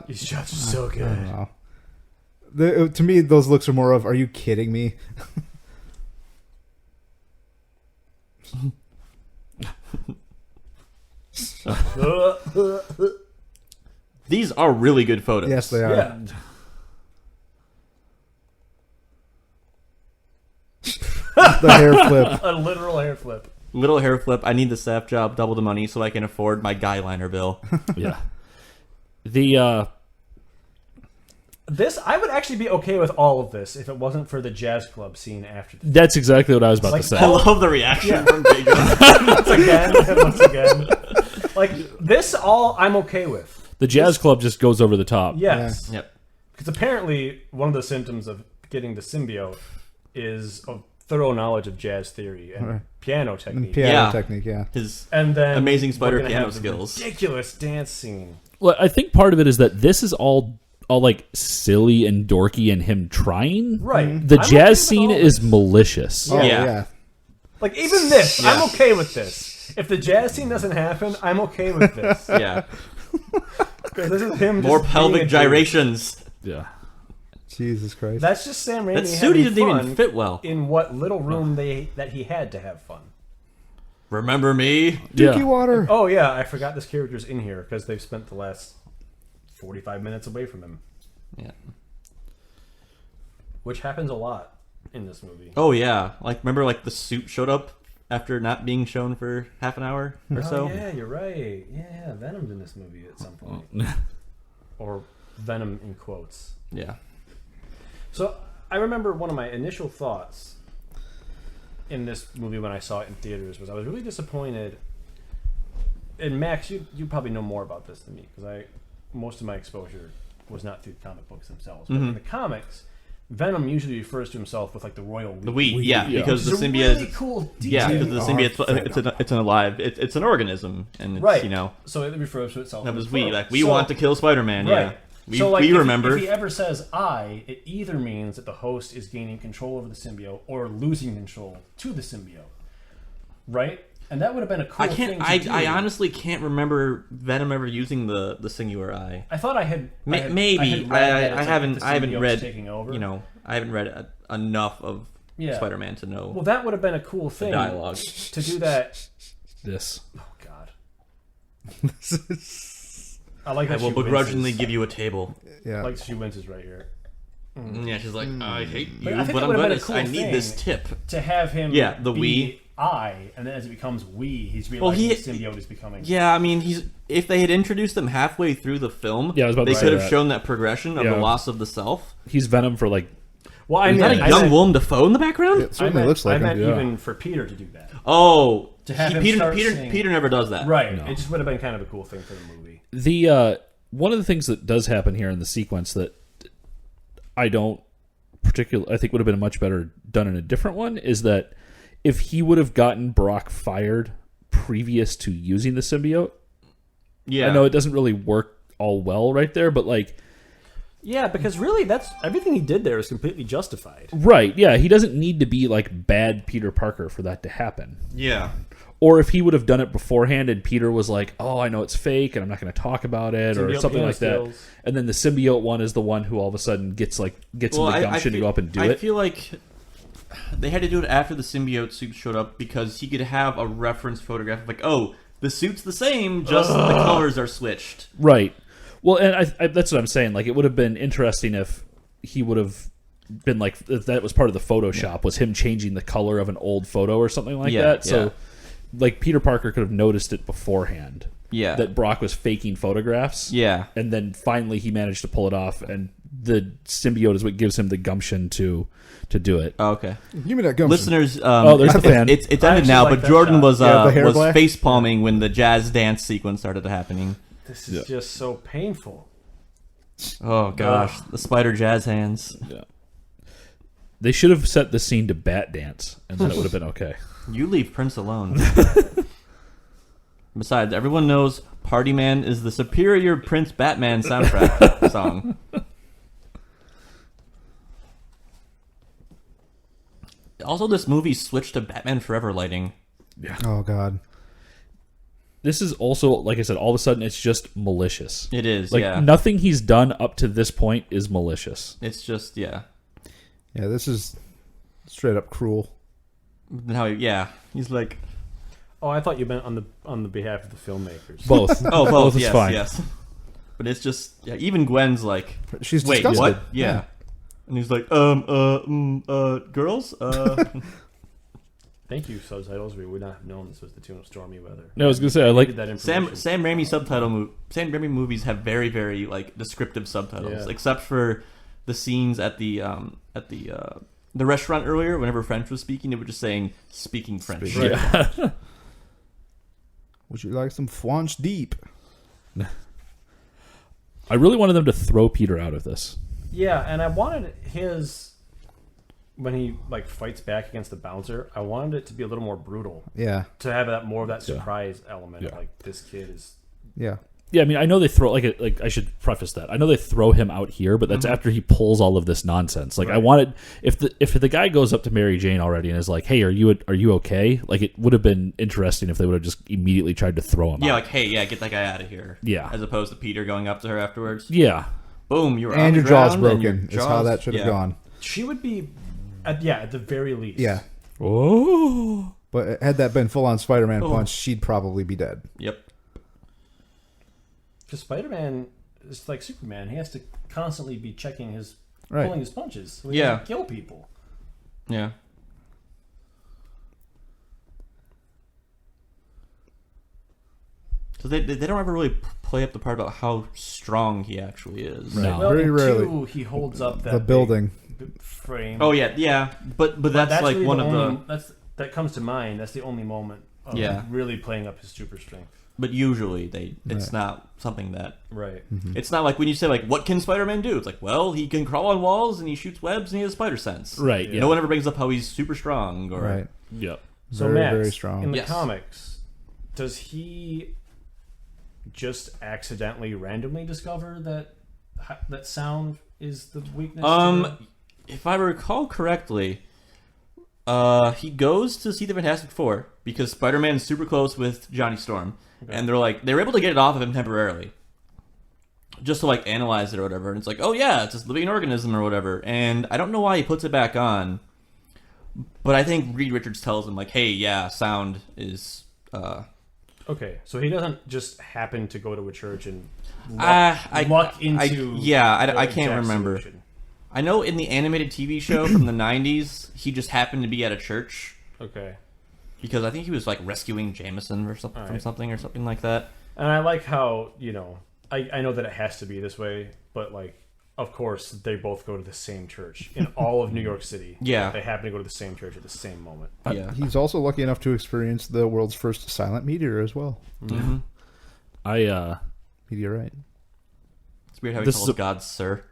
These shots are so good. I don't know. To me, those looks are more of, are you kidding me? These are really good photos. Yes, they are. Yeah. The hair flip. A literal hair flip. Little hair flip. I need the staff job, double the money so I can afford my guy liner bill. Yeah. The This, I would actually be okay with all of this if it wasn't for the jazz club scene after this. that's exactly what I was about Like, to say. I love the reaction from Big John. Once again. Like, this all I'm okay with. The jazz club just goes over the top. Yes. Yep. Because apparently one of the symptoms of getting the symbiote is a thorough knowledge of jazz theory and piano technique. Piano technique, yeah. His And then amazing we're spider gonna piano have the skills. ridiculous dance scene. Well, I think part of it is that this is all like silly and dorky and him trying. Right. The I'm okay jazz with scene all is this. malicious. Oh, Yeah. yeah. Like, even this, Yeah. I'm okay with this. If the jazz scene doesn't happen, I'm okay with this. Yeah. Because this is him More just being a pelvic dude. gyrations. Yeah. Jesus Christ. That's just Sam Raimi That suit having didn't even fun fit well. in what little room that he had to have fun. Remember me? Dookie Yeah. water. Oh yeah, I forgot this character's in here because they've spent the last 45 minutes away from him, Yeah. which happens a lot. in this movie. Oh yeah, like remember like the suit showed up after not being shown for half an hour or so. Yeah, you're right. Yeah, Venom's in this movie at some point, or Venom in quotes. Yeah. So I remember one of my initial thoughts in this movie when I saw it in theaters was I was really disappointed. And Max, you probably know more about this than me because most of my exposure was not through comic books themselves. But in the comics, Venom usually refers to himself with like the royal we. The we, yeah, because the symbiote really cool detail. Yeah, because the symbiote it's an alive, it's an organism, and it's, right. you know, so it refers to itself. That was we, like we want to kill Spider-Man. Right. Yeah, we remember. If he ever says "I," it either means that the host is gaining control over the symbiote or losing control to the symbiote, right? And that would have been a cool thing to do. I honestly can't remember Venom ever using the singular I. I thought I had. Maybe I haven't read. Taking over. You know, I haven't read enough of Spider-Man to know. Well, that would have been a cool thing. Dialogue to do that. This. Oh God. I like that. I will begrudgingly give you a table. Yeah. Like she winces right here. Yeah, she's like, I hate you, I but I'm gonna. I need this tip to have him. Yeah, the we. I, and then as it becomes we, he's realizing the symbiote is becoming. Yeah, I mean, if they had introduced him halfway through the film, they could have shown that progression of the loss of the self. He's Venom for like. Well, I mean, is that a young Willem Dafoe in the background? It certainly looks like him. I meant him. even for Peter to do that. Oh, to have him Peter never does that. Right. No. It just would have been kind of a cool thing for the movie. The one of the things that does happen here in the sequence that I think would have been much better done in a different one is that if he would have gotten Brock fired previous to using the symbiote, I know it doesn't really work all well right there, but like, yeah, because really, that's everything he did there is completely justified. Right? Yeah, he doesn't need to be like bad Peter Parker for that to happen. Yeah. Or if he would have done it beforehand and Peter was like, "Oh, I know it's fake and I'm not going to talk about it," or something like that, and then the symbiote one is the one who all of a sudden gets him the gumption to go up and do it. I feel like they had to do it after the symbiote suit showed up because he could have a reference photograph of like, oh, the suit's the same, just the colors are switched. Right. Well, and I that's what I'm saying. Like, it would have been interesting if he would have been like, if that was part of the Photoshop, was him changing the color of an old photo or something like that. So, like, Peter Parker could have noticed it beforehand. Yeah. That Brock was faking photographs. Yeah. And then finally he managed to pull it off, and the symbiote is what gives him the gumption to do it. Oh, okay. Give me that gumption. Listeners, there's the fan. It's ended now, but Jordan was black. face palming when the jazz dance sequence started happening. This is just so painful. Oh gosh, the spider jazz hands. Yeah. They should have set the scene to Bat Dance, and then it would have been okay. You leave Prince alone. Besides, everyone knows Party Man is the superior Prince Batman soundtrack song. Also, this movie switched to Batman Forever lighting. Yeah. Oh, God. This is also, like I said, all of a sudden it's just malicious. It is, like, nothing he's done up to this point is malicious. It's just, Yeah, this is straight up cruel. He's like... Oh, I thought you meant on the behalf of the filmmakers. Both. Both is yes, fine. Yes. But it's just, even Gwen's like... She's wait, disgusted. what? Yeah. And he's like, girls? Thank you, subtitles. We would not have known this was the tune of Stormy Weather. No, I was going to say, I like... that Sam information. Sam Raimi movies have very, very, like, descriptive subtitles. Except for the scenes at the restaurant earlier, whenever French was speaking, it was just saying, speaking French. Yeah. Would you like some French deep? I really wanted them to throw Peter out of this. Yeah, and I wanted when he like fights back against the bouncer, I wanted it to be a little more brutal. Yeah. To have more of that surprise element. Like, this kid is... Yeah. Yeah, I mean, I know they throw like I should preface that. I know they throw him out here, but that's after he pulls all of this nonsense. Like, I wanted if the guy goes up to Mary Jane already and is like, "Hey, are you okay?" Like, it would have been interesting if they would have just immediately tried to throw him out. Yeah, like, hey, get that guy out of here. Yeah. As opposed to Peter going up to her afterwards. Yeah. Boom, you were and on your the jaw's ground, broken. Is how that should have gone. She would be at the very least. Yeah. Oh. But had that been full on Spider-Man punch, she'd probably be dead. Yep. Because Spider-Man is like Superman. He has to constantly be checking pulling his punches. So he doesn't kill people. Yeah. So they don't ever really play up the part about how strong he actually is. No. Well, Very in rarely. 2, he holds up that The building. big frame. Oh yeah, but that's like really one the of only, the. that comes to mind. That's the only moment of really playing up his super strength. But usually it's not something that. Right. It's not like when you say like, what can Spider-Man do? It's like, well, he can crawl on walls and he shoots webs and he has spider sense. Right. Yeah. No one ever brings up how he's super strong. Or Right. Yep. So Very, Max, very strong. in the Yes. comics, does he just accidentally randomly discover that sound is the weakness? If I recall correctly, he goes to see the Fantastic Four because Spider-Man's super close with Johnny Storm, and they were able to get it off of him temporarily, just to like analyze it or whatever. And it's like, oh yeah, it's this living organism or whatever. And I don't know why he puts it back on, but I think Reed Richards tells him like, hey, yeah, sound is. Okay, so he doesn't just happen to go to a church and luck into. I can't exact remember. solution. I know in the animated TV show from the 90s, he just happened to be at a church. Okay. Because I think he was like rescuing Jameson or something from something or something like that. And I like how, I know that it has to be this way, but like, of course, they both go to the same church in all of New York City. Yeah. They happen to go to the same church at the same moment. Yeah. He's also lucky enough to experience the world's first silent meteor as well. Mm-hmm. Meteorite. It's weird how he This calls is a- God Sir.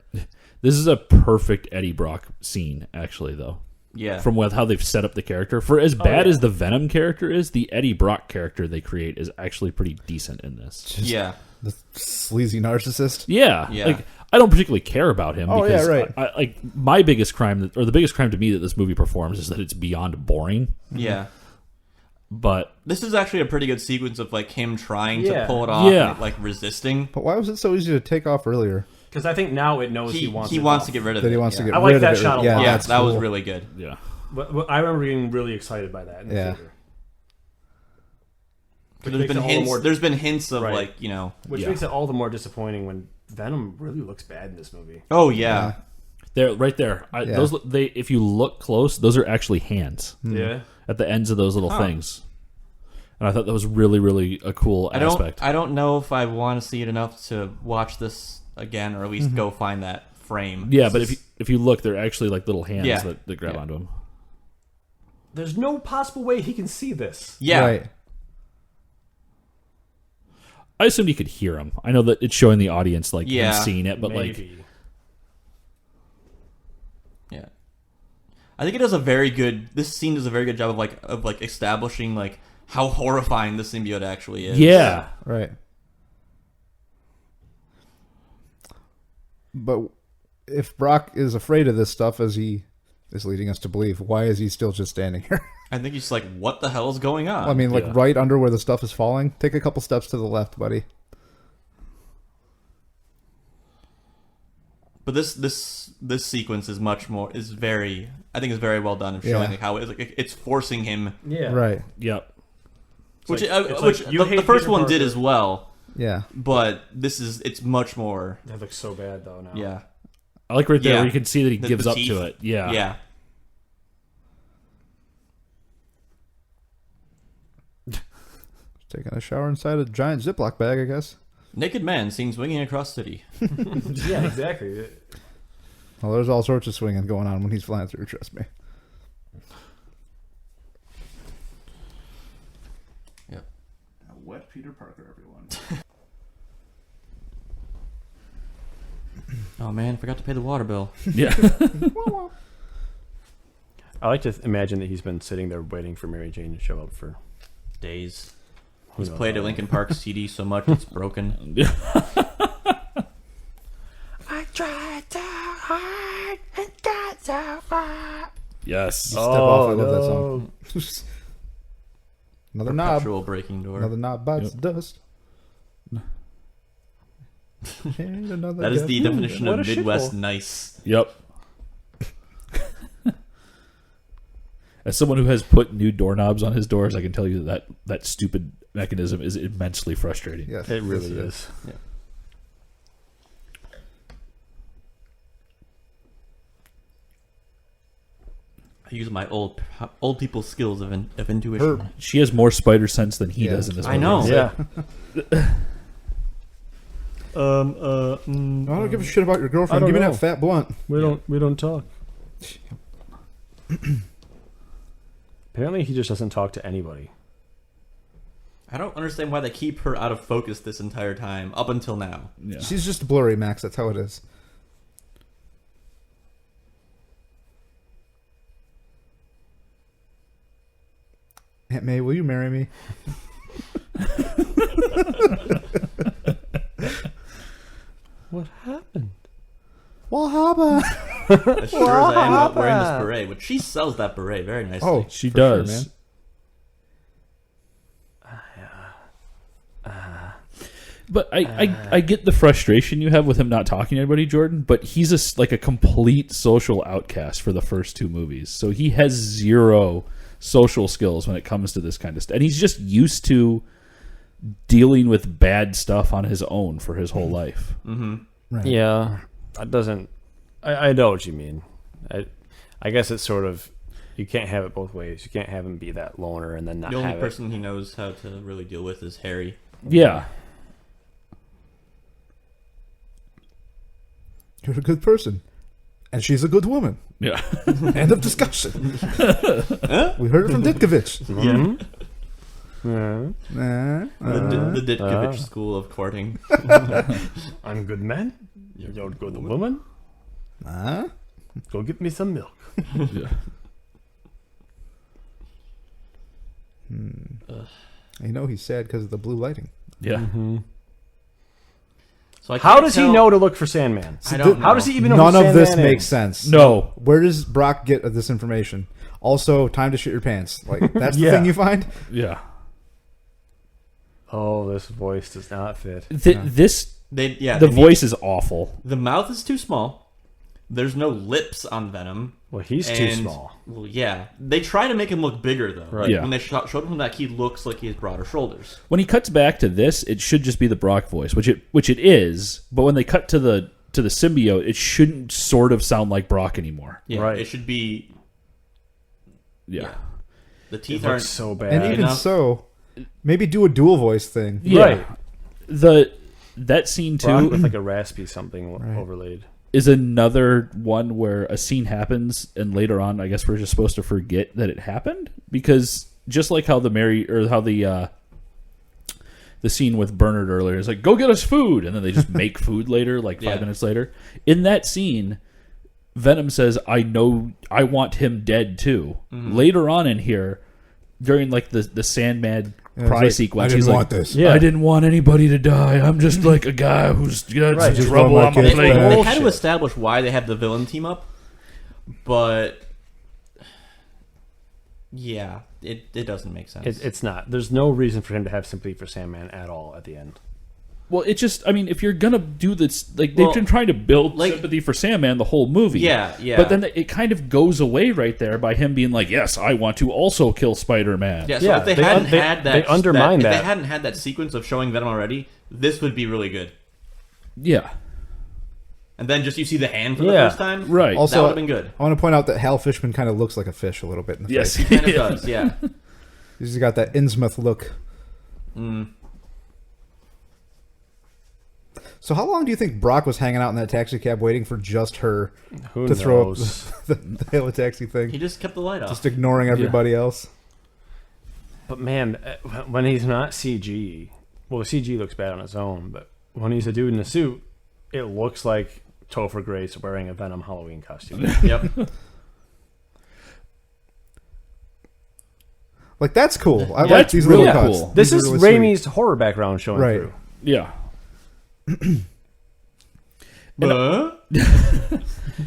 This is a perfect Eddie Brock scene, actually, though. Yeah. From how they've set up the character. For as bad as the Venom character is, the Eddie Brock character they create is actually pretty decent in this. Yeah. The sleazy narcissist. Yeah. Yeah. Like, I don't particularly care about him. Oh, because yeah, right. like, my biggest crime, or the biggest crime to me that this movie performs is that it's beyond boring. Yeah. But This is actually a pretty good sequence of like him trying to pull it off Yeah. and like resisting. But why was it so easy to take off earlier? Because I think now it knows He wants wants to get rid of That it. he wants to get I like rid that of it. shot a Yeah, lot. Yeah, that's that was cool. really good. yeah. But I remember being really excited by that in the theater. Which makes it all the more- There's been hints of Right. like, Which Yeah. makes it all the more disappointing when Venom really looks bad in this movie. oh yeah. There, right there. Yeah. Those if you look close, those are actually hands Yeah. at the ends of those little things. And I thought that was really, really a cool aspect. I don't know if I want to see it enough to watch this again, or at least go find that frame. Yeah, but if you look, they're actually like little hands Yeah. that grab onto him. There's no possible way he can see this. Yeah. Right. I assumed you could hear him. I know that it's showing the audience like Yeah, him seeing it, but like Maybe. Yeah. I think it does a very good. This scene does a very good job of like establishing like how horrifying the symbiote actually is. yeah. Right. But if Brock is afraid of this stuff, as he is leading us to believe, why is he still just standing here? I think he's like, what the hell is going on? I mean, like Yeah. right under where the stuff is falling. Take a couple steps to the left, buddy. But this sequence is very I think is very well done of showing Yeah. like how it's forcing him, Yeah. Right. which like- it's which like, you the hate first Peter one did Parker. as well. Yeah. But it's much more. That looks so bad though now. Yeah. I like right there Yeah. where you can see that he The gives up teeth. to it. Yeah. Yeah. Taking a shower inside a giant Ziploc bag, I guess. Naked man seen swinging across city. Yeah, exactly. Well, there's all sorts of swinging going on when he's flying through, trust me. Yep. A wet Peter Parker, everyone. Oh man, forgot to pay the water bill. Yeah. I like to imagine that he's been sitting there waiting for Mary Jane to show up for Days. who He's knows played a how Linkin Park CD so much it's broken. I tried so hard and got so far. Yes. Step off, I love that song. Another knob. Perpetual breaking door. Another knob bites dust. That is the definition what of a Midwest shithole. nice. Yep. As someone who has put new doorknobs on his doors, I can tell you that stupid mechanism is immensely frustrating. Yes, It really yes, is. Yeah. use my old people skills of intuition. She has more spider sense than he does in this movie. I know. Yeah. I don't give a shit about your girlfriend. I Give me don't that know. fat blunt. We don't talk. Apparently, he just doesn't talk to anybody. I don't understand why they keep her out of focus this entire time, up until now. Yeah. She's just blurry, Max. That's how it is. Aunt May, will you marry me? What happened? What happened? As sure as I am about wearing this beret, which she sells that beret very nicely. Oh, She for sure, does. man. But I get the frustration you have with him not talking to anybody, Jordan, but he's like a complete social outcast for the first two movies. So he has zero social skills when it comes to this kind of stuff. And he's just used to dealing with bad stuff on his own for his whole life. Mm-hmm. Right. Yeah, that doesn't. I know what you mean. I guess it's sort of, you can't have it both ways. You can't have him be that loner and then not The only have person he knows how to really deal with is Harry. Yeah. You're a good person. And she's a good woman. Yeah. End of discussion. We heard it from Ditkovich. it. Yeah. Nah. The Ditkovich school of courting. I'm good man. You're a good woman. Nah. Go get me some milk. Yeah. You know he's sad because of the blue lighting. Yeah. Mm-hmm. So I How can't does he tell- know to look for Sandman? I don't know. How does he even know None who of Sandman this makes is? sense. No. Where does Brock get this information? Also, time to shit your pants. Like, that's the Yeah. thing you find? Yeah. Oh, this voice does not fit. This the voice is awful. The mouth is too small. There's no lips on Venom. Well, he's too And- small. Well, yeah. They try to make him look bigger, though. Right. Like, Yeah. when they showed him that, he looks like he has broader shoulders. When he cuts back to this, it should just be the Brock voice, which it is. But when they cut to the symbiote, it shouldn't sort of sound like Brock anymore. Yeah, Right. It should be... Yeah. The It teeth aren't... looks so bad. And even enough. so, maybe do a dual voice thing. Yeah. That scene too Brock with like a raspy something Right. overlaid. is another one where a scene happens and later on I guess we're just supposed to forget that it happened, because just like how the scene with Bernard earlier is like, go get us food, and then they just make food later, like 5 minutes later. In that scene, Venom says, I know I want him dead too. Mm-hmm. Later on in here, during like the Sandman Yeah, cry it's like, sequence, I he's didn't like, want this. Yeah. I didn't want anybody to die. I'm just like a guy who's got Right, some just trouble want my on my kids plate. back. They had to Bullshit. establish why they have the villain team up, but yeah, it doesn't make sense. It's not. There's no reason for him to have sympathy for Sandman at all at the end. Well, it just, I mean, if you're going to do this, like, they've Well, been trying to build like- sympathy for Sandman the whole movie. Yeah. But then it kind of goes away right there by him being like, yes, I want to also kill Spider-Man. Yeah, so Yeah, if they they hadn't un- they- had that, they undermine if that. they hadn't had that sequence of showing Venom already, this would be really good. Yeah. And then just you see the hand for the Yeah. first time, Right. Also, that would have been good. I want to point out that Hal Fishman kind of looks like a fish a little bit in the Yes. face. He kind of does, yeah. He's got that Innsmouth look. Mm. So how long do you think Brock was hanging out in that taxi cab waiting for just her Who to knows? throw up the hail a taxi thing? He just kept the light off. Just ignoring everybody else? But man, when he's not CG, well, the CG looks bad on its own, but when he's a dude in a suit, it looks like Topher Grace wearing a Venom Halloween costume. Yep. Like, that's cool. I like that's these really little cool. cuts. This These is are really sweet. Raimi's horror background showing Right. through. Yeah.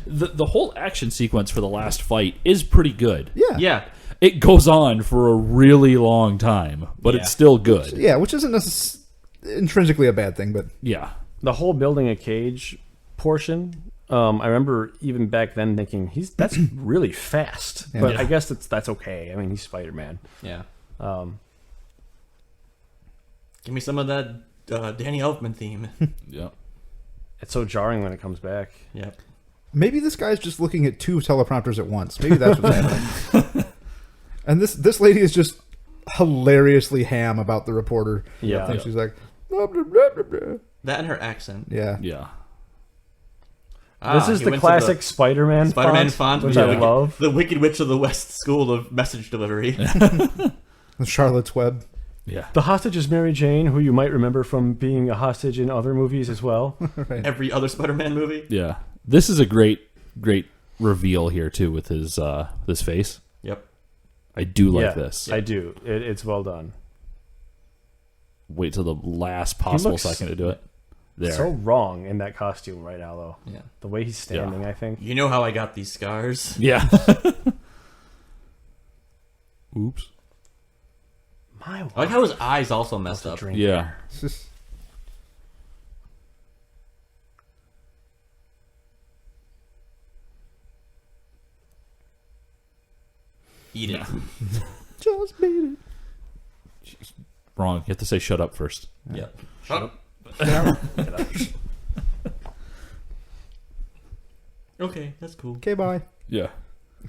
The whole action sequence for the last fight is pretty good. Yeah. Yeah. It goes on for a really long time, but Yeah. it's still good. Yeah, which isn't intrinsically a bad thing, but Yeah. The whole building a cage portion, I remember even back then thinking that's really fast. Yeah. But Yeah. I guess that's okay. I mean, he's Spider-Man. Yeah. Um, Give me some of that Danny Elfman theme. Yeah. it's so jarring when it comes back. Yep. maybe this guy's just looking at 2 teleprompters at once. Maybe that's what's happening. And this lady is just hilariously ham about the reporter. Yeah. And she's like, blah, blah, blah, blah, blah. That and her accent. Yeah. Yeah. This is he the went to classic Spider-Man font, which yeah, I love. The Wicked Witch of the West School of Message Delivery. The Charlotte's Web. Yeah. The hostage is Mary Jane, who you might remember from being a hostage in other movies as well. Right. Every other Spider-Man movie. Yeah. This is a great reveal here too with his face. Yep. I do like Yeah, this. I do. It's well done. Wait till the last possible looks second to do it. There. So wrong in that costume right now, though. Yeah. The way he's standing, I think. You know how I got these scars? Yeah. Oops. My I like how his eyes also messed up. drink. Yeah. It's just, Eat it. just beat it. Wrong. You have to say shut up first. Yep. Shut up. Okay, that's cool. Okay, bye. Yeah.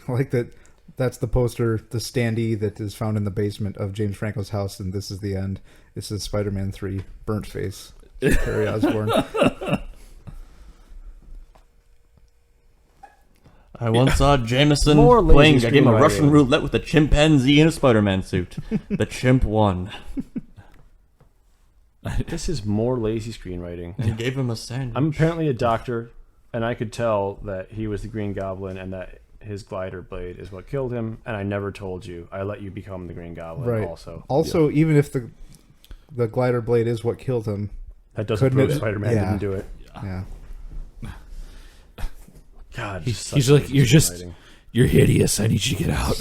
I like that. That's the poster, the standee that is found in the basement of James Franco's house, and this is the end. This is Spider-Man 3, burnt face, Harry Osborn. I once saw Jameson More lazy playing a game of screenwriting. Russian roulette with a chimpanzee in a Spider-Man suit. The chimp won. This is more lazy screenwriting. And gave him a sandwich. I'm apparently a doctor, and I could tell that he was the Green Goblin and that his glider blade is what killed him, and I never told you. I let you become the Green Goblin Right. also. Also, even if the glider blade is what killed him, That doesn't Couldn't prove it- Spider-Man yeah. didn't do it. yeah. God, He's such like, lazy you're just, screenwriting. you're hideous. I need you to get out.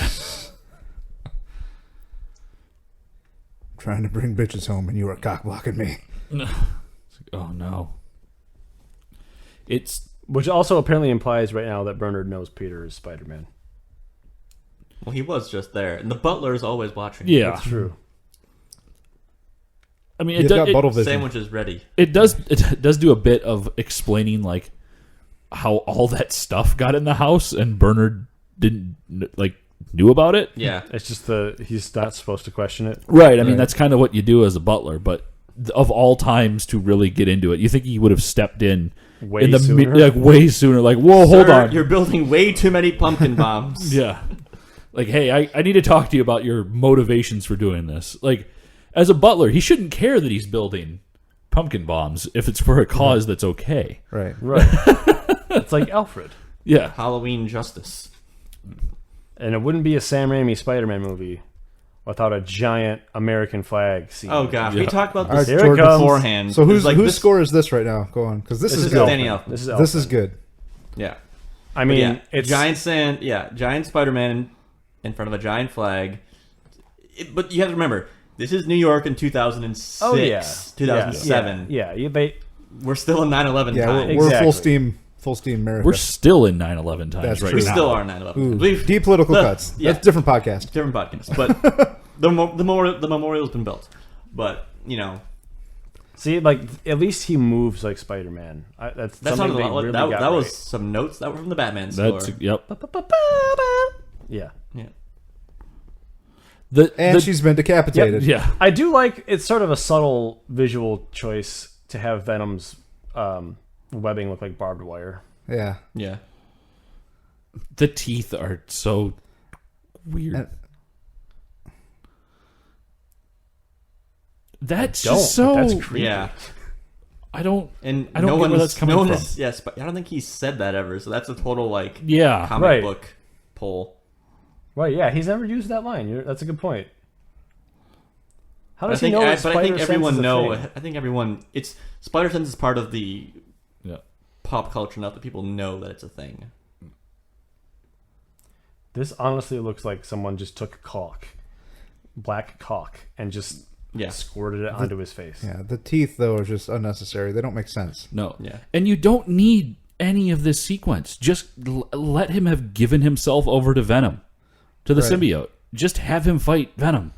Trying to bring bitches home, and you were cock blocking me. Oh no. It's Which also apparently implies right now that Bernard knows Peter is Spider-Man. Well, he was just there. And the butler is always watching. yeah. That's true. I mean, He's got bottle vision. Sandwich is ready. it does do a bit of explaining like how all that stuff got in the house and Bernard didn't knew about it. Yeah. It's just he's not supposed to question it. Right. I mean, Right. that's kind of what you do as a butler, but of all times to really get into it, you think he would have stepped in Way the sooner. way sooner. Like, whoa, hold Sir, on. You're building way too many pumpkin bombs. Yeah. Like, hey, I need to talk to you about your motivations for doing this. Like, as a butler, he shouldn't care that he's building pumpkin bombs if it's for a cause that's okay. Right. Right. It's like Alfred. Yeah. Halloween justice. And it wouldn't be a Sam Raimi Spider-Man movie without a giant American flag scene. Oh gosh, Yeah. we talked about All this right, Here it comes. beforehand. So whose It's like whose this, score is this right now? Go on, because this This is is good. Danny Elfman. This is This is Elfman. good. Yeah. I mean, Yeah, it's giant Spider-Man in front of a giant flag. But you have to remember, this is New York in 2006, Oh yeah, 2007. Yeah. We're still in 9/11 Yeah, times. we're Exactly. full steam America. We're still in 9/11 times That's right true. We now. still are 9/11. Ooh, I believe deep political the- cuts. yeah. That's a different podcast. different podcast, but the memorial's been built. But See, like at least he moves like Spider-Man. That's that's something not they a lot. really That got was right. some notes that were from the Batman score. That's yep. Yeah. Yeah. And she's been decapitated. Yeah. I do like it's sort of a subtle visual choice to have Venom's webbing look like barbed wire. Yeah. Yeah. The teeth are so weird. And- That's Don't. just so. But that's creepy. Yeah. I don't. And I don't no get where one that's coming no one from. is, yes, but I don't think he said that ever. So that's a total Yeah. comic Right. book pull. Right? Yeah, he's never used that line. That's a good point. How But I does he think, know? that but I think Spider everyone sense is a know. thing? I think everyone. It's Spider Sense is part of the Yeah. pop culture enough that people know that it's a thing. This honestly looks like someone just took black caulk, and just Yeah. squirted it onto his face. Yeah. The teeth though are just unnecessary. They don't make sense. No. Yeah. And you don't need any of this sequence. Just let him have given himself over to Venom, to the Right. symbiote. Just have him fight Venom.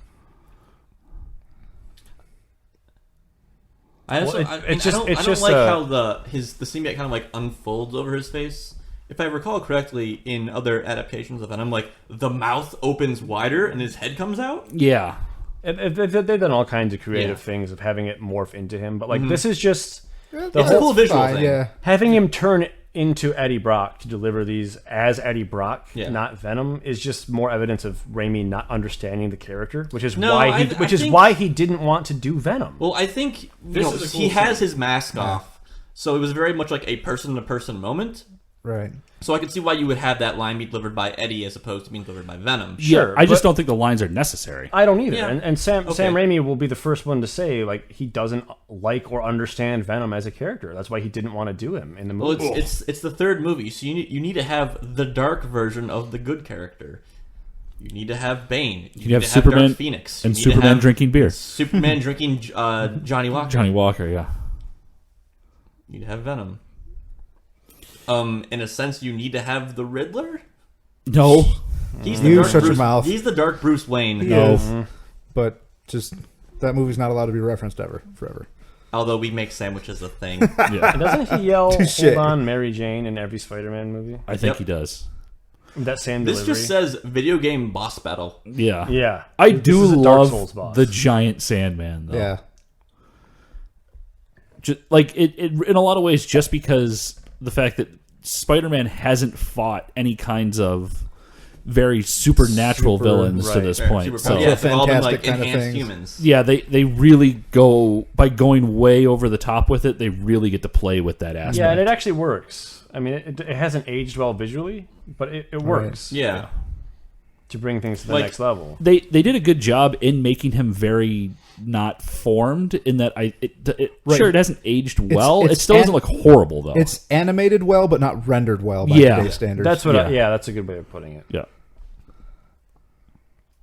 I also, Well, I it's just- don't it's I don't just like a- how the symbiote kind of unfolds over his face, if I recall correctly, in other adaptations of Venom, like the mouth opens wider and his head comes out. Yeah. They've done all kinds of creative Yeah. things of having it morph into him, but like this is just Yeah, It's a cool visual fine, thing. Yeah. having him turn into Eddie Brock to deliver these as Eddie Brock, Yeah. not Venom, is just more evidence of Raimi not understanding the character, which is No, why I think- why he didn't want to do Venom. Well, I think you This know, is a cool he has scene. his mask off, so it was very much like a person-to-person moment. Right. So I can see why you would have that line be delivered by Eddie as opposed to being delivered by Venom. Sure, I just but- don't think the lines are necessary. I don't either. Yeah. And Sam Okay. Raimi will be the first one to say like he doesn't like or understand Venom as a character. That's why he didn't want to do him in the Well, movie. it's the third movie, so you need to have the dark version of the good character. You need to have Bane. You need have to Superman Dark Phoenix. You And need to Superman have drinking beer. Superman drinking Johnny Walker. Johnny Walker, yeah. You need to have Venom. In a sense, you need to have the Riddler. No. He's You dark shut your Bruce, mouth. He's the dark Bruce Wayne. No. But just that movie's not allowed to be referenced forever. Although we make sandwiches a thing. Yeah. And doesn't he yell Touche. "Hold on, Mary Jane" in every Spider-Man movie? I think Yep. he does. That same This delivery. just says video game boss battle. Yeah. yeah. I This do is a Dark Souls love boss. the giant Sandman, though. Yeah. Just, like, it, in a lot of ways, just because the fact that Spider-Man hasn't fought any kinds of very supernatural Super- villains to right. this Or point. super So, power. Yeah, they've all been fantastic like kind of enhanced things. humans. yeah, they really go, by going way over the top with it, they really get to play with that aspect. Yeah, and it actually works. I mean, it hasn't aged well visually, but it works Yeah. to bring things to the Like- next level. They did a good job in making him very not formed in that Right. sure, it hasn't aged well. it's it still doesn't look horrible, though. It's animated well, but not rendered well by Yeah. today's standards. That's what. Yeah. That's a good way of putting it. yeah.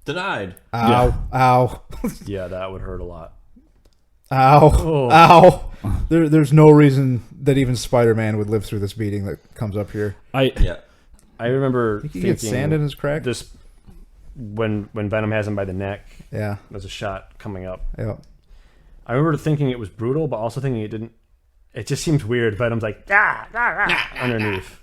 Denied. Ow. Ow. Yeah, that would hurt a lot. Ow. Oh. Ow. There's no reason that even Spider-Man would live through this beating that comes up here. Yeah. I remember He thinking gets sand in his crack. this when Venom has him by the neck. Yeah. There's a shot coming up. Yeah. I remember thinking it was brutal, but also thinking it didn't. It just seems weird. Venom's like underneath.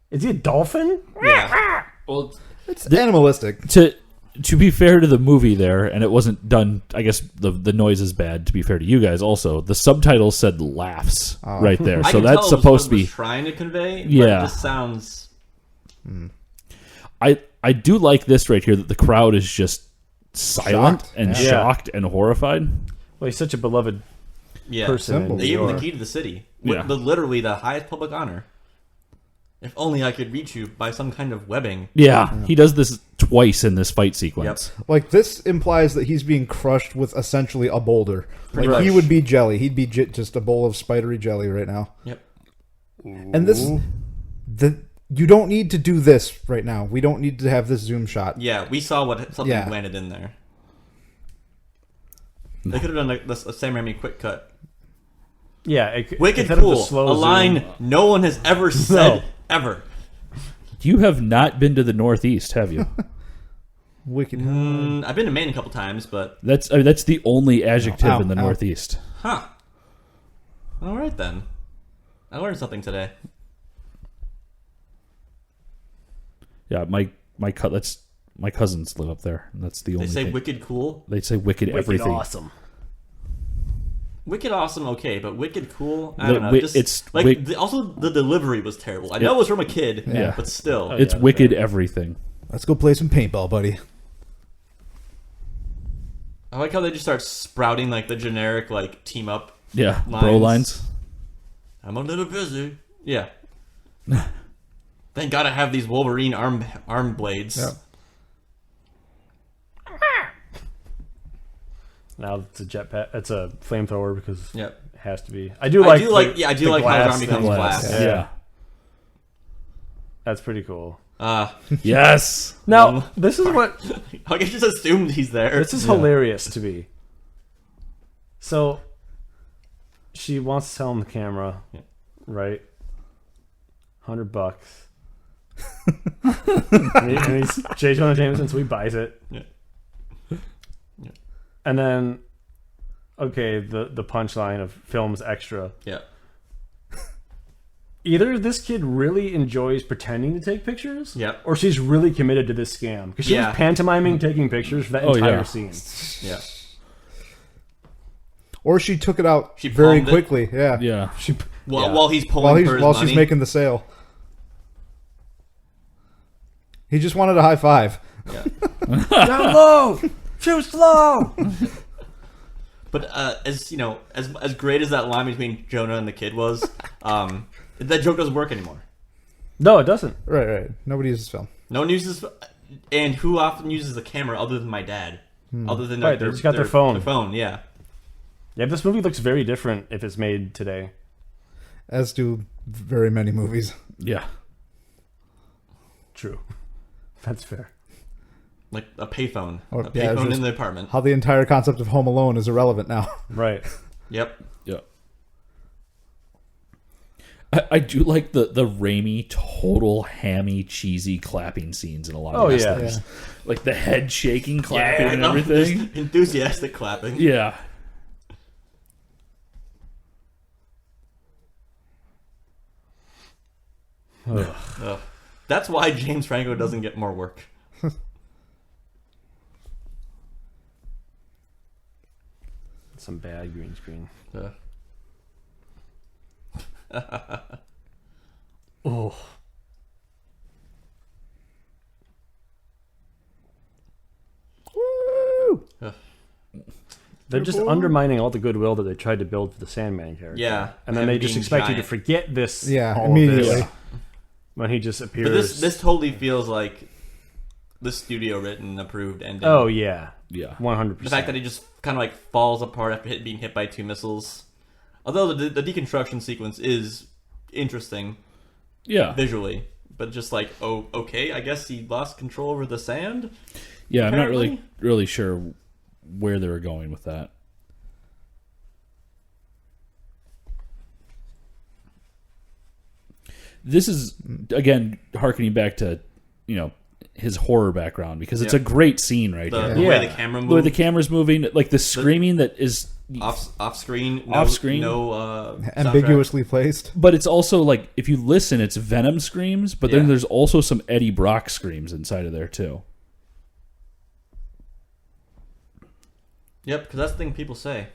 Is he a dolphin? Yeah. Well, It's animalistic. to be fair to the movie there, and it wasn't done. I guess the noise is bad. To be fair to you guys, also the subtitles said laughs right there, I so can that's tell supposed to what it be. was trying to convey. But Yeah. It just sounds. I do like this right here that the crowd is just silent Shocked. and Yeah. shocked and horrified. Well, he's such a beloved Yeah. person. Simple. In They New gave him the York. key to the city. Yeah. Literally the highest public honor. If only I could reach you by some kind of webbing. Yeah, he does this twice in this fight sequence. Like, this implies that he's being crushed with essentially a boulder. Pretty Like, he much. would be jelly. He'd be just a bowl of spidery jelly right now. Yep. And you don't need to do this right now. We don't need to have this zoom shot. Yeah, we saw what something Yeah. landed in there. They could have done a Sam Raimi quick cut. Yeah, Wicked instead of the cool. slow A line zoom- no one has ever said ever. You have not been to the Northeast, have you? Wicked. I've been to Maine a couple times, but That's the only adjective Ow, in the ow. Northeast. huh. All right then. I learned something today. Yeah, that's my cousins live up there. And that's the They only. say thing. wicked cool. They say wicked, Wicked everything. awesome. Wicked awesome, okay, but wicked cool. I The don't know. wi- Just, it's like wick- also the delivery was terrible. I know it was from a kid, Yeah. but still. Oh, It's yeah, wicked everything. Let's go play some paintball, buddy. I like how they just start sprouting like the generic like team up. Yeah, Lines. bro lines. I'm a little busy. Yeah. Thank God I have these Wolverine arm blades. Yeah. Now it's a jetpack. It's a flamethrower because Yep. it has to be. I do like I do the like how his glass arm becomes thing. glass. Yeah. That's pretty cool. Yes. Now this is what I just assumed he's there. this is hilarious to me. So she wants to tell him the camera, right? $100. and he's J. Jonah Jameson, so he buys it. Yeah. And then, okay, the punchline of film's extra. Yeah. either this kid really enjoys pretending to take pictures, Yep. or she's really committed to this scam. Because she was pantomiming taking pictures for that entire scene. Yeah. Or she took it out She very palmed it. quickly. Yeah. Yeah. While he's pulling for his while money. she's making the sale. He just wanted a high five. Yeah. Down low! Too slow! But as great as that line between Jonah and the kid was, that joke doesn't work anymore. No, it doesn't. Right. Nobody uses film. No one uses, and who often uses the camera other than my dad? Other than Right, they just got their phone. Their phone, yeah. Yeah, this movie looks very different if it's made today. As do very many movies. Yeah. True. That's fair. Like a payphone. Or- A yeah, payphone just- in the apartment. How the entire concept of Home Alone is irrelevant now. Right. Yep. Yeah. I do like the Raimi total hammy cheesy clapping scenes in a lot of Oh, these yeah. things. Like the head shaking clapping and no, everything. just enthusiastic clapping. Yeah. Ugh. That's why James Franco doesn't get more work. Some bad green screen. Oh. They're just undermining all the goodwill that they tried to build for the Sandman character. Yeah. And then they just being expect you to giant. forget this. Yeah, all of immediately. this when he just appears. But this totally feels like the studio written, approved ending. Oh, yeah. Yeah. 100%. The fact that he just kind of like falls apart after being hit by 2 missiles. Although the deconstruction sequence is interesting Yeah. visually, but just like, oh, okay, I guess he lost control over the sand. Yeah, I'm not apparently. really sure where they were going with that. This is again harkening back to, his horror background because it's Yeah. a great scene right here. The Yeah. way the camera The way moves the camera's moving, like the screaming that is, off screen, Off screen. no Ambiguously placed. but it's also like if you listen, it's Venom screams, but then Yeah. there's also some Eddie Brock screams inside of there too. Yep, because that's the thing people say.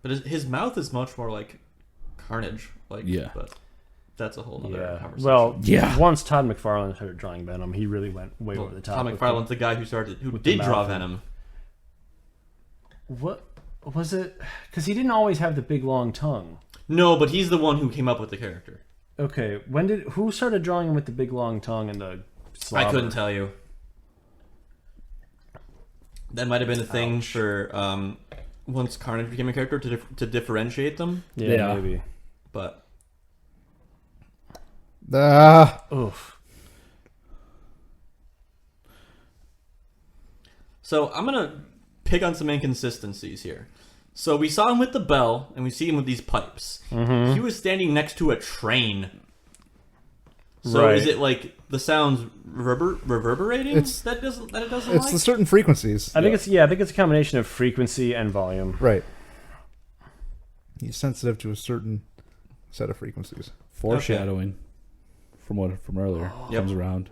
But his mouth is much more like Carnage. Like, Yeah. But that's a whole other Yeah. conversation. Well, Yeah. once Todd McFarlane started drawing Venom, he really went way Well, over the top. Tom with McFarlane's the guy who with did the draw mouth Venom. What was it? Because he didn't always have the big long tongue. No, but he's the one who came up with the character. Okay, who started drawing him with the big long tongue and the slobber? I couldn't tell you. That might have been a thing for once Carnage became a character to differentiate them, Yeah, maybe. but Oof. so I'm gonna pick on some inconsistencies here. So we saw him with the bell, and we see him with these pipes. Mm-hmm. He was standing next to a train. So Right. is it like the sounds reverberating? It's- that it doesn't It's like? the certain frequencies. I think it's a combination of frequency and volume. Right. He's sensitive to a certain set of frequencies. Foreshadowing from earlier Yep. comes around.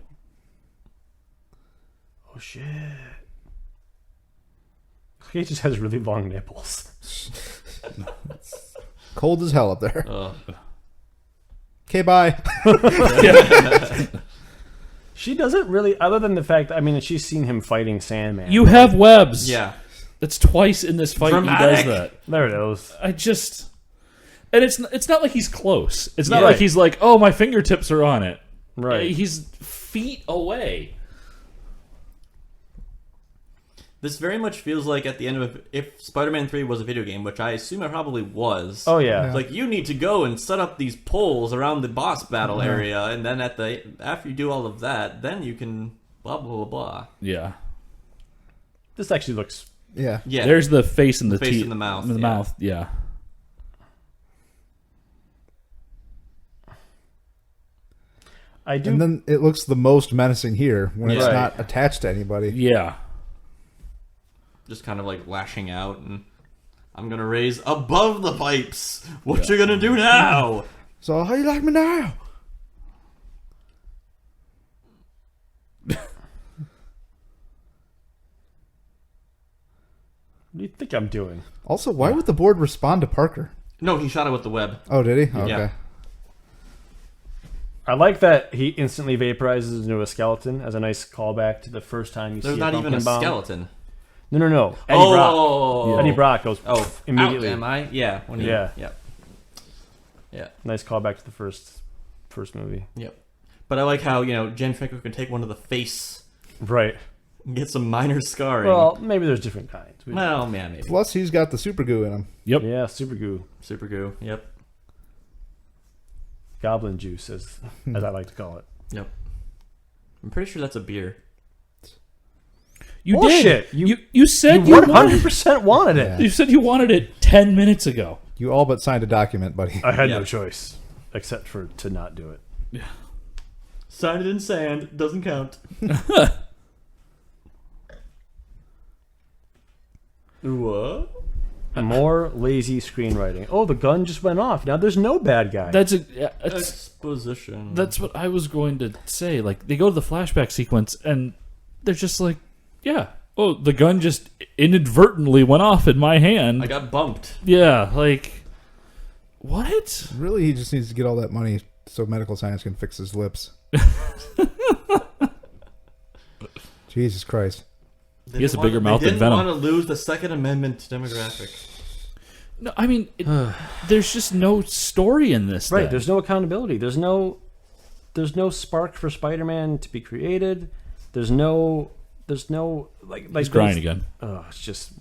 Oh shit. He just has really long nipples. Cold as hell up there. Ugh. Okay, bye. She doesn't really, other than the fact, she's seen him fighting Sandman. You have webs. Yeah. That's twice in this fight Dramatic. he does that. There it is. And it's not like he's close. It's not Yeah. like he's like, oh, my fingertips are on it. Right. He's feet away. This very much feels like at the end of if Spider-Man 3 was a video game, which I assume it probably was. Oh yeah. It's like you need to go and set up these poles around the boss battle area, and then after you do all of that, then you can blah blah blah blah. Yeah. This actually looks. Yeah. Yeah, There's the face and the face teeth. in the mouth, In the yeah. mouth, yeah. I do. And then it looks the most menacing here when it's Right. not attached to anybody. Yeah. just kind of like lashing out, and I'm gonna raise above the pipes. What you gonna do now? So how you like me now? What do you think I'm doing? Also, why would the board respond to Parker? No, he shot it with the web. Oh, did he? Oh, Yeah. okay. I like that he instantly vaporizes into a skeleton as a nice callback to the first time you There's see not a even a pumpkin bomb. skeleton. No. Oh, Eddie Brock goes Out, immediately. am I? Yeah. When Yeah. Yeah. Nice callback to the first movie. Yep. But I like how, James Franco can take one to the face Right. and get some minor scarring. Well, maybe there's different kinds. Well, yeah, maybe. Plus, he's got the super goo in him. Yep. Yeah, super goo. Super goo. Yep. Goblin juice, as I like to call it. Yep. I'm pretty sure that's a beer. You Bullshit. did. You said You you wanted. 100% wanted it. Yeah. You said you wanted it 10 minutes ago. You all but signed a document, buddy. I had Yeah. no choice except for to not do it. Signed it in sand. Doesn't count. What? More lazy screenwriting. Oh, the gun just went off. Now there's no bad guy. That's Exposition. That's what I was going to say. Like, they go to the flashback sequence, and they're just like, yeah. Oh, the gun just inadvertently went off in my hand. I got bumped. Yeah, like, what? Really, he just needs to get all that money so medical science can fix his lips. Jesus Christ. He has a bigger mouth than Venom. They didn't want to lose the Second Amendment demographic. No, I mean, there's just no story in this. Right, then. there's no accountability. There's no spark for Spider-Man to be created. There's no like He's crying again. Oh, it's just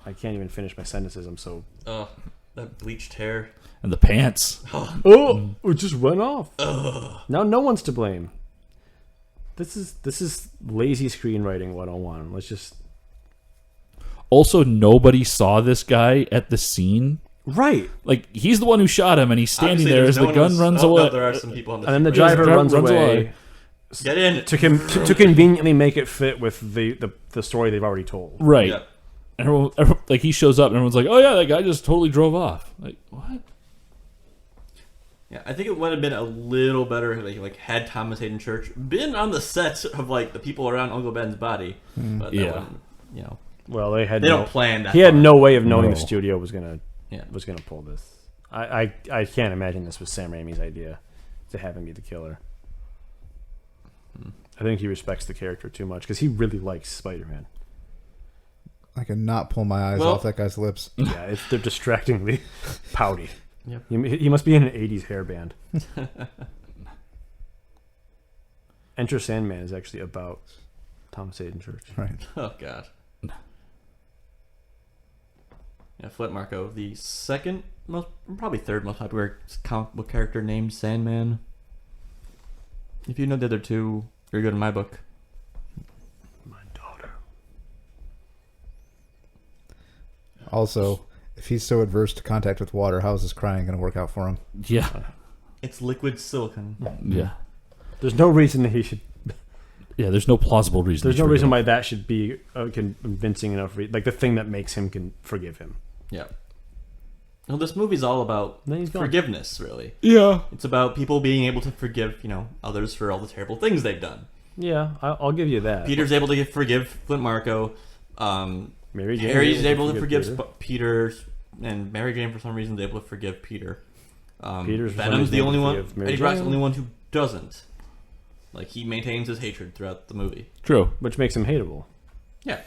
I can't even finish my sentences. I'm so Oh, that bleached hair. And the pants. it just went off. Now no one's to blame. This is lazy screenwriting 101. Let's just Also, nobody saw this guy at the scene. right. Like, he's the one who shot him, and he's standing Obviously, there there's as no the one gun else- runs oh, away. No, there are some people on the And then the screen. driver runs runs away. away Get in. to conveniently make it fit with the story they've already told. Right. Yep. Everyone, like, he shows up, and everyone's like, oh, yeah, that guy just totally drove off. Like, what? Yeah, I think it would have been a little better if like had Thomas Hayden Church been on the set of like the people around Uncle Ben's body. But that Yeah. wouldn't, Well, they don't plan that. He had far. no way of knowing the No. studio was gonna Yeah. pull this. I can't imagine this was Sam Raimi's idea to have him be the killer. I think he respects the character too much because he really likes Spider-Man. I cannot pull my eyes Well- off that guy's lips. Yeah, they're distractingly pouty. Yep. He must be in an 80s hair band. Enter Sandman is actually about Thomas Hayden Church. Right. Oh god. Yeah, Flip Marco, the second most, probably third most popular comic book character named Sandman. If you know the other two, you're good in my book. My daughter. Also, if he's so adverse to contact with water, how is this crying going to work out for him? Yeah. It's liquid silicon. Yeah. There's no reason that he should. Yeah, there's no plausible reason. There's he no should reason go. why that should be convincing enough. Like the thing that makes him can forgive him. Yeah. Well, this movie's all about Then he's gone. forgiveness, really. Yeah. It's about people being able to forgive, others for all the terrible things they've done. Yeah, I'll give you that. Peter's able to forgive Flint Marco. Mary Jane Harry's able to forgive Peter, and Mary Jane for some reason is able to forgive Peter. Peter's for some Venom's reason the able only to one. forgive Mary Eddie Brock's the Jane. only one who doesn't. Like he maintains his hatred throughout the movie. True. which makes him hateable. Yeah.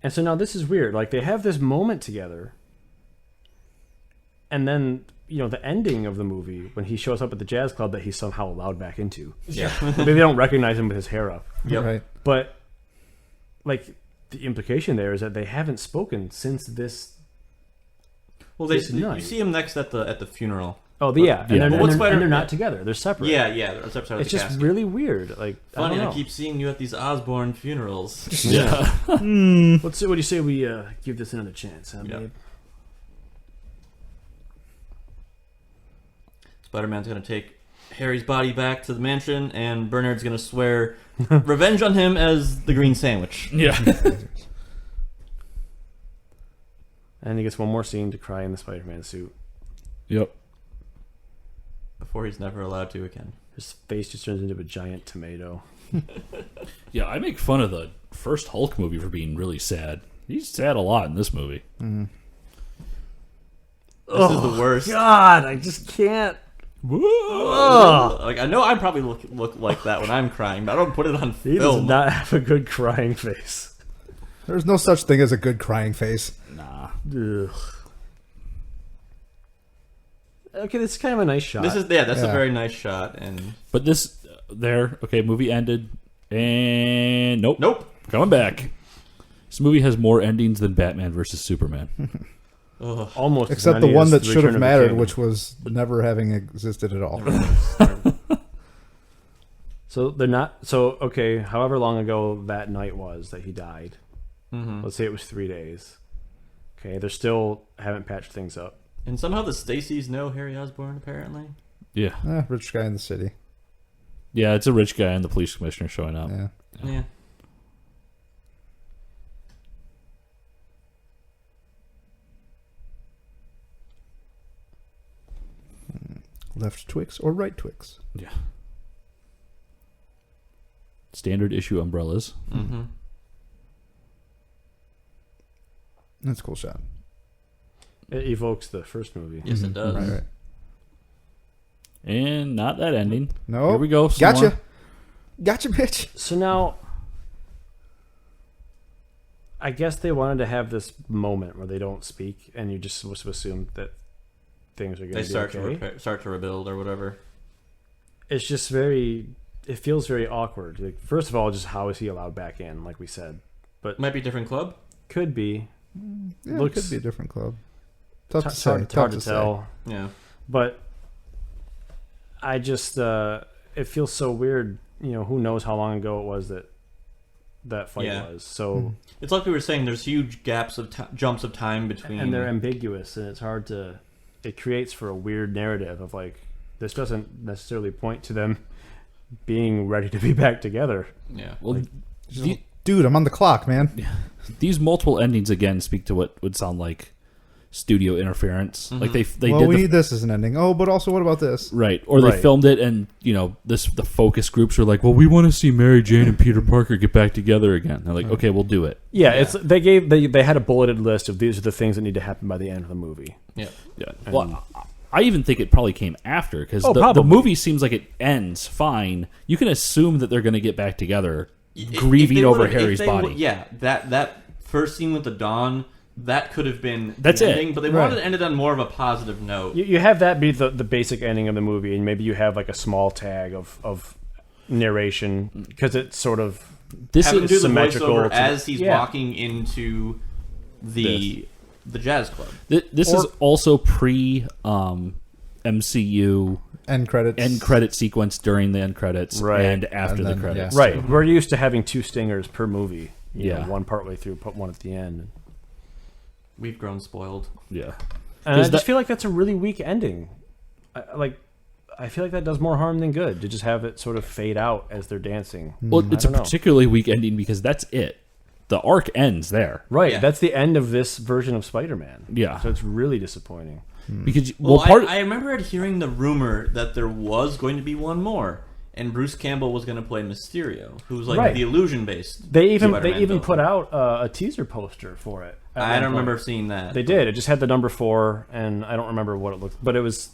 And so now this is weird. Like they have this moment together, and then the ending of the movie when he shows up at the jazz club that he's somehow allowed back into. Yeah. Maybe they don't recognize him with his hair up, Yep. Right. but like the implication there is that they haven't spoken since this. Well, This you night. see him next at the funeral. Oh, yeah, and, Yeah. they're, Well, and, they're, Spider- and they're not together. They're separate. Yeah, that's episode of It's the just casket. really weird. Like Funny, I don't I know. keep seeing you at these Osborne funerals. Yeah. What do you say we give this another chance, huh, Yeah. babe? Spider-Man's gonna take Harry's body back to the mansion, and Bernard's gonna swear revenge on him as the Green Sandwich. Yeah. And he gets one more scene to cry in the Spider-Man suit. Yep. Before he's never allowed to again. His face just turns into a giant tomato. Yeah, I make fun of the first Hulk movie for being really sad. He's sad a lot in this movie. This is the worst. God, I just can't. Like I know I probably look like that when I'm crying, but I don't put it on He does film. not have a good crying face. There's no such thing as a good crying face. Nah. Ugh. Okay, this is kind of a nice shot. That's a very nice shot, and But movie ended, and nope. Coming back. This movie has more endings than Batman versus Superman. almost Except as the many one as that The should have Return of the mattered, King. which was never having existed at all. So they're not. So okay, however long ago that night was that he died. Let's say it was 3 days. Okay, they still haven't patched things up. and somehow the Stacys know Harry Osborn apparently. Yeah. Rich guy in the city. Yeah, it's a rich guy and the police commissioner showing up. Yeah. Yeah. Left Twix or right Twix? Yeah. Standard issue umbrellas. Mm-hmm. That's a cool shot. It evokes the first movie. Yes, it does. Right. And not that ending. No. Here we go. some Gotcha. more. Gotcha, bitch. So now, I guess they wanted to have this moment where they don't speak, and you're just supposed to assume that things are going They to be start okay. to start to rebuild or whatever. It's just very. It feels very awkward. Like, first of all, just how is he allowed back in? Like we said, but Might be a different club. could be. Yeah, Looks- it could be a different club. Tough to It's say. hard Tough to say. tell. Yeah. But I just it feels so weird. You know, who knows how long ago it was that fight Yeah. was. So It's like we were saying. There's huge gaps of jumps of time between, and they're ambiguous, and it's hard to. It creates for a weird narrative of like this doesn't necessarily point to them being ready to be back together. Yeah. Well, Dude, I'm on the clock, man. these multiple endings again speak to what would sound like studio interference. Like they Well, did we the need this as an ending. Oh, but also, what about this? right, or they Right. filmed it, and the focus groups are like, well, we want to see Mary Jane and Peter Parker get back together again. They're like, okay, we'll do it. Yeah, it's they had a bulleted list of these are the things that need to happen by the end of the movie. Yeah. Yeah. Well, I even think it probably came after because the probably. movie seems like it ends fine. You can assume that they're going to get back together, If grieving they over would've- if Harry's they body. would- yeah, that first scene with the Dawn, that could have been That's the it. ending, but they Right. wanted to end it on more of a positive note. You have that be the basic ending of the movie, and maybe you have like a small tag of narration because it's sort of This Have him is do the symmetrical voiceover to the- as he's yeah. walking into the jazz club. this is also pre MCU End credits. end credit sequence during the end credits Right. and after And the then, credits. yeah. right. We're used to having 2 stingers per movie. You know, Yeah. one partway through, put one at the end. We've grown spoiled. Yeah. And I Is just that- feel like that's a really weak ending. I feel like that does more harm than good to just have it sort of fade out as they're dancing. Well, it's a I don't know. particularly weak ending because that's it. The arc ends there. Right, Yeah. that's the end of this version of Spider-Man. Yeah. So it's really disappointing. Because Well, part I remember hearing the rumor that there was going to be one more, and Bruce Campbell was going to play Mysterio, who's like Right. the illusion-based. They even Spider-Man put villain. out a teaser poster for it. at I one don't point. remember seeing that. They did. It just had the number 4, and I don't remember what it looked. But it was,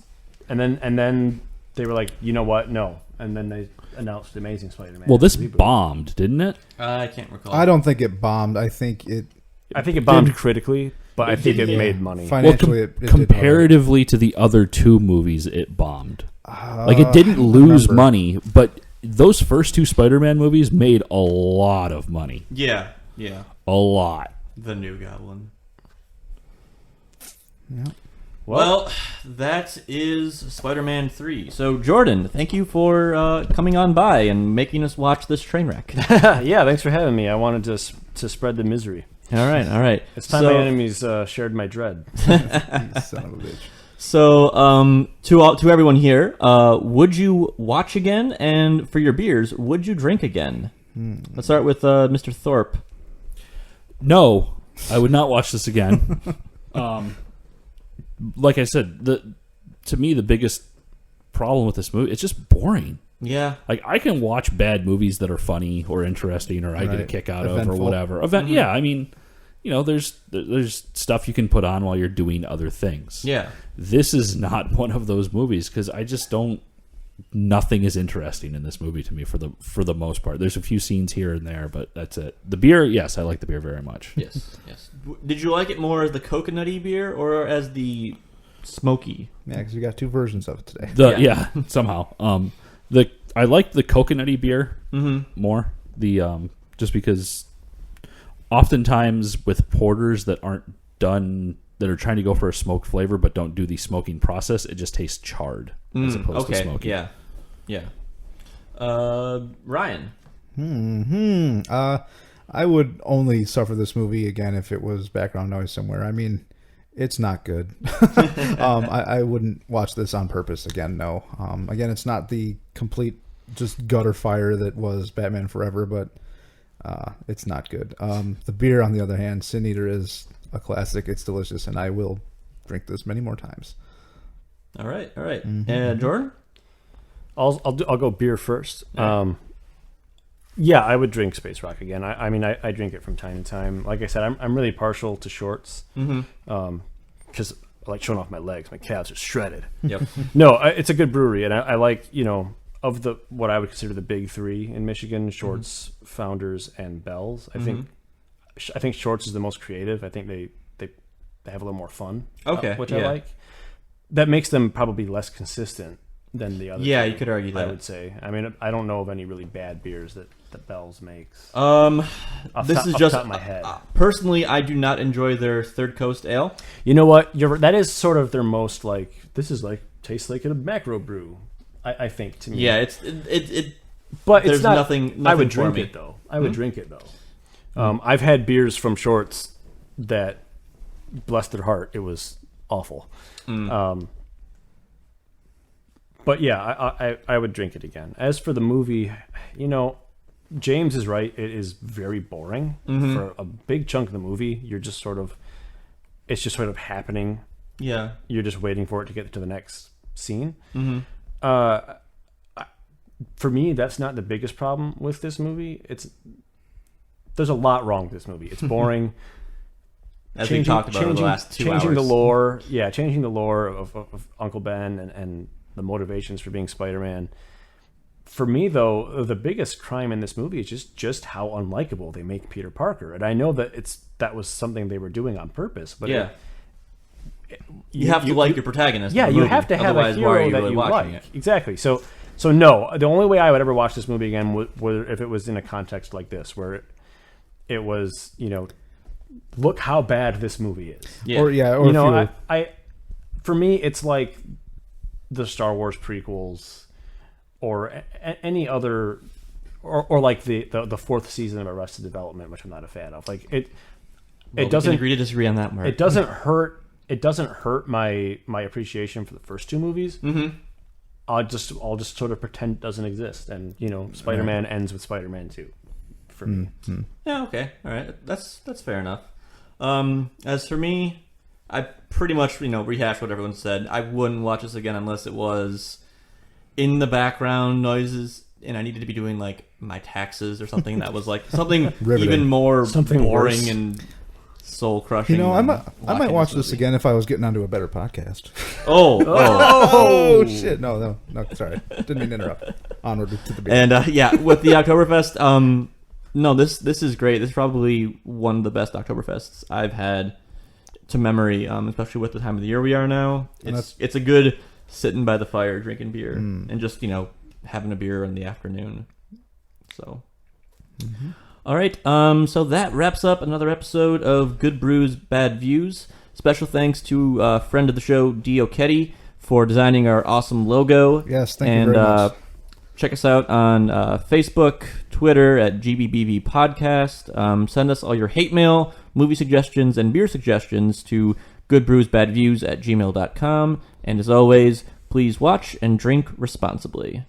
and then they were like, you know what? No, and then they announced Amazing Spider-Man. well, this reboot. bombed, didn't it? I can't recall. I don't think it bombed. I think it I think it bombed critically, but I think it yeah. made money. financially it did comparatively to the other 2 movies, it bombed. Like it didn't I lose remember. money, but those first 2 Spider-Man movies made a lot of money. Yeah. A lot. The new Goblin. Yeah. Well, that is Spider-Man 3. So, Jordan, thank you for coming on by and making us watch this train wreck. Yeah, thanks for having me. I wanted to spread the misery. All right. It's time my enemies shared my dread. You son of a bitch. So, to everyone here, would you watch again? And for your beers, would you drink again? Let's start with Mr. Thorpe. No, I would not watch this again. Like I said, to me the biggest problem with this movie, it's just boring. Yeah. Like, I can watch bad movies that are funny or interesting or I get a kick out Eventful. of or whatever. Yeah, I mean, there's stuff you can put on while you're doing other things. Yeah. This is not one of those movies because I just don't. Nothing is interesting in this movie to me for the most part. There's a few scenes here and there, but that's it. The beer, yes, I like the beer very much. Yes. Did you like it more as the coconutty beer or as the smoky? Yeah, because we got two versions of it today. Somehow. I like the coconutty beer more. Just because oftentimes with porters that aren't done, that are trying to go for a smoked flavor but don't do the smoking process, it just tastes charred as opposed to smoky. Yeah. Ryan. I would only suffer this movie again if it was background noise somewhere. I mean, it's not good. I wouldn't watch this on purpose again. No. Again, it's not the complete just gutter fire that was Batman Forever, but it's not good. The beer, on the other hand, Sin Eater is a classic. It's delicious, and I will drink this many more times. All right. And Jordan? I'll go beer first. Yeah, I would drink Space Rock again. I mean, I drink it from time to time. Like I said, I'm really partial to shorts because I like showing off my legs. My calves are shredded. Yep. No, it's a good brewery, and I like, of what I would consider the big three in Michigan: Shorts, Founders, and Bell's. I think Shorts is the most creative. I think they have a little more fun. Okay, which I like. That makes them probably less consistent than the other. Yeah, two, you could argue that. I would say. I mean, I don't know of any really bad beers that Bell's makes. This is just off the top of my head. Personally, I do not enjoy their Third Coast Ale. You know what? That is sort of their most tastes like a macro brew. I think to me. Yeah, it's but there's it's not, nothing. I would for drink me. it though. I would drink it though. I've had beers from Shorts that, bless their heart, it was awful. But yeah, I would drink it again. As for the movie, James is right. It is very boring for a big chunk of the movie. It's just sort of happening. Yeah, you're just waiting for it to get to the next scene. For me, that's not the biggest problem with this movie. There's a lot wrong with this movie. It's boring. As we talked about over the last 2 hours. Changing the lore of Uncle Ben and the motivations for being Spider-Man. For me, though, the biggest crime in this movie is just how unlikable they make Peter Parker. And I know that was something they were doing on purpose. But you have to like your protagonist. Yeah, you have to have a hero that you like. Exactly. So no, the only way I would ever watch this movie again would if it was in a context like this, where it was, look how bad this movie is. Yeah. For me, it's like the Star Wars prequels, or any other, or like the fourth season of Arrested Development, which I'm not a fan of. Like it doesn't agree to disagree on that, Mark. It doesn't hurt. It doesn't hurt my appreciation for the first two movies. I'll just sort of pretend it doesn't exist, and Spider-Man ends with Spider-Man 2 for me. Yeah. Okay. All right. That's fair enough. As for me, I pretty much rehash what everyone said. I wouldn't watch this again unless it was in the background noises, and I needed to be doing like my taxes or something that was like something even more boring worse. And soul crushing. I might watch this again if I was getting onto a better podcast. Oh shit! No, sorry, didn't mean to interrupt. Onward to the beer. And with the Oktoberfest, no, this is great. This is probably one of the best Oktoberfests I've had to memory, especially with the time of the year we are now. It's a good sitting by the fire drinking beer and just having a beer in the afternoon. So. All right, so that wraps up another episode of Good Brews, Bad Views. Special thanks to a friend of the show, Dio Ketty, for designing our awesome logo. Yes, thank you very much. Check us out on Facebook, Twitter at GBBV Podcast. Send us all your hate mail, movie suggestions, and beer suggestions to goodbrewsbadviews@gmail.com. And as always, please watch and drink responsibly.